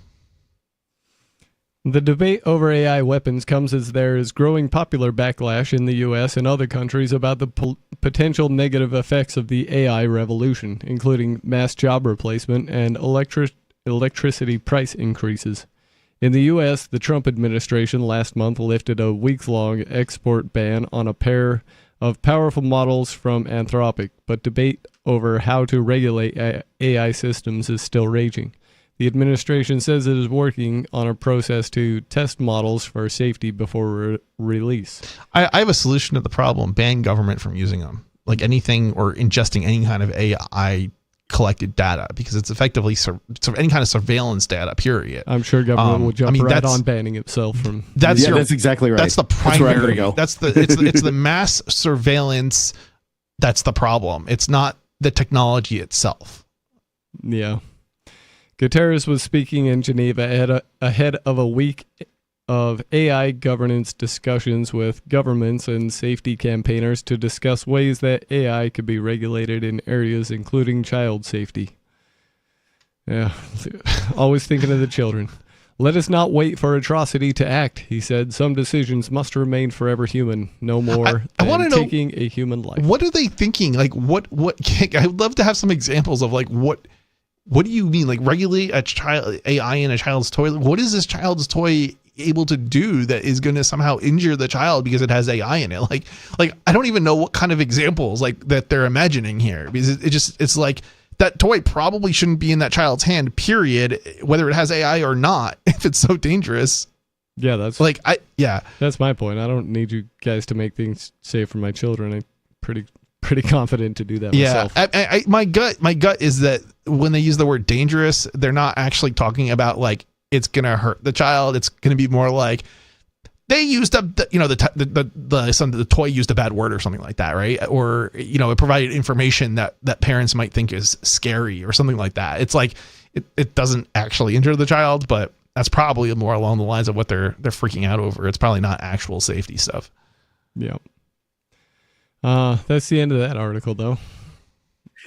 Speaker 2: The debate over AI weapons comes as there is growing popular backlash in the U.S. and other countries about the potential negative effects of the AI revolution, including mass job replacement and electricity price increases. In the U.S., the Trump administration last month lifted a week-long export ban on a pair of powerful models from Anthropic, but debate over how to regulate AI systems is still raging. The administration says it is working on a process to test models for safety before release. I
Speaker 3: have a solution to the problem. Ban government from using them, like anything or ingesting any kind of AI collected data, because it's effectively any kind of surveillance data, period.
Speaker 2: I'm sure government will jump on banning itself from.
Speaker 1: That's exactly right.
Speaker 3: That's the primary. It's the mass surveillance. That's the problem. It's not the technology itself.
Speaker 2: Yeah. Guterres was speaking in Geneva ahead of a week of AI governance discussions with governments and safety campaigners to discuss ways that AI could be regulated in areas including child safety. Yeah, always thinking of the children. Let us not wait for atrocity to act, he said. Some decisions must remain forever human, no more
Speaker 3: I want to know,
Speaker 2: taking a human life.
Speaker 3: What are they thinking? Like, what? I would love to have some examples of like what do you mean? Like, regulate a child AI in a child's toy? What is this child's toy able to do that is going to somehow injure the child because it has AI in it? Like I don't even know what kind of examples like that they're imagining here, because it's like that toy probably shouldn't be in that child's hand, period, whether it has AI or not, if it's so dangerous.
Speaker 2: Yeah, that's
Speaker 3: like
Speaker 2: that's my point. I don't need you guys to make things safe for my children. I'm pretty confident to do that myself.
Speaker 3: My gut is that when they use the word dangerous, they're not actually talking about like it's gonna hurt the child. It's gonna be more like they used up the toy used a bad word or something like that, right? Or it provided information that parents might think is scary or something like that. It's like it doesn't actually injure the child, but that's probably more along the lines of what they're freaking out over. It's probably not actual safety stuff.
Speaker 2: Yeah. That's the end of that article, though.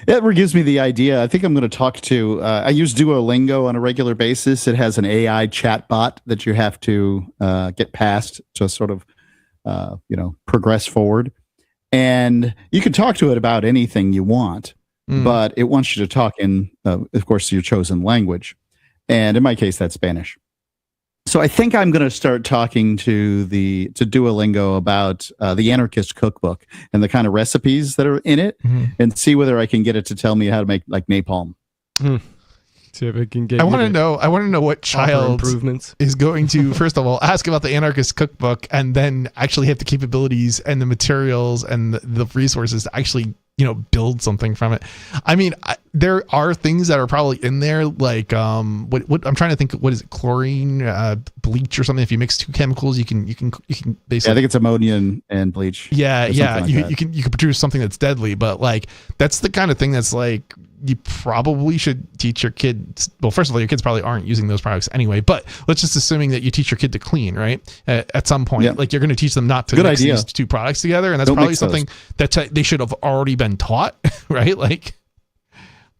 Speaker 1: That gives me the idea. I think I'm going to talk to. I use Duolingo on a regular basis. It has an AI chatbot that you have to get past to sort of, progress forward. And you can talk to it about anything you want, but it wants you to talk in, of course, your chosen language. And in my case, that's Spanish. So I think I'm going to start talking to Duolingo about the Anarchist Cookbook and the kind of recipes that are in it, and see whether I can get it to tell me how to make like napalm.
Speaker 2: See if it can get.
Speaker 3: I want to know what child
Speaker 2: improvements
Speaker 3: is going to first of all ask about the Anarchist Cookbook, and then actually have the capabilities and the materials and the resources to actually build something from it. I mean, there are things that are probably in there, like what I'm trying to think. What is it? Chlorine, bleach, or something. If you mix two chemicals, you can basically.
Speaker 1: I think it's ammonia and bleach.
Speaker 3: Yeah. You can produce something that's deadly, but like that's the kind of thing that's like you probably should teach your kids. Well, first of all, your kids probably aren't using those products anyway. But let's just assuming that you teach your kid to clean, right? At some point, like you're going to teach them not to mix these two products together, and that's probably something that they should have already been taught, right? Like,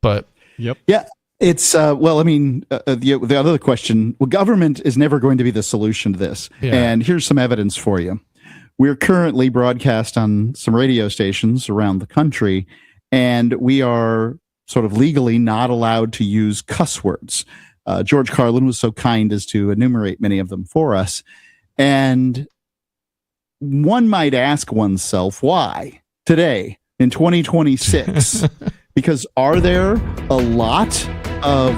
Speaker 3: but
Speaker 2: yep,
Speaker 1: yeah. It's well, I mean, the other question. Well, government is never going to be the solution to this, and here's some evidence for you. We're currently broadcast on some radio stations around the country, and we are sort of legally not allowed to use cuss words. George Carlin was so kind as to enumerate many of them for us. And one might ask oneself, why today in 2026? Because are there a lot of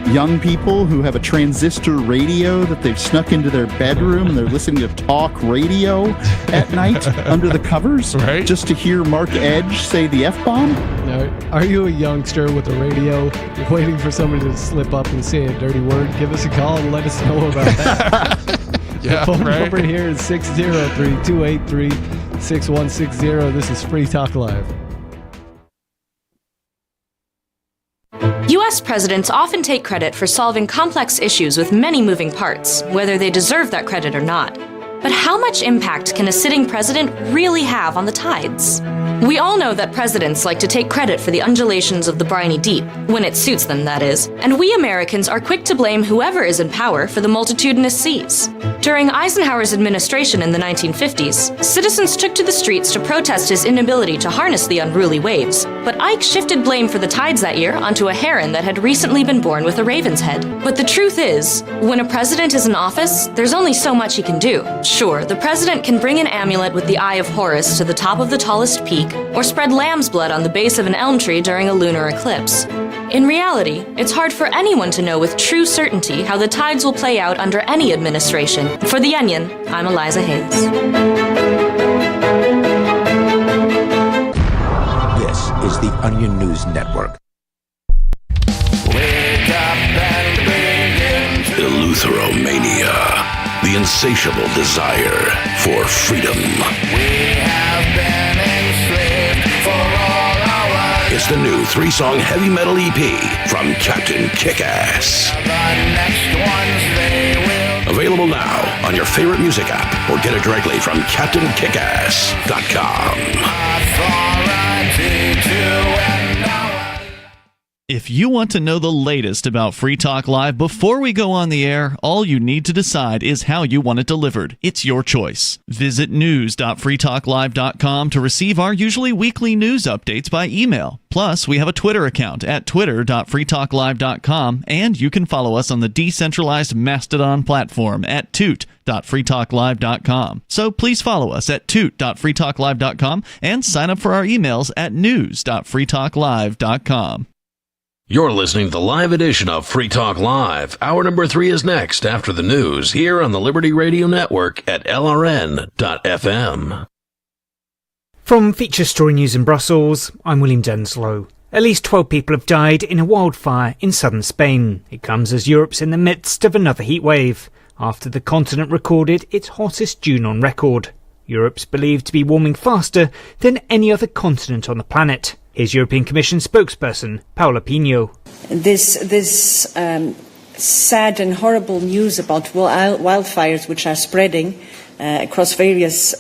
Speaker 1: young people who have a transistor radio that they've snuck into their bedroom and they're listening to talk radio at night under the covers,
Speaker 3: right?
Speaker 1: Just to hear Mark Edge say the F-bomb?
Speaker 2: Now, are you a youngster with a radio waiting for somebody to slip up and say a dirty word? Give us a call and let us know about that.
Speaker 3: Yeah,
Speaker 2: the phone
Speaker 3: right.
Speaker 2: number here is 603-283-6160. This is Free Talk Live.
Speaker 15: U.S. presidents often take credit for solving complex issues with many moving parts, whether they deserve that credit or not. But how much impact can a sitting president really have on the tides? We all know that presidents like to take credit for the undulations of the briny deep, when it suits them, that is, and we Americans are quick to blame whoever is in power for the multitudinous seas. During Eisenhower's administration in the 1950s, citizens took to the streets to protest his inability to harness the unruly waves, but Ike shifted blame for the tides that year onto a heron that had recently been born with a raven's head. But the truth is, when a president is in office, there's only so much he can do. Sure, the president can bring an amulet with the Eye of Horus to the top of the tallest peak, or spread lamb's blood on the base of an elm tree during a lunar eclipse. In reality, it's hard for anyone to know with true certainty how the tides will play out under any administration. For The Onion, I'm Eliza Hayes.
Speaker 16: This is the Onion News Network.
Speaker 9: Wake up and begin to Eleutheromania. The insatiable desire for freedom. We have been enslaved for all our lives. It's the new 3-song heavy metal EP from Captain Kickass. The next ones they will. Available now on your favorite music app or get it directly from CaptainKickass.com. Authority to
Speaker 10: If you want to know the latest about Free Talk Live before we go on the air, all you need to decide is how you want it delivered. It's your choice. Visit news.freetalklive.com to receive our usually weekly news updates by email. Plus, we have a Twitter account at twitter.freetalklive.com, and you can follow us on the decentralized Mastodon platform at toot.freetalklive.com. So please follow us at toot.freetalklive.com and sign up for our emails at news.freetalklive.com.
Speaker 9: You're listening to the live edition of Free Talk Live. Hour number 3 is next after the news here on the Liberty Radio Network at LRN.FM.
Speaker 5: From Feature Story News in Brussels, I'm William Denslow. At least 12 people have died in a wildfire in southern Spain. It comes as Europe's in the midst of another heatwave, after the continent recorded its hottest June on record. Europe's believed to be warming faster than any other continent on the planet. Here's European Commission spokesperson Paula Pinho.
Speaker 6: This sad and horrible news about wildfires which are spreading across various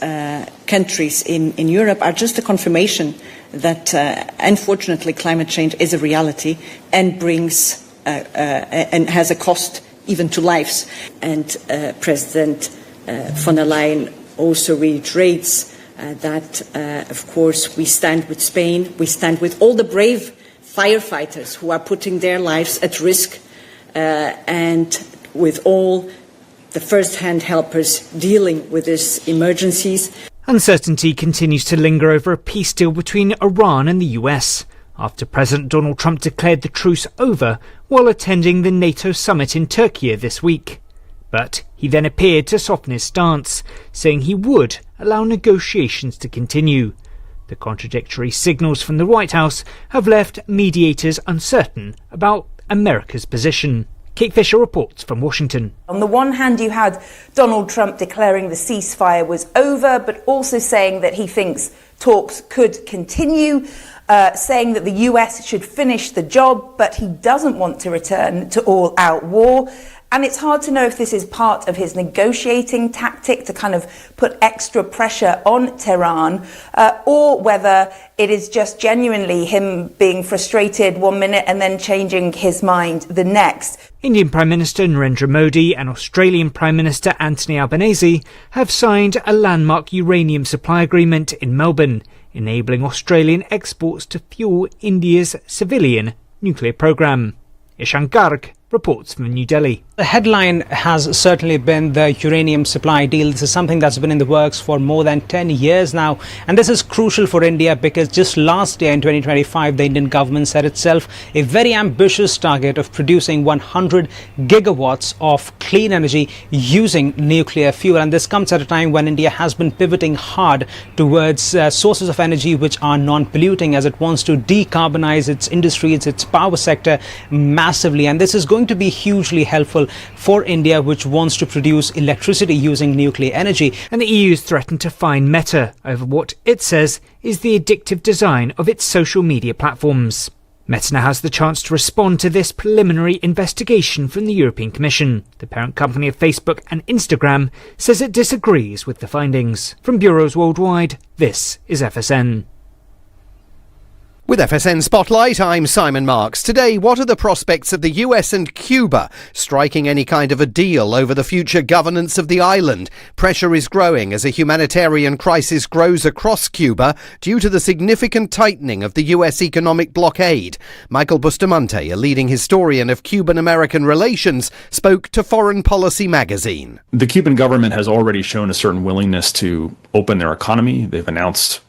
Speaker 6: countries in Europe are just a confirmation that unfortunately climate change is a reality and brings and has a cost even to lives. And President von der Leyen also reiterates that, of course, we stand with Spain, we stand with all the brave firefighters who are putting their lives at risk, and with all the first-hand helpers dealing with these emergencies.
Speaker 5: Uncertainty continues to linger over a peace deal between Iran and the US, after President Donald Trump declared the truce over while attending the NATO summit in Turkey this week. But he then appeared to soften his stance, saying he would allow negotiations to continue. The contradictory signals from the White House have left mediators uncertain about America's position. Kate Fisher reports from Washington.
Speaker 7: On the one hand, you had Donald Trump declaring the ceasefire was over, but also saying that he thinks talks could continue, saying that the US should finish the job, but he doesn't want to return to all-out war. And it's hard to know if this is part of his negotiating tactic to kind of put extra pressure on Tehran, or whether it is just genuinely him being frustrated one minute and then changing his mind the next.
Speaker 5: Indian Prime Minister Narendra Modi and Australian Prime Minister Anthony Albanese have signed a landmark uranium supply agreement in Melbourne, enabling Australian exports to fuel India's civilian nuclear program. Ishan Garg reports from New Delhi.
Speaker 8: The headline has certainly been the uranium supply deal. This is something that's been in the works for more than 10 years now. And this is crucial for India because just last year in 2025, the Indian government set itself a very ambitious target of producing 100 gigawatts of clean energy using nuclear fuel. And this comes at a time when India has been pivoting hard towards sources of energy which are non-polluting as it wants to decarbonize its industries, its power sector massively. And this is going to be hugely helpful for India, which wants to produce electricity using nuclear energy.
Speaker 5: And the EU's threatened to fine Meta over what it says is the addictive design of its social media platforms. Meta now has the chance to respond to this preliminary investigation from the European Commission. The parent company of Facebook and Instagram says it disagrees with the findings. From bureaus worldwide, this is FSN.
Speaker 11: With FSN Spotlight, I'm Simon Marks. Today, what are the prospects of the US and Cuba striking any kind of a deal over the future governance of the island? Pressure is growing as a humanitarian crisis grows across Cuba due to the significant tightening of the US economic blockade. Michael Bustamante, a leading historian of Cuban-American relations, spoke to Foreign Policy magazine.
Speaker 12: The Cuban government has already shown a certain willingness to open their economy. They've announced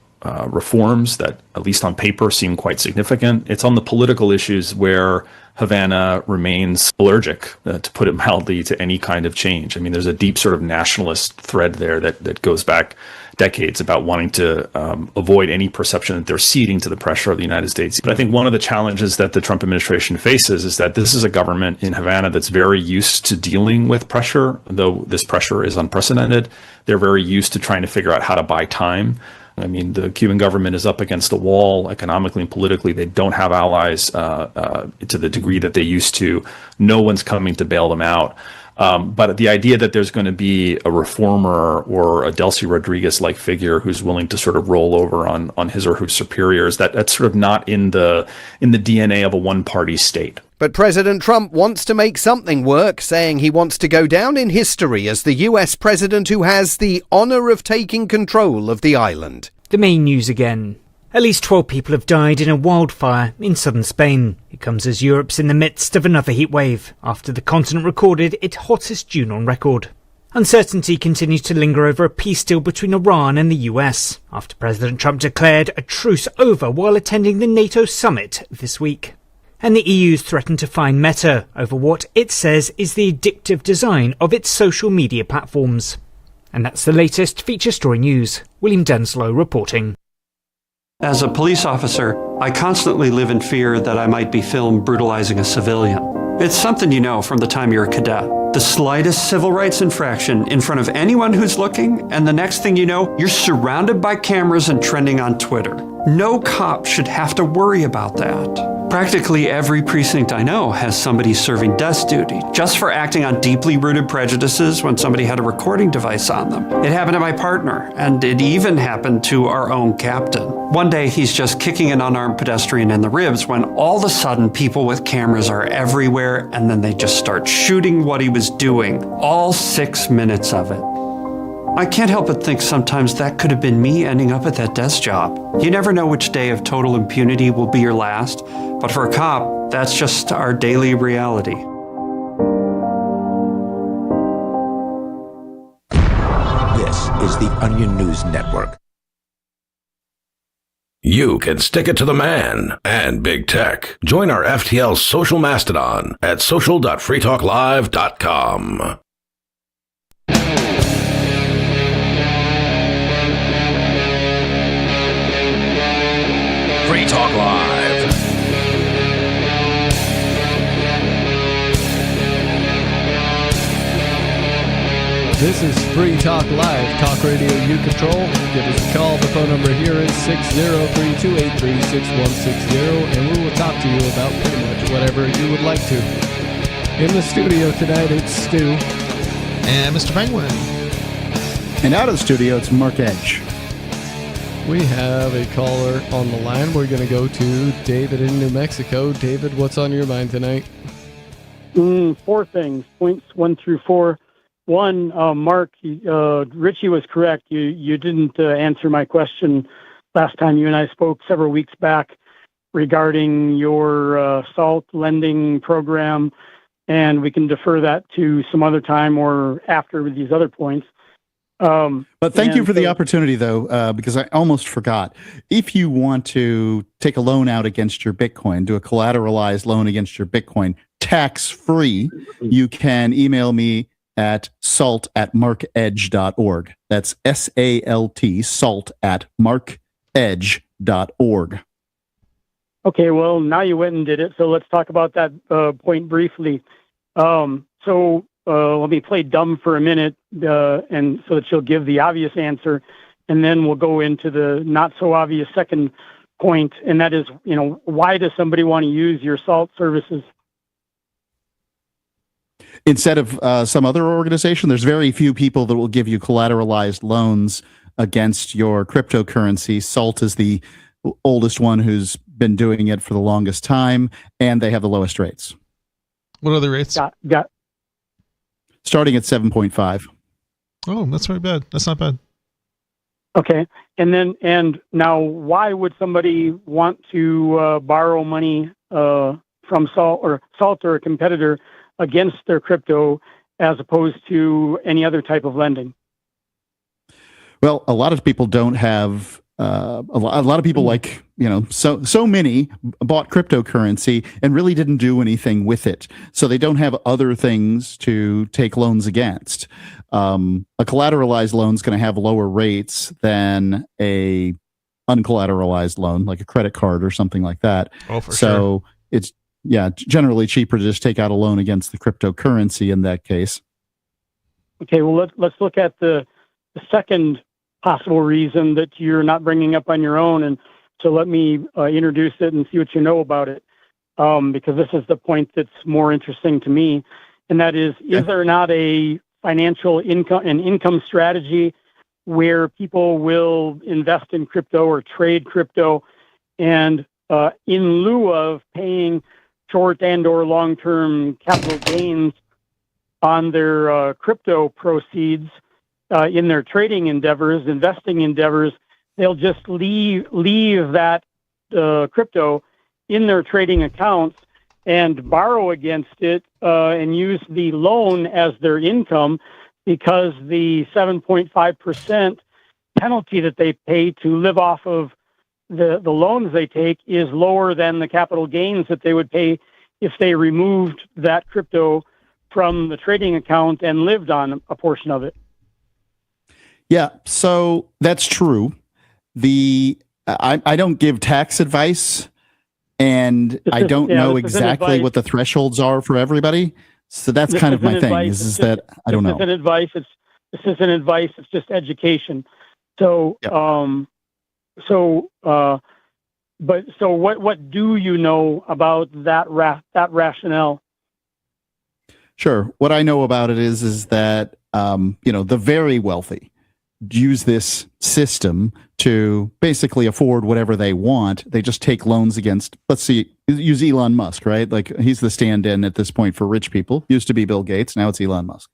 Speaker 12: reforms that, at least on paper, seem quite significant. It's on the political issues where Havana remains allergic, to put it mildly, to any kind of change. I mean, there's a deep sort of nationalist thread there that goes back decades about wanting to avoid any perception that they're ceding to the pressure of the United States. But I think one of the challenges that the Trump administration faces is that this is a government in Havana that's very used to dealing with pressure, though this pressure is unprecedented. They're very used to trying to figure out how to buy time. I mean, the Cuban government is up against a wall economically and politically. They don't have allies to the degree that they used to. No one's coming to bail them out. But the idea that there's going to be a reformer or a Delcy Rodriguez-like figure who's willing to sort of roll over on his or her superiors, that's sort of not in the DNA of a one-party state.
Speaker 11: But President Trump wants to make something work, saying he wants to go down in history as the US president who has the honour of taking control of the island.
Speaker 5: The main news again. At least 12 people have died in a wildfire in southern Spain. It comes as Europe's in the midst of another heatwave, after the continent recorded its hottest June on record. Uncertainty continues to linger over a peace deal between Iran and the US, after President Trump declared a truce over while attending the NATO summit this week. And the EU's threatened to fine Meta over what it says is the addictive design of its social media platforms. And that's the latest feature story news. William Denslow reporting.
Speaker 17: As a police officer, I constantly live in fear that I might be filmed brutalizing a civilian. It's something you know from the time you're a cadet. The slightest civil rights infraction in front of anyone who's looking, and the next thing you know, you're surrounded by cameras and trending on Twitter. No cop should have to worry about that. Practically every precinct I know has somebody serving desk duty just for acting on deeply rooted prejudices when somebody had a recording device on them. It happened to my partner, and it even happened to our own captain. One day he's just kicking an unarmed pedestrian in the ribs when all of a sudden people with cameras are everywhere, and then they just start shooting what he was doing, all 6 minutes of it. I can't help but think sometimes that could have been me ending up at that desk job. You never know which day of total impunity will be your last, but for a cop, that's just our daily reality.
Speaker 16: This is the Onion News Network.
Speaker 9: You can stick it to the man and big tech. Join our FTL social mastodon at social.freetalklive.com. Free Talk Live.
Speaker 2: This is Free Talk Live, talk radio you control. Give us a call. The phone number here is 603-283-6160, and we will talk to you about pretty much whatever you would like to. In the studio tonight, it's Stu.
Speaker 3: And Mr. Penguin.
Speaker 1: And out of the studio, it's Mark Edge.
Speaker 2: We have a caller on the line. We're going to go to David in New Mexico. David, what's on your mind tonight?
Speaker 18: 4 things, points 1 through 4. 1, Mark, Richie was correct. You didn't answer my question last time you and I spoke several weeks back regarding your SALT lending program, and we can defer that to some other time or after these other points.
Speaker 1: But thank you for the opportunity, though, because I almost forgot. If you want to take a loan out against your Bitcoin, do a collateralized loan against your Bitcoin, tax-free, you can email me at salt@markedge.org. That's SALT, salt@markedge.org.
Speaker 18: Okay, well, now you went and did it, so let's talk about that point briefly. Let me play dumb for a minute, and so that you'll give the obvious answer, and then we'll go into the not so obvious second point, and that is, why does somebody want to use your SALT services?
Speaker 1: Instead of some other organization, there's very few people that will give you collateralized loans against your cryptocurrency. SALT is the oldest one who's been doing it for the longest time, and they have the lowest rates.
Speaker 3: What are the rates?
Speaker 18: Got
Speaker 1: starting at 7.5.
Speaker 3: Oh, that's not bad. That's not bad.
Speaker 18: Okay. And now, why would somebody want to borrow money from SALT or a competitor against their crypto as opposed to any other type of lending?
Speaker 1: Well, a lot of people don't have a lot of people, like, so many bought cryptocurrency and really didn't do anything with it. So they don't have other things to take loans against. A collateralized loan is going to have lower rates than a uncollateralized loan, like a credit card or something like that.
Speaker 3: Oh, for
Speaker 1: sure. It's generally cheaper to just take out a loan against the cryptocurrency in that case.
Speaker 18: Okay, well, let's look at the second possible reason that you're not bringing up on your own, and so let me introduce it and see what you know about it, because this is the point that's more interesting to me, and that is there not a financial income strategy where people will invest in crypto or trade crypto, and in lieu of paying short and or long-term capital gains on their crypto proceeds in their trading endeavors, investing endeavors, they'll just leave that crypto in their trading accounts and borrow against it and use the loan as their income, because the 7.5% penalty that they pay to live off of the loans they take is lower than the capital gains that they would pay if they removed that crypto from the trading account and lived on a portion of it.
Speaker 1: Yeah, so that's true. I don't give tax advice, and I don't know exactly what the thresholds are for everybody. So that's kind of my thing. Is that I don't know.
Speaker 18: This isn't advice. It's just education. So, what do you know about that rationale?
Speaker 1: Sure. What I know about it is that the very wealthy use this system to basically afford whatever they want. They just take loans against, let's see, use Elon Musk, right? Like, he's the stand-in at this point for rich people. Used to be Bill Gates, now it's Elon Musk.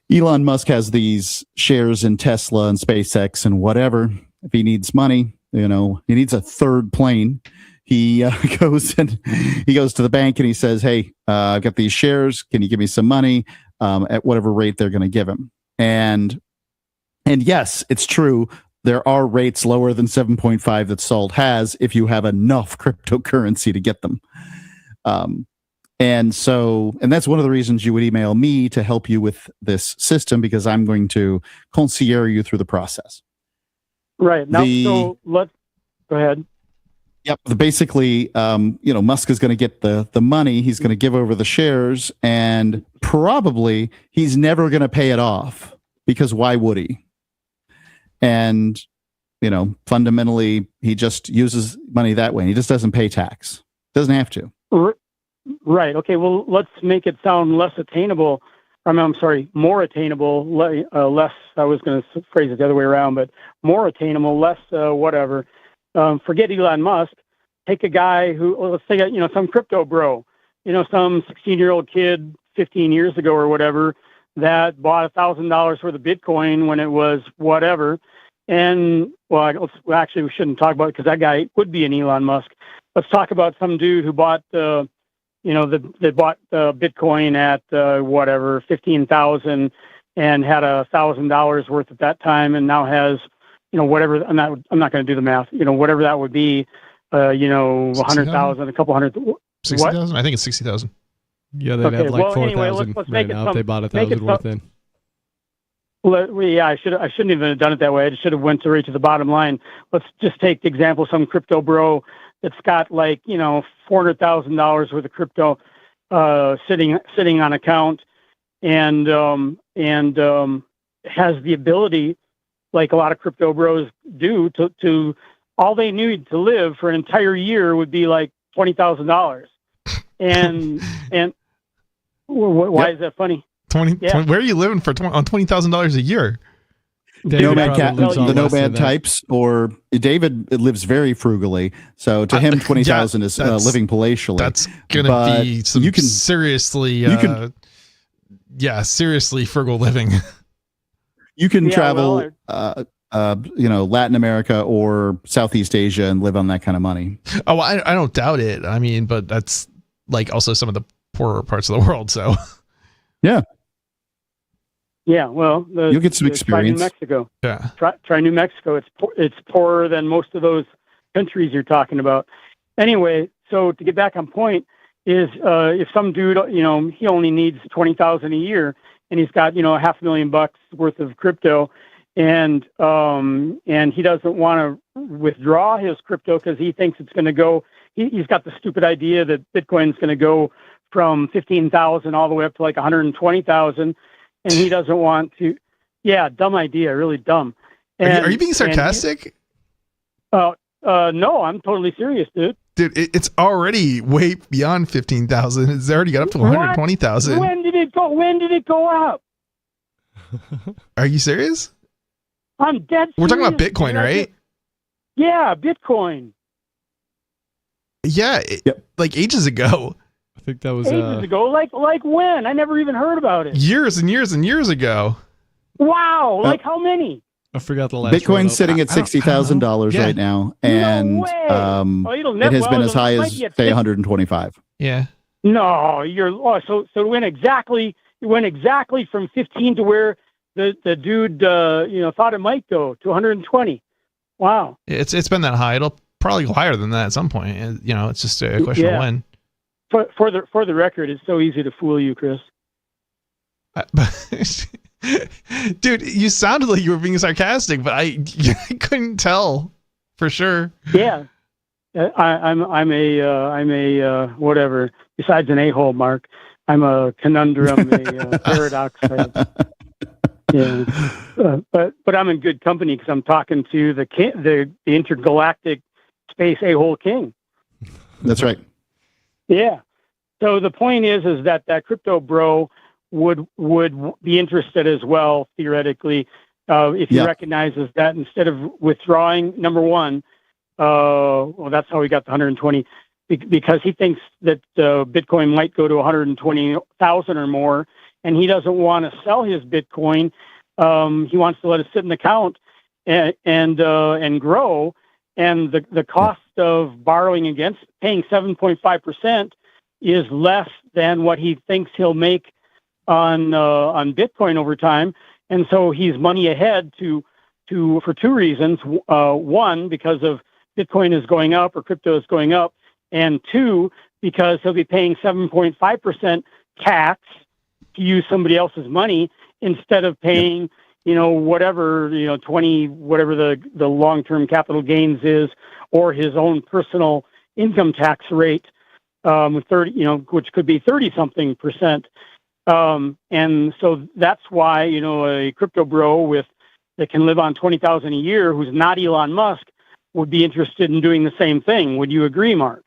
Speaker 1: Elon Musk has these shares in Tesla and SpaceX and whatever. If he needs money, he needs a third plane. He goes to the bank and he says, "Hey, I've got these shares. Can you give me some money at whatever rate they're going to give him?" And yes, it's true. There are rates lower than 7.5 that Salt has if you have enough cryptocurrency to get them. And that's one of the reasons you would email me to help you with this system, because I'm going to concierge you through the process.
Speaker 18: Right. Now, so let's go ahead.
Speaker 1: Yep. Basically, Musk is going to get the money. He's going to give over the shares, and probably he's never going to pay it off, because why would he? And, fundamentally, he just uses money that way. He just doesn't pay tax. Doesn't have to.
Speaker 18: Right. Okay. Well, let's make it sound less attainable. More attainable. Less. I was going to phrase it the other way around, but more attainable, less whatever. Forget Elon Musk. Take a guy who, let's say, some crypto bro, some 16-year-old kid 15 years ago or whatever that bought $1,000 worth of Bitcoin when it was whatever. And actually, we shouldn't talk about it because that guy would be an Elon Musk. Let's talk about some dude who bought that bought Bitcoin at whatever 15,000 and had $1,000 worth at that time, and now has whatever. I'm not going to do the math. Whatever that would be. 100,000, a couple hundred.
Speaker 3: 60,000. I think it's 60,000.
Speaker 2: Yeah, they'd have like 4,000 right now if they bought 1,000 worth in.
Speaker 18: Well, yeah, I shouldn't even have done it that way. I just should have went right to the bottom line. Let's just take the example of some crypto bro that's got like $400,000 worth of crypto sitting on account, and has the ability, like a lot of crypto bros do, to all they need to live for an entire year would be like $20,000. And why is that funny?
Speaker 3: 20, where are you living on $20,000 a year?
Speaker 1: The nomad types, or David lives very frugally, so to him 20,000 is living palatially.
Speaker 3: That's gonna be some seriously frugal living.
Speaker 1: You can travel Latin America or Southeast Asia and live on that kind of money.
Speaker 3: Oh, I don't doubt it. I mean, but that's like also some of the poorer parts of the world. So
Speaker 1: yeah.
Speaker 18: Yeah, well,
Speaker 1: you'll get some experience.
Speaker 18: Try New Mexico.
Speaker 3: Yeah,
Speaker 18: try New Mexico. It's poorer than most of those countries you're talking about. Anyway, so to get back on point is if some dude, he only needs $20,000 a year, and he's got $500,000 worth of crypto, and he doesn't want to withdraw his crypto because he thinks it's going to go. He's got the stupid idea that Bitcoin's going to go from 15,000 all the way up to like 120,000. And he doesn't want to. Yeah, dumb idea, really dumb.
Speaker 3: Are you being sarcastic?
Speaker 18: No, I'm totally serious, dude.
Speaker 3: Dude, it's already way beyond 15,000. It's already got up to 120,000.
Speaker 18: When did it go? When did it go up?
Speaker 3: Are you serious?
Speaker 18: I'm dead serious.
Speaker 3: We're talking about Bitcoin, right?
Speaker 18: Yeah, Bitcoin.
Speaker 3: Yeah, like ages ago.
Speaker 2: I think that was
Speaker 18: ages ago. Like when? I never even heard about it.
Speaker 3: Years and years and years ago.
Speaker 18: Wow, like how many?
Speaker 2: I forgot the last.
Speaker 1: Bitcoin's sitting at $60,000 right now, and it has been as high as say 125.
Speaker 3: Yeah.
Speaker 18: No, so it went exactly from 15 to where the dude thought it might go to 120. Wow.
Speaker 3: It's been that high. It'll probably go higher than that at some point. It's just a question of when.
Speaker 18: For the record, it's so easy to fool you, Chris.
Speaker 3: Dude, you sounded like you were being sarcastic, but I couldn't tell for sure.
Speaker 18: Yeah, I'm a whatever. Besides an a-hole, Mark, I'm a conundrum, a paradox. Yeah, but I'm in good company because I'm talking to the intergalactic space a-hole king.
Speaker 1: That's right.
Speaker 18: Yeah. So the point is that crypto bro would be interested as well, theoretically, if he recognizes that instead of withdrawing, number one, that's how he got the 120, because he thinks that Bitcoin might go to 120,000 or more, and he doesn't want to sell his Bitcoin. He wants to let it sit in the account and grow. And the cost of borrowing against paying 7.5% is less than what he thinks he'll make on Bitcoin over time, and so he's money ahead for two reasons. One, because of Bitcoin is going up or crypto is going up, and two, because he'll be paying 7.5% tax to use somebody else's money instead of paying 20, whatever the long-term capital gains is, or his own personal income tax rate, 30, which could be 30-something%. And so that's why, a crypto bro that can live on 20,000 a year, who's not Elon Musk, would be interested in doing the same thing. Would you agree, Mark?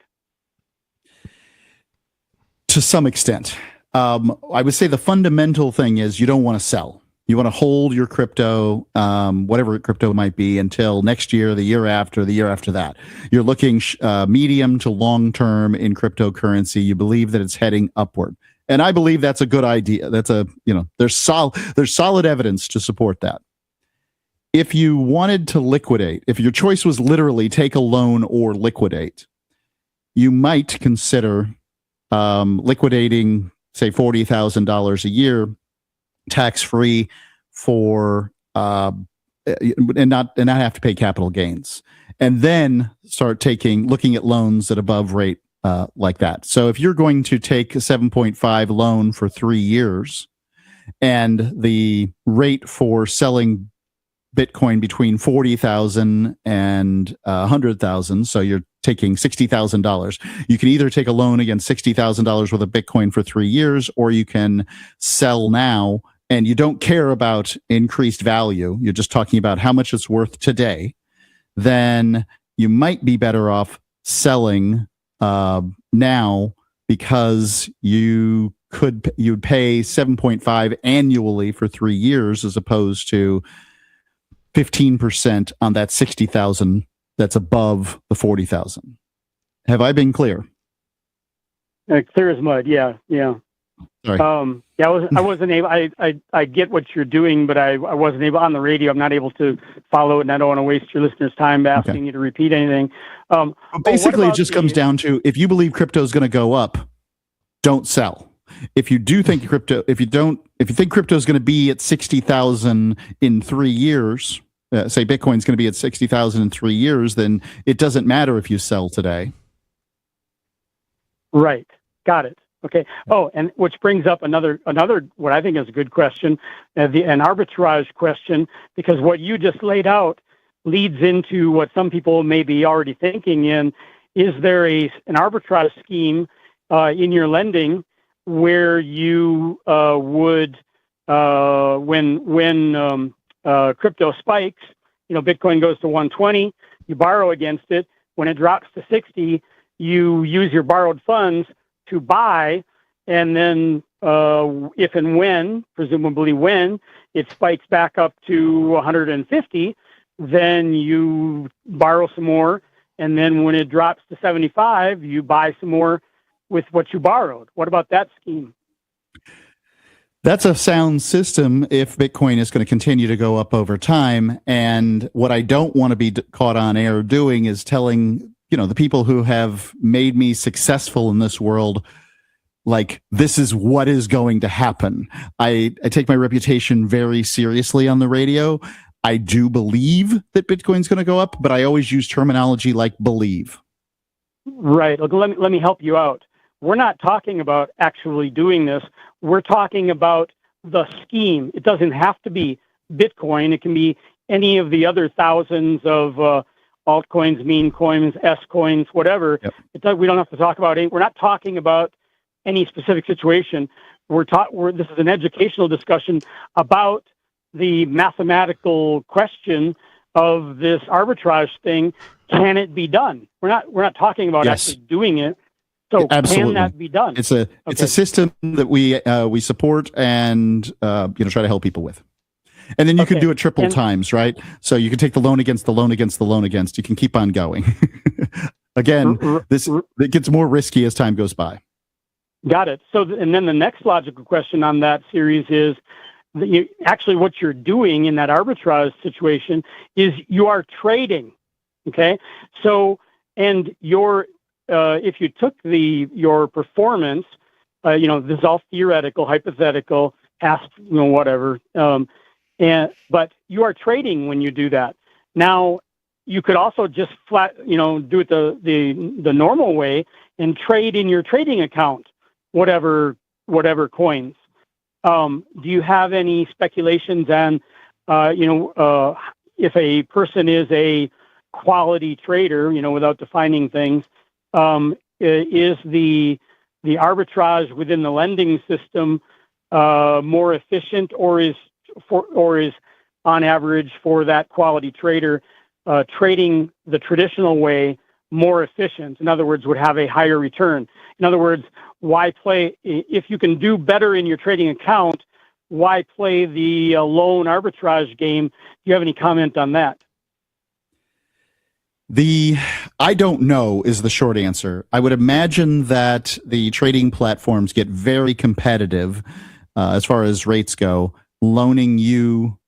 Speaker 1: To some extent. I would say the fundamental thing is you don't want to sell. You want to hold your crypto, whatever crypto might be, until next year, the year after that. You're looking medium to long term in cryptocurrency. You believe that it's heading upward. And I believe that's a good idea. That's there's solid evidence to support that. If you wanted to liquidate, if your choice was literally take a loan or liquidate, you might consider liquidating, say, $40,000 a year, tax-free for and not have to pay capital gains, and then start looking at loans at above rate. Like that. So if you're going to take a 7.5 loan for 3 years and the rate for selling Bitcoin between 40,000 and 100,000, so you're taking $60,000, you can either take a loan against $60,000 worth of Bitcoin for 3 years, or you can sell now and you don't care about increased value. You're just talking about how much it's worth today. Then you might be better off selling now, because you'd pay 7.5 annually for 3 years as opposed to 15% on that 60,000 that's above the 40,000. Have I been clear?
Speaker 18: Clear as mud. Yeah.
Speaker 1: Sorry.
Speaker 18: I wasn't able. I get what you're doing, but I wasn't able on the radio. I'm not able to follow it, and I don't want to waste your listeners' time asking you to repeat anything.
Speaker 1: Basically, it just comes down to, if you believe crypto is going to go up, don't sell. If you do think if you think crypto is going to be at 60,000 in 3 years, say Bitcoin's going to be at 60,000 in 3 years, then it doesn't matter if you sell today.
Speaker 18: Right. Got it. Okay. Oh, and which brings up another what I think is a good question, an arbitrage question, because what you just laid out leads into what some people may be already thinking in. Is there an arbitrage scheme in your lending where you would, when crypto spikes, Bitcoin goes to 120, you borrow against it. When it drops to 60, you use your borrowed funds to buy, and then if and when, presumably when, it spikes back up to 150, then you borrow some more, and then when it drops to 75, you buy some more with what you borrowed. What about that scheme?
Speaker 1: That's a sound system if Bitcoin is going to continue to go up over time. And what I don't want to be caught on air doing is telling, the people who have made me successful in this world, like, this is what is going to happen. I take my reputation very seriously on the radio. I do believe that Bitcoin's going to go up, but I always use terminology like believe.
Speaker 18: Right. Look, let me help you out. We're not talking about actually doing this. We're talking about the scheme. It doesn't have to be Bitcoin. It can be any of the other thousands of altcoins, meme coins, S coins, whatever. Yep. We don't have to talk about it. We're not talking about any specific situation. This is an educational discussion about the mathematical question of this arbitrage thing. Can it be done? We're not talking about actually doing it. So
Speaker 1: absolutely.
Speaker 18: Can that be done?
Speaker 1: It's a system that we support and try to help people with. And then you can do it triple times, right? So you can take the loan against the loan against the loan against. You can keep on going. Again, it gets more risky as time goes by.
Speaker 18: Got it. So, and then the next logical question on that series is, actually what you're doing in that arbitrage situation is you are trading. Okay. So, and if you took your performance, this is all theoretical, hypothetical, past, whatever. But you are trading when you do that. Now, you could also just flat, do it the normal way and trade in your trading account, whatever coins. Do you have any speculations on, if a person is a quality trader, without defining things, is the arbitrage within the lending system more efficient, or is on average for that quality trader trading the traditional way more efficient? In other words, would have a higher return. In other words, why play if you can do better in your trading account? Why play the loan arbitrage game? Do you have any comment on that?
Speaker 1: I don't know is the short answer. I would imagine that the trading platforms get very competitive as far as rates go, loaning you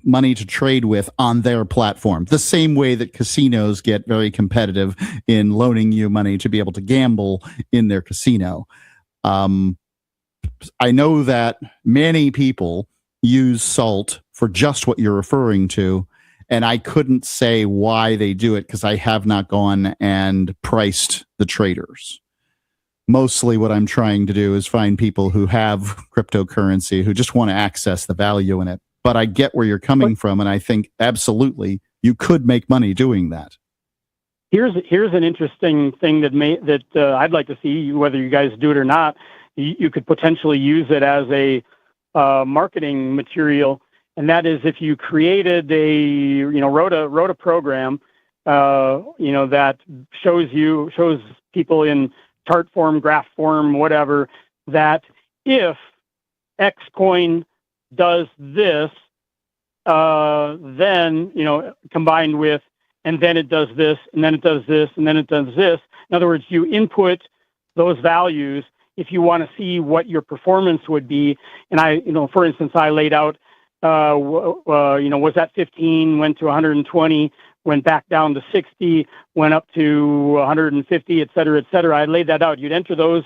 Speaker 1: money to trade with on their platform, the same way that casinos get very competitive in loaning you money to be able to gamble in their casino. I know that many people use Salt for just what you're referring to, and I couldn't say why they do it because I have not gone and priced the traders. Mostly what I'm trying to do is find people who have cryptocurrency who just want to access the value in it. But I get where you're coming from, and I think absolutely you could make money doing that.
Speaker 18: Here's an interesting thing that I'd like to see, whether you guys do it or not. You could potentially use it as a marketing material, and that is if you created wrote a program, that shows people in chart form, graph form, whatever, that if X coin does this, then, combined with, and then it does this, and then it does this, and then it does this. In other words, you input those values if you want to see what your performance would be. And for instance, I laid out, was at 15, went to 120, went back down to 60, went up to 150, et cetera, et cetera. I laid that out. You'd enter those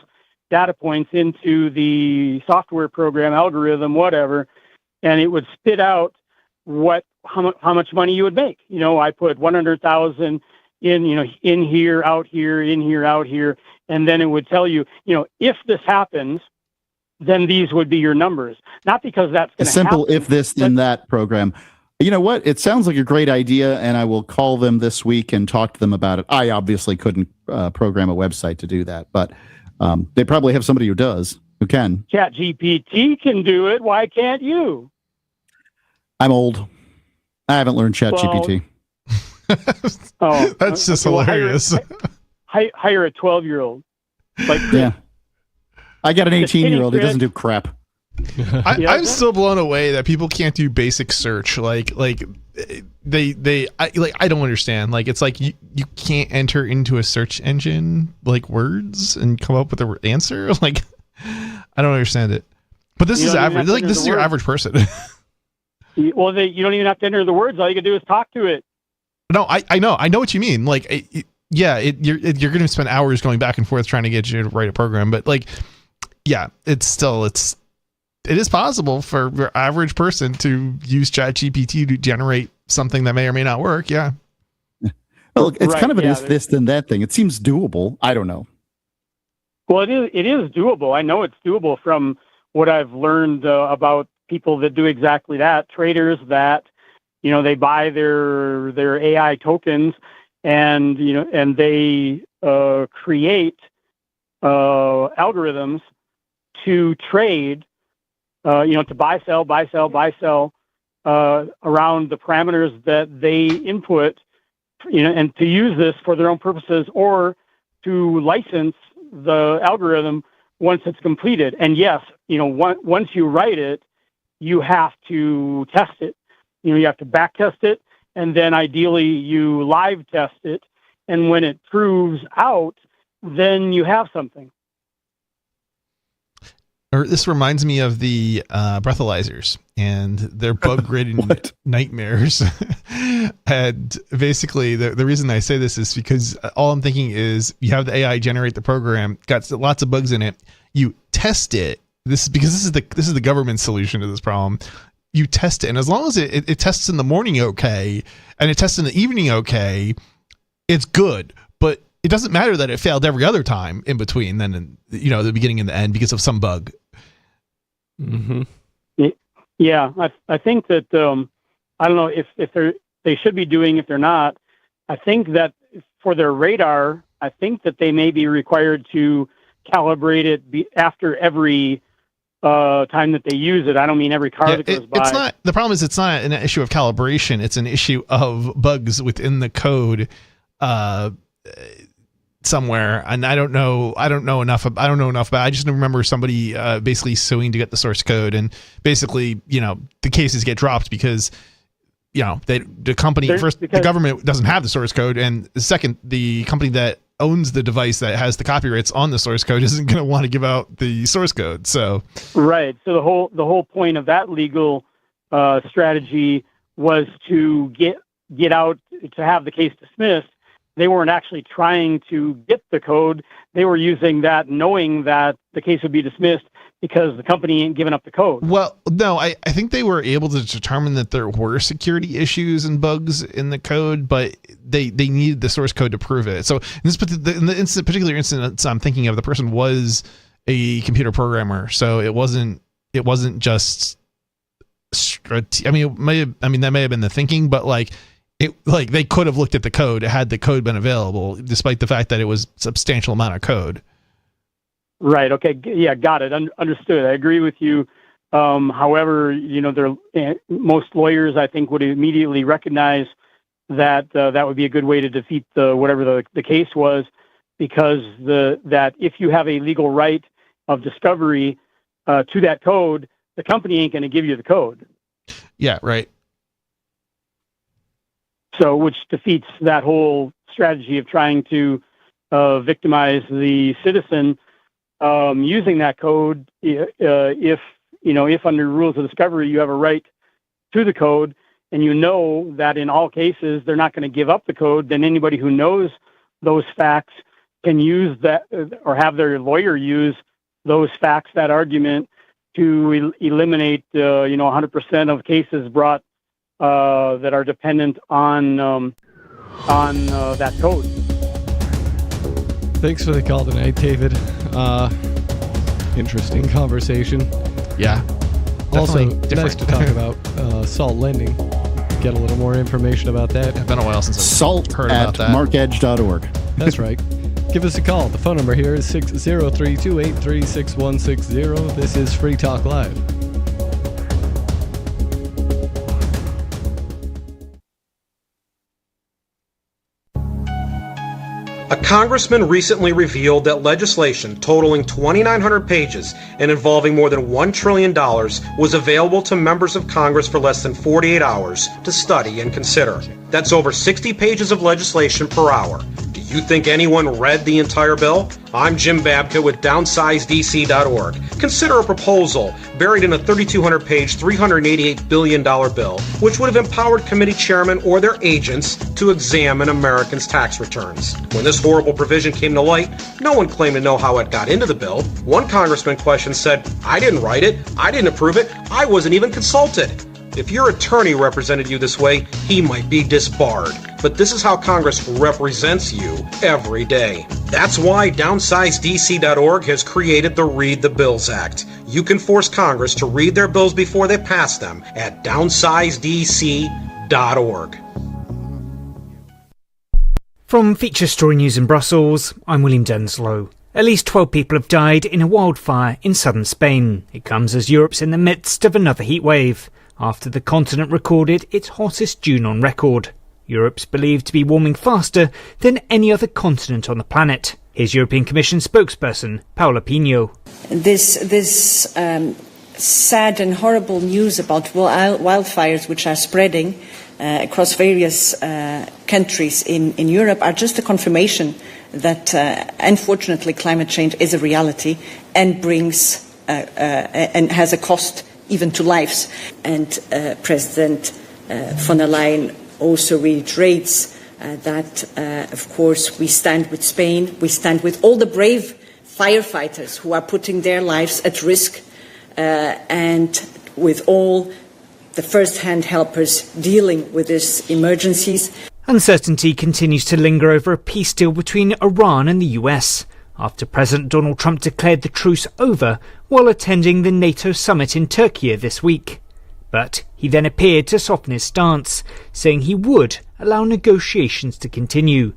Speaker 18: data points into the software program, algorithm, whatever, and it would spit out how much money you would make. I put 100,000 in here, out here, in here, out here, and then it would tell you, if this happens, then these would be your numbers. Not because that's going to happen. A simple
Speaker 1: if this, then that program. You know what? It sounds like a great idea, and I will call them this week and talk to them about it. I obviously couldn't program a website to do that, but they probably have somebody who does, who can.
Speaker 18: ChatGPT can do it. Why can't you?
Speaker 1: I'm old. I haven't learned ChatGPT.
Speaker 3: That's just hilarious.
Speaker 18: hire a 12-year-old. Like,
Speaker 1: Yeah. I got an
Speaker 18: Just
Speaker 1: 18-year-old. He
Speaker 18: any
Speaker 1: doesn't do crap.
Speaker 3: I'm still blown away that people can't do basic search. I don't understand. Like, it's like you can't enter into a search engine like words and come up with an answer. Like, I don't understand it. But this is average. Like, this is your average person.
Speaker 18: Well, you don't even have to enter the words. All you can do is talk to it.
Speaker 3: No, I know what you mean. Like, you're going to spend hours going back and forth trying to get you to write a program. But like, yeah, it is possible for your average person to use ChatGPT to generate something that may or may not work. Yeah.
Speaker 1: Well, it's kind of an this then that thing. It seems doable. I don't know.
Speaker 18: Well, it is doable. I know it's doable from what I've learned about people that do exactly that. Traders that, they buy their AI tokens and, and they create algorithms to trade, to buy, sell around the parameters that they input, and to use this for their own purposes or to license the algorithm once it's completed. And yes, once you write it, you have to test it. You have to back test it, and then ideally you live test it. And when it proves out, then you have something.
Speaker 3: Or this reminds me of the breathalyzers and their bug grading nightmares. And basically, the reason I say this is because all I'm thinking is you have the AI generate the program, got lots of bugs in it. You test it. This is the government's solution to this problem. You test it, and as long as it tests in the morning okay, and it tests in the evening okay, it's good. But it doesn't matter that it failed every other time in between, then the beginning and the end because of some bug.
Speaker 2: Mm-hmm.
Speaker 18: Yeah, I think that I don't know if they should be doing, if they're not. I think that for their radar, I think that they may be required to calibrate it after every time that they use it. I don't mean every car that goes by.
Speaker 3: It's not. The problem is it's not an issue of calibration. It's an issue of bugs within the code somewhere. And I don't know enough about. I just remember somebody basically suing to get the source code, and basically, the cases get dropped because the government doesn't have the source code, and second, the company that owns the device that has the copyrights on the source code isn't going to want to give out the source code. So
Speaker 18: right. So the whole point of that legal strategy was to get out, to have the case dismissed. They weren't actually trying to get the code. They were using that knowing that the case would be dismissed because the company ain't giving up the code.
Speaker 3: Well, no, I think they were able to determine that there were security issues and bugs in the code, but they needed the source code to prove it. So in the particular instance I'm thinking of, the person was a computer programmer, so it wasn't just. That may have been the thinking, but they could have looked at the code had the code been available, despite the fact that it was a substantial amount of code.
Speaker 18: Right. Okay. Yeah. Got it. Understood. I agree with you. However, most lawyers, I think, would immediately recognize that that would be a good way to defeat whatever the case was, because that if you have a legal right of discovery to that code, the company ain't going to give you the code.
Speaker 3: Yeah. Right.
Speaker 18: So, which defeats that whole strategy of trying to victimize the citizen using that code. If under rules of discovery you have a right to the code, and that in all cases they're not going to give up the code, then anybody who knows those facts can use that, or have their lawyer use those facts, that argument, to eliminate 100% of cases brought that are dependent on that code.
Speaker 2: Thanks for the call tonight, David. Interesting conversation.
Speaker 3: Yeah.
Speaker 2: Also, nice to talk about salt lending. Get a little more information about that.
Speaker 3: It's been a while since I've heard about that.
Speaker 1: SALT@markedge.org.
Speaker 2: That's right. Give us a call. The phone number here is 603-283-6160. This is Free Talk Live.
Speaker 19: A congressman recently revealed that legislation totaling 2,900 pages and involving more than $1 trillion was available to members of Congress for less than 48 hours to study and consider. That's over 60 pages of legislation per hour. Do you think anyone read the entire bill? I'm Jim Babka with downsizedc.org. Consider a proposal buried in a 3,200-page, $388 billion bill, which would have empowered committee chairmen or their agents to examine Americans' tax returns. When this horrible provision came to light, no one claimed to know how it got into the bill. One congressman questioned said, "I didn't write it, I didn't approve it, I wasn't even consulted." If your attorney represented you this way, he might be disbarred. But this is how Congress represents you every day. That's why downsizedc.org has created the Read the Bills Act. You can force Congress to read their bills before they pass them at downsizedc.org.
Speaker 5: From Feature Story News in Brussels, I'm William Denslow. At least 12 people have died in a wildfire in southern Spain. It comes as Europe's in the midst of another heatwave, after the continent recorded its hottest June on record. Europe's believed to be warming faster than any other continent on the planet. Here's European Commission spokesperson Paula Pinho.
Speaker 6: This sad and horrible news about wildfires which are spreading across various countries in Europe are just a confirmation that unfortunately climate change is a reality and brings and has a cost even to lives. And President von der Leyen also reiterates that, of course, we stand with Spain, we stand with all the brave firefighters who are putting their lives at risk, and with all the first-hand helpers dealing with these emergencies.
Speaker 5: Uncertainty continues to linger over a peace deal between Iran and the US, after President Donald Trump declared the truce over while attending the NATO summit in Turkey this week. But he then appeared to soften his stance, saying he would allow negotiations to continue.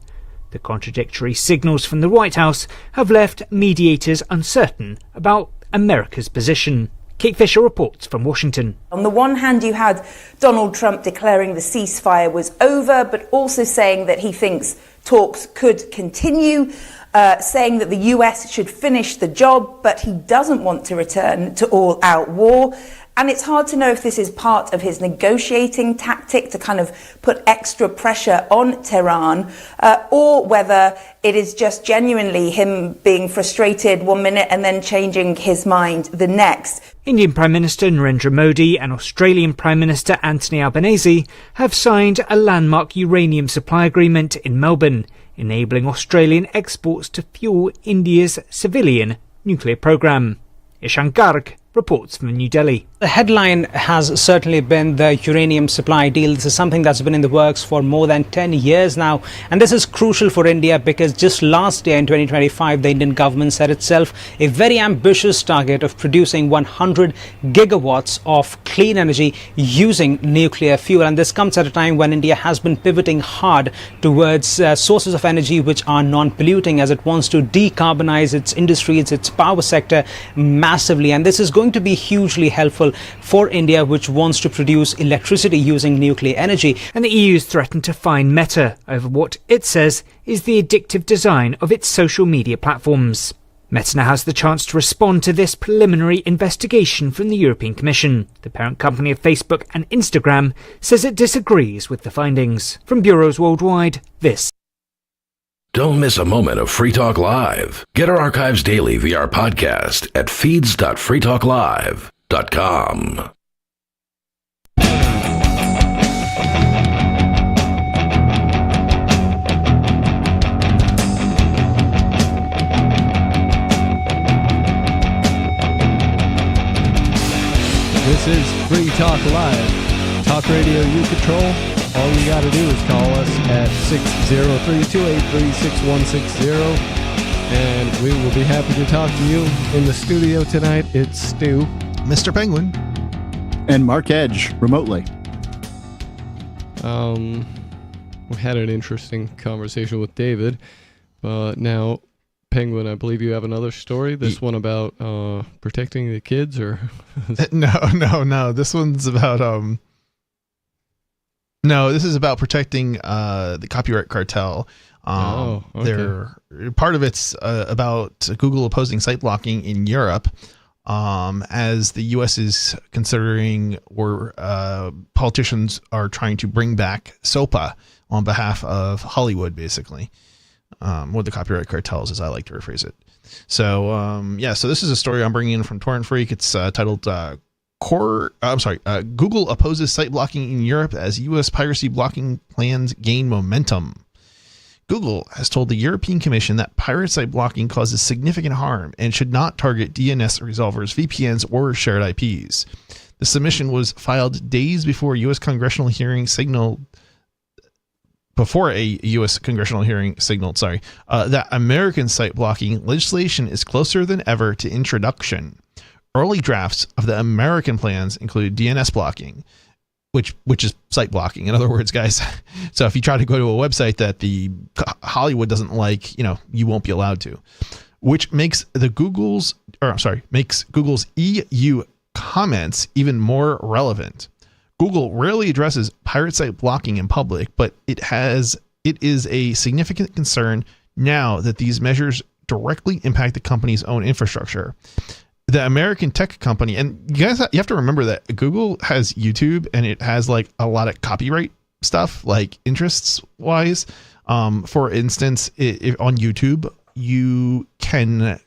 Speaker 5: The contradictory signals from the White House have left mediators uncertain about America's position. Kate Fisher reports from Washington.
Speaker 7: On the one hand, you had Donald Trump declaring the ceasefire was over, but also saying that he thinks talks could continue, saying that the US should finish the job, but he doesn't want to return to all-out war. And it's hard to know if this is part of his negotiating tactic to kind of put extra pressure on Tehran, or whether it is just genuinely him being frustrated one minute and then changing his mind the next.
Speaker 5: Indian Prime Minister Narendra Modi and Australian Prime Minister Anthony Albanese have signed a landmark uranium supply agreement in Melbourne, enabling Australian exports to fuel India's civilian nuclear program. Ishan Garg reports from New Delhi.
Speaker 8: The headline has certainly been the uranium supply deal. This is something that's been in the works for more than 10 years now. And this is crucial for India because just last year in 2025, the Indian government set itself a very ambitious target of producing 100 gigawatts of clean energy using nuclear fuel. And this comes at a time when India has been pivoting hard towards sources of energy which are non-polluting, as it wants to decarbonize its industries, its power sector massively. And this is going to be hugely helpful for India, which wants to produce electricity using nuclear energy.
Speaker 5: And the EU's threatened to fine Meta over what it says is the addictive design of its social media platforms. Meta now has the chance to respond to this preliminary investigation from the European Commission. The parent company of Facebook and Instagram says it disagrees with the findings. From bureaus worldwide, this.
Speaker 9: Don't miss a moment of Free Talk Live. Get our archives daily via our podcast at feeds.freetalklive.com.
Speaker 2: This is Free Talk Live. Talk radio you control. All you got to do is call us at 603-283-6160, and we will be happy to talk to you. In the studio tonight, it's Stu,
Speaker 3: Mr. Penguin,
Speaker 1: and Mark Edge remotely.
Speaker 2: We had an interesting conversation with David, but now, Penguin, I believe you have another story. This one about protecting the kids, or
Speaker 3: no. This one's about No, this is about protecting the copyright cartel. They're part of it's about Google opposing site blocking in Europe, as the U.S. is considering, or politicians are trying to bring back SOPA on behalf of Hollywood, basically, or the copyright cartels, as I like to rephrase it. So so this is a story I'm bringing in from Torrent Freak. It's titled Google opposes site blocking in Europe as U.S. piracy blocking plans gain momentum. Google has told the European Commission that pirate site blocking causes significant harm and should not target DNS resolvers, VPNs, or shared IPs. The submission was filed days before a U.S. congressional hearing signaled that American site blocking legislation is closer than ever to introduction. Early drafts of the American plans include DNS blocking, which is site blocking. In other words, guys, so if you try to go to a website that the Hollywood doesn't like, you won't be allowed to, which makes Google's EU comments even more relevant. Google rarely addresses pirate site blocking in public, but it is a significant concern now that these measures directly impact the company's own infrastructure. The American tech company, and you have to remember that Google has YouTube, and it has like a lot of copyright stuff, like interests wise. For instance, if on YouTube, you can,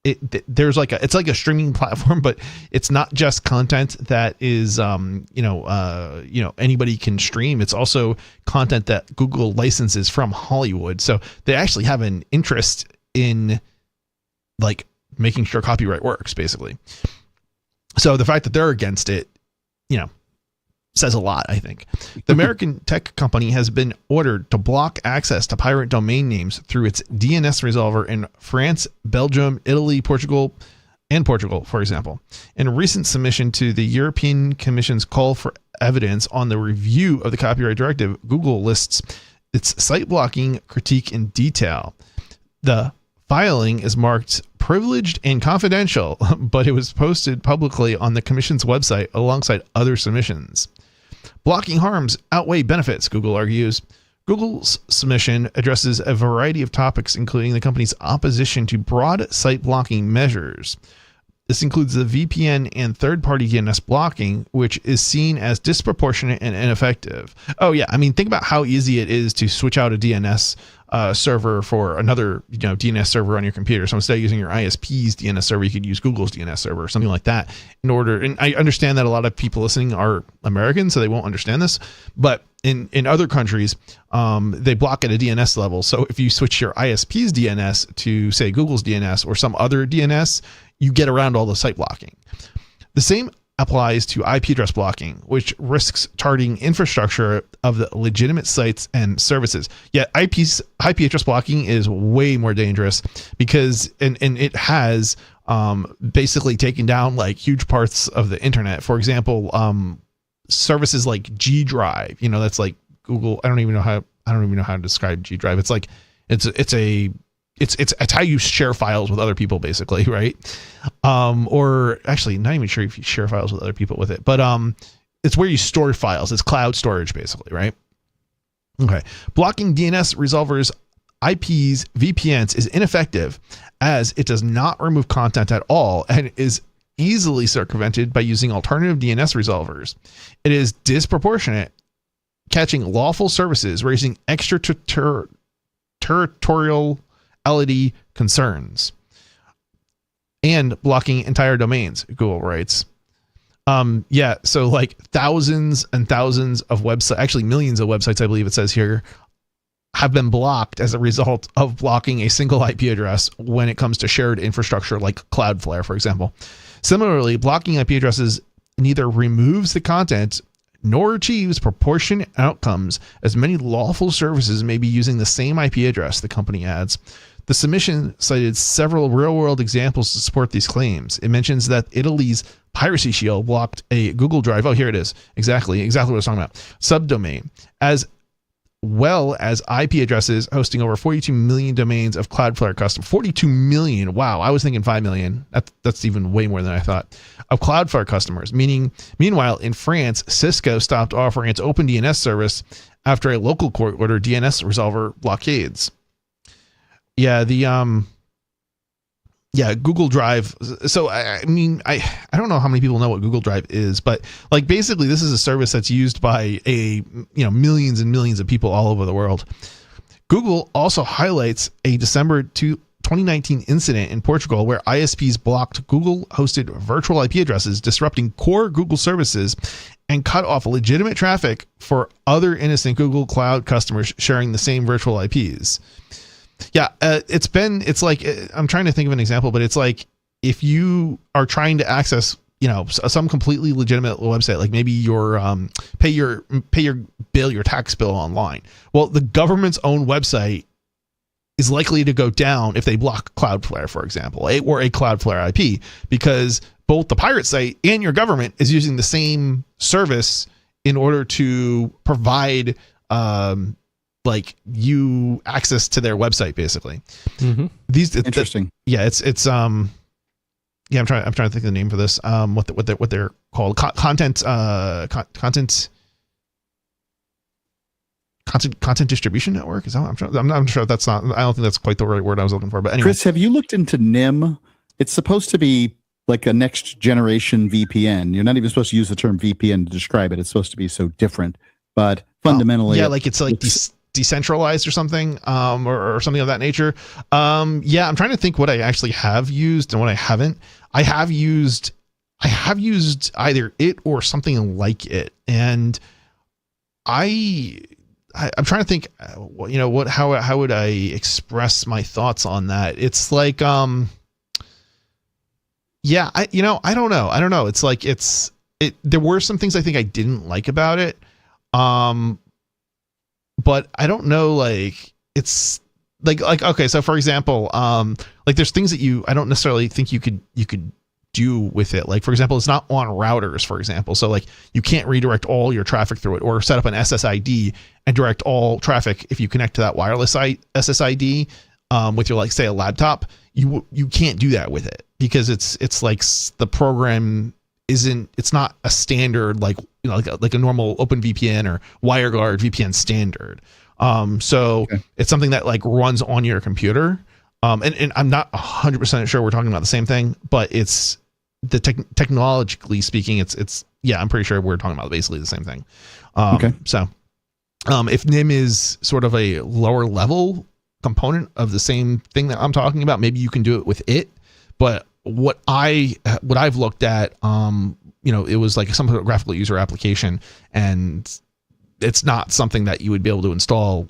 Speaker 3: it's like a streaming platform, but it's not just content that is, anybody can stream. It's also content that Google licenses from Hollywood. So they actually have an interest in like making sure copyright works, basically. So the fact that they're against it, says a lot, I think. The American tech company has been ordered to block access to pirate domain names through its DNS resolver in France, Belgium, Italy, Portugal, for example. In a recent submission to the European Commission's call for evidence on the review of the copyright directive, Google lists its site blocking critique in detail. The filing is marked privileged and confidential, but it was posted publicly on the Commission's website alongside other submissions. Blocking harms outweigh benefits, Google argues. Google's submission addresses a variety of topics, including the company's opposition to broad site blocking measures. This includes the VPN and third-party DNS blocking, which is seen as disproportionate and ineffective. Oh yeah, I mean, think about how easy it is to switch out a DNS server for another, DNS server on your computer. So instead of using your ISP's DNS server, you could use Google's DNS server or something like that. And I understand that a lot of people listening are American, so they won't understand this. But in other countries, they block at a DNS level. So if you switch your ISP's DNS to, say, Google's DNS or some other DNS, you get around all the site blocking. The same applies to IP address blocking, which risks targeting infrastructure of the legitimate sites and services. Yet IP address blocking is way more dangerous because and it has basically taken down like huge parts of the internet. For example, services like G Drive, that's like Google. I don't even know how to describe G Drive. It's like it's how you share files with other people, basically, right? Or actually, not even sure if you share files with other people with it, but it's where you store files. It's cloud storage, basically, right? Okay. Blocking DNS resolvers, IPs, VPNs is ineffective as it does not remove content at all and is easily circumvented by using alternative DNS resolvers. It is disproportionate, catching lawful services, raising extraterritorial concerns, and blocking entire domains, Google writes. So like thousands and thousands of websites, actually millions of websites, I believe it says here, have been blocked as a result of blocking a single IP address when it comes to shared infrastructure like Cloudflare, for example. Similarly, blocking IP addresses neither removes the content nor achieves proportionate outcomes, as many lawful services may be using the same IP address, the company adds. The submission cited several real-world examples to support these claims. It mentions that Italy's Piracy Shield blocked a Google Drive. Oh, here it is. Exactly what I was talking about. Subdomain as well as IP addresses, hosting over 42 million domains of Cloudflare custom. 42 million. Wow. I was thinking 5 million. That's even way more than I thought. Of Cloudflare customers. Meanwhile, in France, Cisco stopped offering its open DNS service after a local court ordered DNS resolver blockades. Yeah, Google Drive. So I don't know how many people know what Google Drive is, but like basically this is a service that's used by millions and millions of people all over the world. Google also highlights a December 2019 incident in Portugal where ISPs blocked Google hosted virtual IP addresses, disrupting core Google services and cut off legitimate traffic for other innocent Google Cloud customers sharing the same virtual IPs. Yeah, it's like, I'm trying to think of an example, but it's like if you are trying to access, some completely legitimate website, like maybe your pay your bill, your tax bill online. Well, the government's own website is likely to go down if they block Cloudflare, for example, or a Cloudflare IP, because both the pirate site and your government is using the same service in order to provide you access to their website, basically.
Speaker 1: Mm-hmm. Interesting.
Speaker 3: I'm trying to think of the name for this. What they're called, content distribution network. Is that I'm not sure that's not. I don't think that's quite the right word I was looking for. But anyway,
Speaker 1: Chris, have you looked into NIM? It's supposed to be like a next generation VPN. You're not even supposed to use the term VPN to describe it. It's supposed to be so different, but fundamentally,
Speaker 3: it's decentralized or something, or something of that nature. I'm trying to think what I actually have used and what I haven't. I have used either it or something like it, and I'm trying to think, how would I express my thoughts on that? It's like, I don't know. It's like, there were some things I think I didn't like about it. But I don't know, like, it's like, okay. So for example, there's things that I don't necessarily think you could do with it. Like, for example, it's not on routers, for example. So like you can't redirect all your traffic through it, or set up an SSID and direct all traffic. If you connect to that wireless SSID, with your, like, say a laptop, you can't do that with it, because it's like the program it's not a standard, like a normal OpenVPN or WireGuard VPN standard. It's something that like runs on your computer. And I'm not 100% sure we're talking about the same thing, but it's technologically speaking, I'm pretty sure we're talking about basically the same thing. So if NIM is sort of a lower level component of the same thing that I'm talking about, maybe you can do it with it. But what I've looked at, it was like some graphical user application, and it's not something that you would be able to install,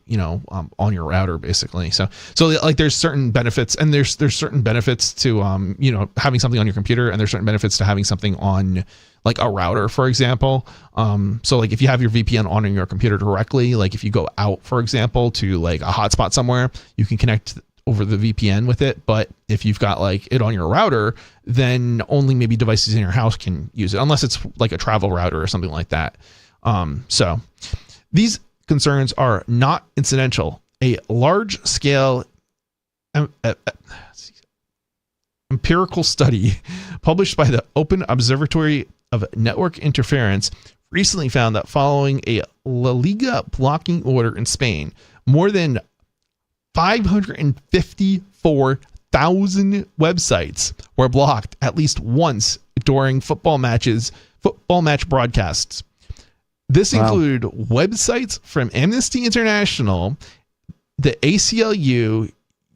Speaker 3: on your router, basically. So like there's certain benefits, and there's certain benefits to, having something on your computer, and there's certain benefits to having something on like a router, for example. So like if you have your VPN on your computer directly, like if you go out, for example, to like a hotspot somewhere, you can connect over the VPN with it. But if you've got like it on your router, then only maybe devices in your house can use it, unless it's like a travel router or something like that. So these concerns are not incidental. A large scale empirical study published by the Open Observatory of Network Interference recently found that following a La Liga blocking order in Spain, more than 554,000 websites were blocked at least once during football match broadcasts. This included websites from Amnesty International, the ACLU,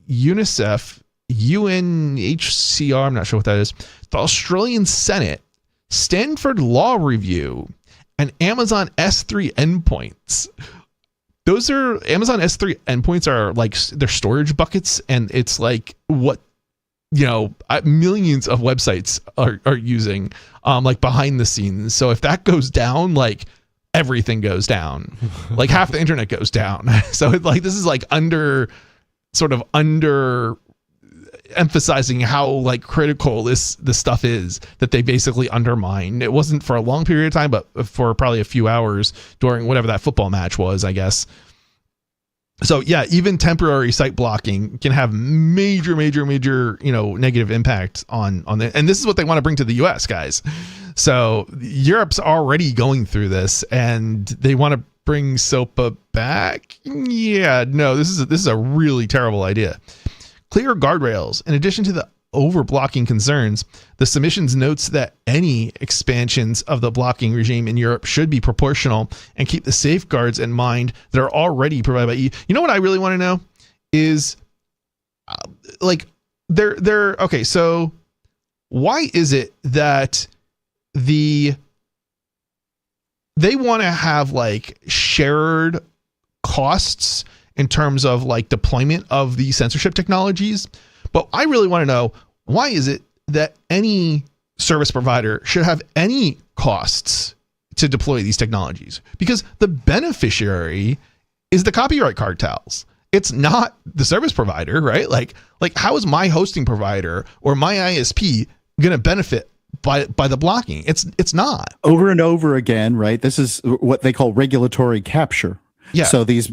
Speaker 3: UNICEF, UNHCR, I'm not sure what that is, the Australian Senate, Stanford Law Review, and Amazon S3 endpoints. Those are Amazon S3 endpoints are like they're storage buckets, and it's like what millions of websites are using like behind the scenes. So if that goes down, like everything goes down, like half the internet goes down. So it's like this is like under emphasizing how like critical this stuff is that they basically undermined. It wasn't for a long period of time, but for probably a few hours during whatever that football match was, I guess. So yeah, even temporary site blocking can have major, negative impact on the, and this is what they want to bring to the US, guys. So Europe's already going through this and they want to bring SOPA back. Yeah, no, this is a really terrible idea. Clear guardrails. In addition to the over-blocking concerns, the submissions notes that any expansions of the blocking regime in Europe should be proportional and keep the safeguards in mind that are already provided by EU. You know what I really want to know is, okay, so why is it that they want to have like shared costs in terms of like deployment of the censorship technologies? But I really want to know, why is it that any service provider should have any costs to deploy these technologies? Because the beneficiary is the copyright cartels. It's not the service provider, right? Like how is my hosting provider or my ISP going to benefit by the blocking? It's not.
Speaker 1: Over and over again, right? This is what they call regulatory capture.
Speaker 3: Yeah.
Speaker 1: So these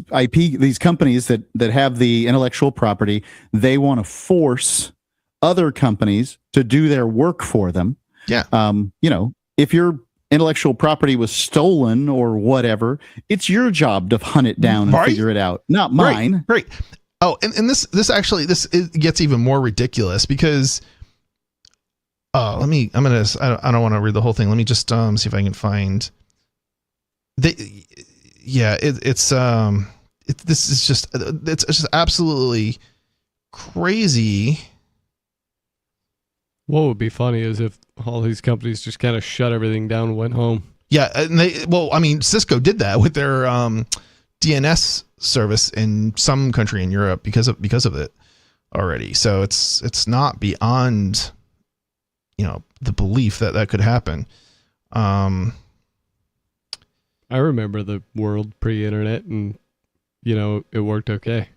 Speaker 1: companies that have the intellectual property, they want to force other companies to do their work for them.
Speaker 3: Yeah.
Speaker 1: If your intellectual property was stolen or whatever, it's your job to hunt it down and figure it out, not mine.
Speaker 3: Right. Oh, and this gets even more ridiculous because I don't want to read the whole thing. Let me just see if I can find this is just absolutely crazy.
Speaker 2: What would be funny is if all these companies just kind of shut everything down and went home.
Speaker 3: Yeah, and Cisco did that with their DNS service in some country in Europe because of it already. So it's not beyond the belief that could happen.
Speaker 2: I remember the world pre-internet and, it worked okay.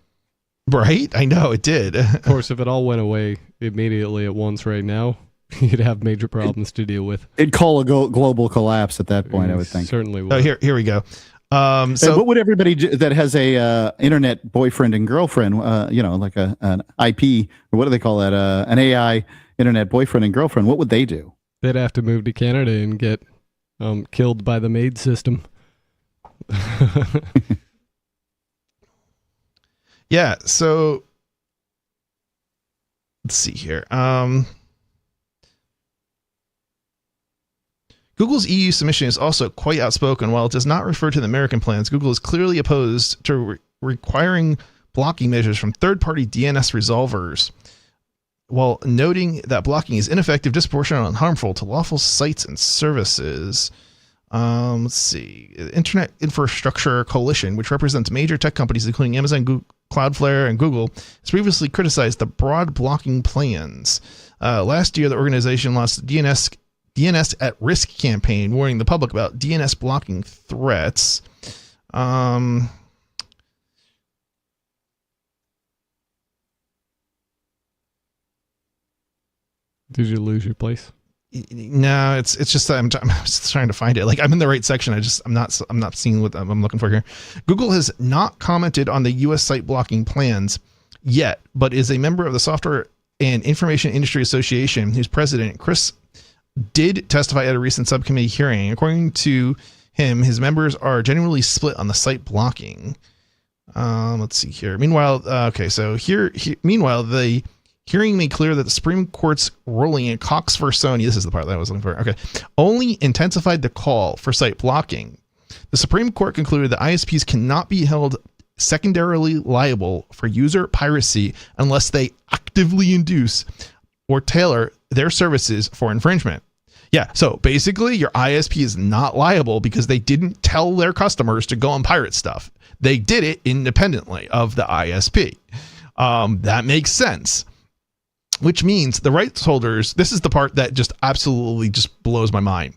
Speaker 3: Right? I know it did.
Speaker 2: Of course, if it all went away immediately at once right now, you'd have major problems to deal with.
Speaker 1: It'd call a global collapse at that point, I would think.
Speaker 2: Certainly would.
Speaker 3: Oh, here we go.
Speaker 1: So what would everybody do that has a internet boyfriend and girlfriend, like an IP, or what do they call that? An AI internet boyfriend and girlfriend, what would they do?
Speaker 2: They'd have to move to Canada and get killed by the maid system.
Speaker 3: Yeah, so let's see here. Google's EU submission is also quite outspoken. While it does not refer to the American plans, Google is clearly opposed to requiring blocking measures from third-party DNS resolvers, while noting that blocking is ineffective, disproportionate, and harmful to lawful sites and services. Let's see. Internet Infrastructure Coalition, which represents major tech companies including Amazon, Google, Cloudflare, and Google, has previously criticized the broad blocking plans. Last year, the organization launched the DNS at Risk campaign, warning the public about DNS blocking threats.
Speaker 2: Did you lose your place?
Speaker 3: No, it's just that I'm just trying to find it. Like, I'm in the right section. I'm not seeing what I'm looking for here. Google has not commented on the U.S. site blocking plans yet, but is a member of the Software and Information Industry Association, whose president, Chris, did testify at a recent subcommittee hearing. According to him, his members are genuinely split on the site blocking. Let's see here. Meanwhile, meanwhile, the hearing made clear that the Supreme Court's ruling in Cox v. Sony, this is the part that I was looking for, only intensified the call for site blocking. The Supreme Court concluded that ISPs cannot be held secondarily liable for user piracy unless they actively induce or tailor their services for infringement. Yeah, so basically your ISP is not liable because they didn't tell their customers to go and pirate stuff. They did it independently of the ISP. That makes sense. Which means the rights holders, this is the part that just absolutely just blows my mind,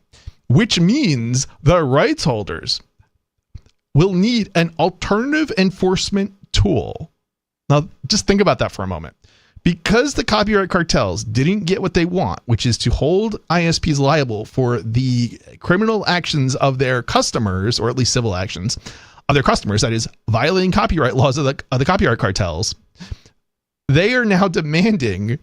Speaker 3: which means the rights holders will need an alternative enforcement tool. Now, just think about that for a moment. Because the copyright cartels didn't get what they want, which is to hold ISPs liable for the criminal actions of their customers, or at least civil actions, of their customers, that is violating copyright laws of the copyright cartels, they are now demanding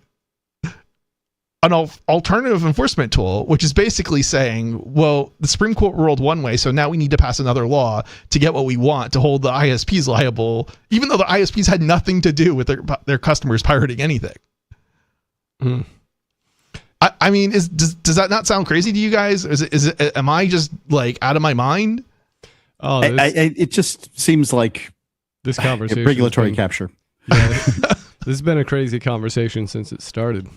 Speaker 3: an alternative enforcement tool, which is basically saying, well, the Supreme Court ruled one way, so now we need to pass another law to get what we want, to hold the ISPs liable, even though the ISPs had nothing to do with their customers pirating anything.
Speaker 2: Mm.
Speaker 3: I mean, does that not sound crazy to you guys? Am I just like out of my mind?
Speaker 2: Oh,
Speaker 1: it just seems like
Speaker 2: this conversation
Speaker 1: regulatory capture.
Speaker 2: Yeah, this has been a crazy conversation since it started.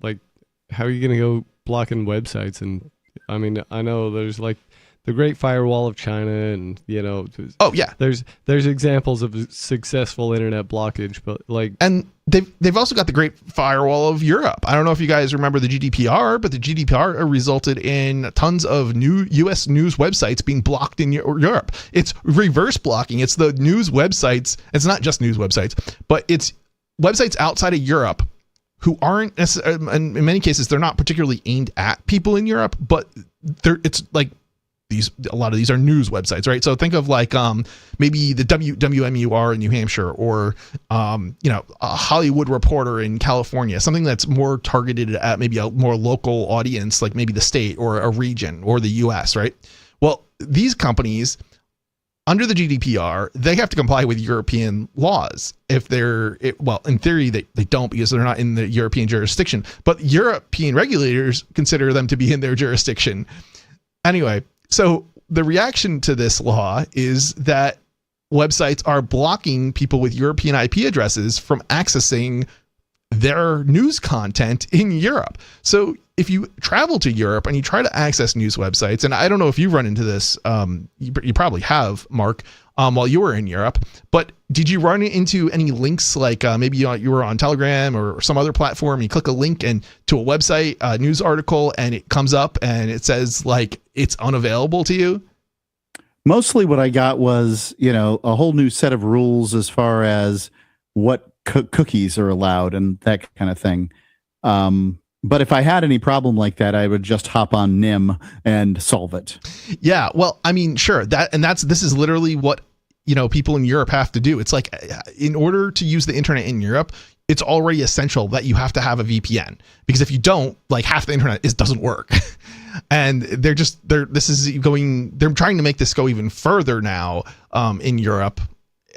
Speaker 2: Like, how are you going to go blocking websites? And I mean, I know there's like the Great Firewall of China, and
Speaker 3: oh yeah,
Speaker 2: there's examples of successful internet blockage, but like,
Speaker 3: and they've also got the Great Firewall of Europe. I don't know if you guys remember the GDPR, but the GDPR resulted in tons of new U.S. news websites being blocked in Europe. It's reverse blocking. It's the news websites. It's not just news websites, but it's websites outside of Europe who aren't necessarily, in many cases, they're not particularly aimed at people in Europe, but it's like a lot of these are news websites, right? So think of like maybe the WMUR in New Hampshire, or a Hollywood Reporter in California, something that's more targeted at maybe a more local audience, like maybe the state or a region or the US, right? Well, these companies, under the GDPR, they have to comply with European laws. If in theory, they don't, because they're not in the European jurisdiction, but European regulators consider them to be in their jurisdiction. Anyway, so the reaction to this law is that websites are blocking people with European IP addresses from accessing their news content in Europe. So if you travel to Europe and you try to access news websites, and I don't know if you run into this, you probably have, Mark, while you were in Europe, but did you run into any links, like maybe you were on Telegram or some other platform, you click a link and to a website, a news article, and it comes up and it says like it's unavailable to you?
Speaker 1: Mostly what I got was, a whole new set of rules as far as what cookies are allowed and that kind of thing. But if I had any problem like that, I would just hop on NIM and solve it.
Speaker 3: Yeah, well, I mean, sure. This is literally what, people in Europe have to do. It's like, in order to use the internet in Europe, it's already essential that you have to have a VPN, because if you don't, like, half the internet doesn't work. And they're trying to make this go even further now in Europe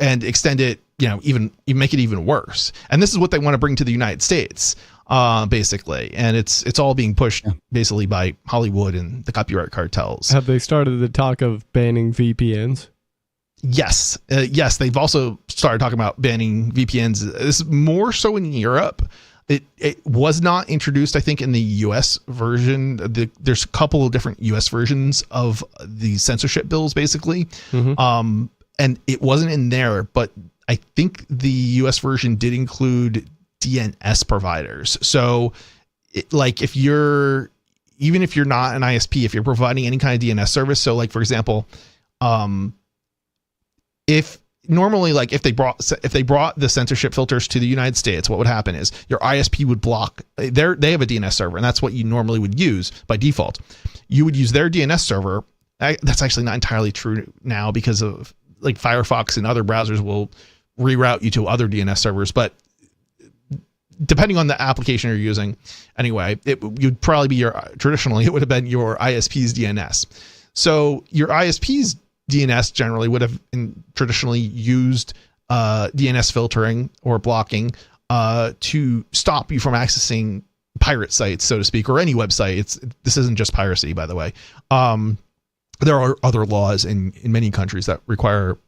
Speaker 3: and extend it, even make it even worse. And this is what they want to bring to the United States. Basically, and it's all being pushed basically by Hollywood and the copyright cartels.
Speaker 2: Have they started the talk of banning VPNs?
Speaker 3: Yes, they've also started talking about banning VPNs. This is more so in Europe. It was not introduced, I think, in the U.S. version. There's a couple of different U.S. versions of the censorship bills, basically, and it wasn't in there. But I think the U.S. version did include DNS providers. So if you're not an ISP, if you're providing any kind of DNS service, so like, for example, if they brought the censorship filters to the United States, what would happen is your ISP would block they have a DNS server, and that's what you normally would use by default. You would use their DNS server. That's actually not entirely true now, because of like Firefox and other browsers will reroute you to other DNS servers, but depending on the application you're using, anyway, you'd probably be traditionally it would have been your ISP's DNS. So your ISP's DNS generally would have traditionally used DNS filtering or blocking to stop you from accessing pirate sites, so to speak, or any website. This isn't just piracy, by the way. There are other laws in many countries that require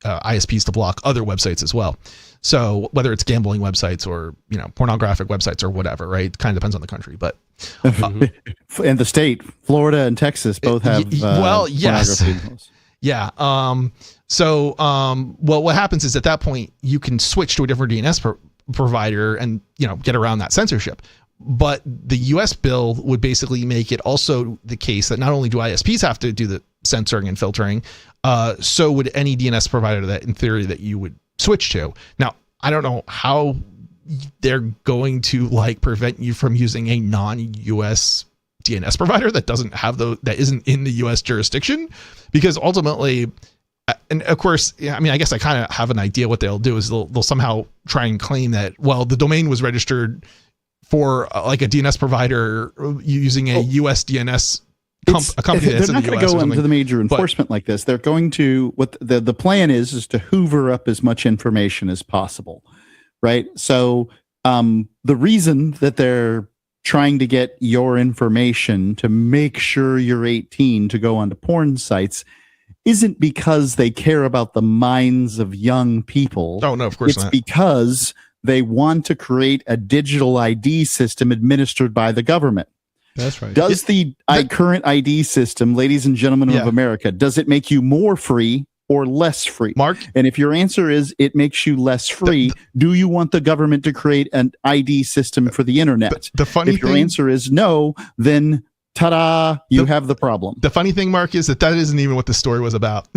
Speaker 3: ISPs to block other websites as well. So whether it's gambling websites or pornographic websites or whatever, right? It kind of depends on the country, but
Speaker 1: and the state, Florida and Texas both have
Speaker 3: yes,
Speaker 1: pornography.
Speaker 3: Yeah. What happens is at that point you can switch to a different DNS provider and get around that censorship. But the US bill would basically make it also the case that not only do ISPs have to do the censoring and filtering, so would any DNS provider that in theory that you would switch to. Now, I don't know how they're going to prevent you from using a non-US DNS provider that doesn't have that isn't in the US jurisdiction, because ultimately And of course, I mean, I guess I kind of have an idea what they'll do is they'll somehow try and claim that, well, the domain was registered for like a DNS provider using a US DNS a company that's in the US. They're not going to go into
Speaker 1: the major enforcement like this. They're going to, what the plan is to hoover up as much information as possible, right? So the reason that they're trying to get your information to make sure you're 18 to go onto porn sites isn't because they care about the minds of young people.
Speaker 3: Oh, no, of course not.
Speaker 1: It's because they want to create a digital ID system administered by the government.
Speaker 2: That's right.
Speaker 1: Does the current ID system, ladies and gentlemen of America, does it make you more free or less free?
Speaker 3: Mark?
Speaker 1: And if your answer is it makes you less free, do you want the government to create an ID system for the internet?
Speaker 3: The funny
Speaker 1: if your
Speaker 3: thing,
Speaker 1: answer is no, then ta-da, you have the problem.
Speaker 3: The funny thing, Mark, is that isn't even what the story was about.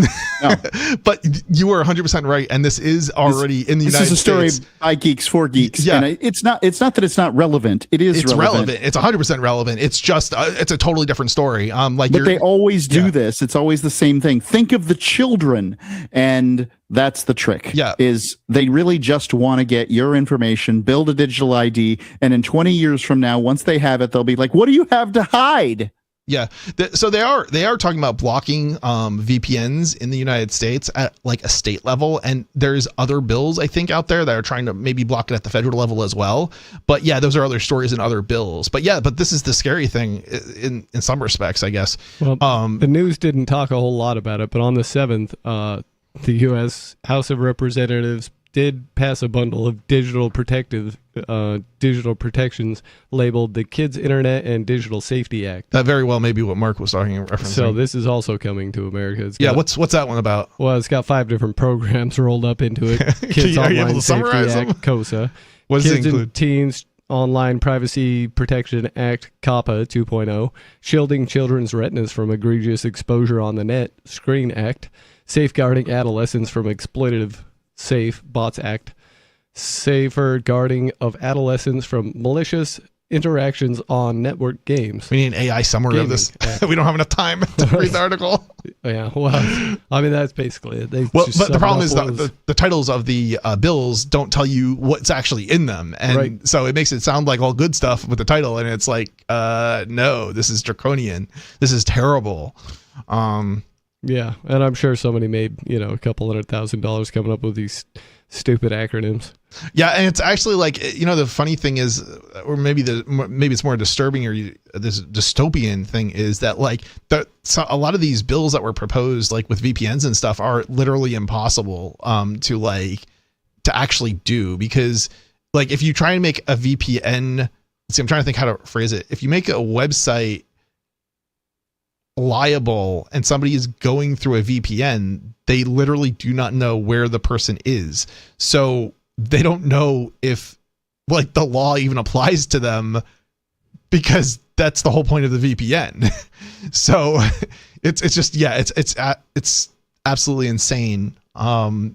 Speaker 1: No.
Speaker 3: But you were 100% right, and this is already in the United States.
Speaker 1: This is a story by geeks for geeks.
Speaker 3: Yeah.
Speaker 1: And it's not that it's not relevant. It's relevant.
Speaker 3: It's 100% relevant. It's just it's a totally different story.
Speaker 1: But they always do this. It's always the same thing. Think of the children, and that's the trick.
Speaker 3: Yeah.
Speaker 1: Is they really just want to get your information, build a digital ID, and in 20 years from now, once they have it, they'll be like, what do you have to hide?
Speaker 3: Yeah. So they are talking about blocking VPNs in the United States at like a state level. And there's other bills, I think, out there that are trying to maybe block it at the federal level as well. But yeah, those are other stories and other bills. But yeah, but this is the scary thing in some respects, I guess.
Speaker 2: Well, the news didn't talk a whole lot about it, but on the 7th, the U.S. House of Representatives did pass a bundle of digital protections labeled the Kids Internet and Digital Safety Act.
Speaker 3: That very well may be what Mark was referencing.
Speaker 2: So this is also coming to America.
Speaker 3: What's that one about?
Speaker 2: Well, it's got 5 different programs rolled up into it. Kids
Speaker 3: Are you able
Speaker 2: Online
Speaker 3: to
Speaker 2: Safety
Speaker 3: summarize
Speaker 2: Act,
Speaker 3: them?
Speaker 2: COSA.
Speaker 3: What does it
Speaker 2: Kids
Speaker 3: include?
Speaker 2: and Teens Online Privacy Protection Act, COPPA 2.0. Shielding Children's Retinas from Egregious Exposure on the Net, SCREEN Act. Safeguarding Adolescents from Exploitative Safe Bots Act, safer guarding of adolescents from malicious interactions on network games.
Speaker 3: We need an AI summary of this. We don't have enough time to read the article.
Speaker 2: Yeah, well, I mean, that's basically it.
Speaker 3: But the problem is the titles of the bills don't tell you what's actually in them. And so it makes it sound like all good stuff with the title. And it's like, no, this is draconian. This is terrible.
Speaker 2: Yeah, and I'm sure somebody made, a couple $100,000 coming up with these stupid acronyms.
Speaker 3: Yeah, and it's actually like, the funny thing is, or maybe it's more disturbing, or this dystopian thing is that like a lot of these bills that were proposed, like with VPNs and stuff, are literally impossible to actually do, because like if you try and make a VPN, I'm trying to think how to phrase it. If you make a website liable and somebody is going through a VPN, they literally do not know where the person is. So they don't know if like the law even applies to them, because that's the whole point of the VPN. So it's just, it's absolutely insane. I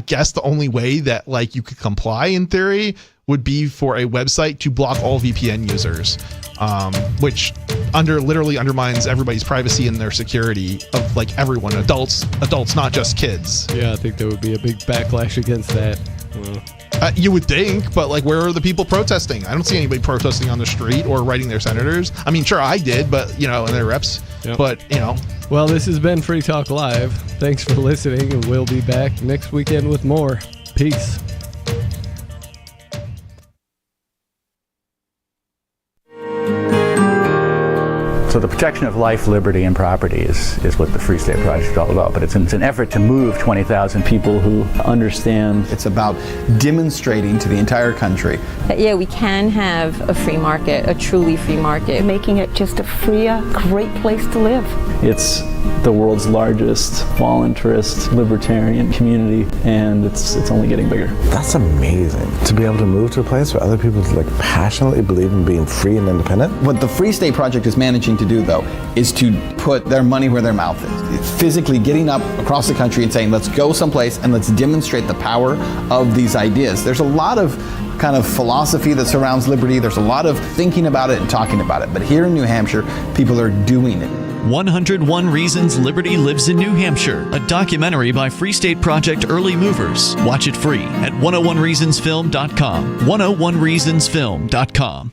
Speaker 3: guess the only way that like you could comply in theory would be for a website to block all VPN users, which literally undermines everybody's privacy and their security of like everyone, adults, not just kids.
Speaker 2: Yeah, I think there would be a big backlash against that.
Speaker 3: You would think, but like, where are the people protesting? I don't see anybody protesting on the street or writing their senators. I mean, sure, I did, but and their reps. Yep. But
Speaker 2: Well, this has been Free Talk Live. Thanks for listening, and we'll be back next weekend with more. Peace.
Speaker 20: So the protection of life, liberty, and property is what the Free State Project is all about. But it's an effort to move 20,000 people who understand.
Speaker 21: It's about demonstrating to the entire country.
Speaker 22: Yeah, we can have a free market, a truly free market. Making it just a freer, great place to live.
Speaker 20: It's the world's largest voluntarist libertarian community, and it's only getting bigger.
Speaker 23: That's amazing, to be able to move to a place where other people like passionately believe in being free and independent.
Speaker 21: What the Free State Project is managing to do, though, is to put their money where their mouth is. It's physically getting up across the country and saying, let's go someplace and let's demonstrate the power of these ideas. There's a lot of kind of philosophy that surrounds liberty. There's a lot of thinking about it and talking about it. But here in New Hampshire, people are doing it.
Speaker 10: 101 Reasons Liberty Lives in New Hampshire, a documentary by Free State Project Early Movers. Watch it free at 101reasonsfilm.com. 101reasonsfilm.com.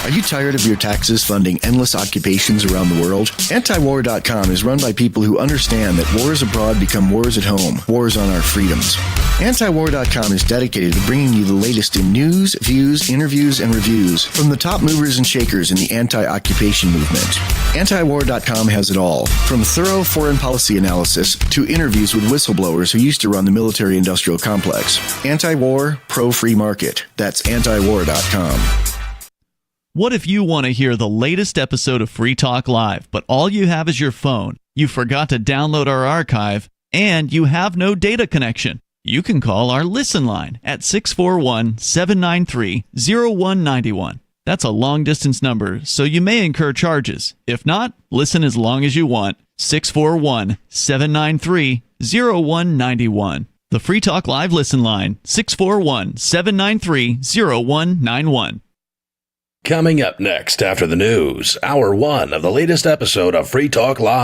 Speaker 4: Are you tired of your taxes funding endless occupations around the world? Antiwar.com is run by people who understand that wars abroad become wars at home, wars on our freedoms. Antiwar.com is dedicated to bringing you the latest in news, views, interviews, and reviews from the top movers and shakers in the anti-occupation movement. Antiwar.com has it all, from thorough foreign policy analysis to interviews with whistleblowers who used to run the military-industrial complex. Anti-war, pro-free market. That's antiwar.com.
Speaker 10: What if you want to hear the latest episode of Free Talk Live, but all you have is your phone, you forgot to download our archive, and you have no data connection? You can call our Listen line at 641-793-0191. That's a long-distance number, so you may incur charges. If not, listen as long as you want. 641-793-0191. The Free Talk Live Listen line, 641-793-0191.
Speaker 9: Coming up next after the news, Hour 1 of the latest episode of Free Talk Live.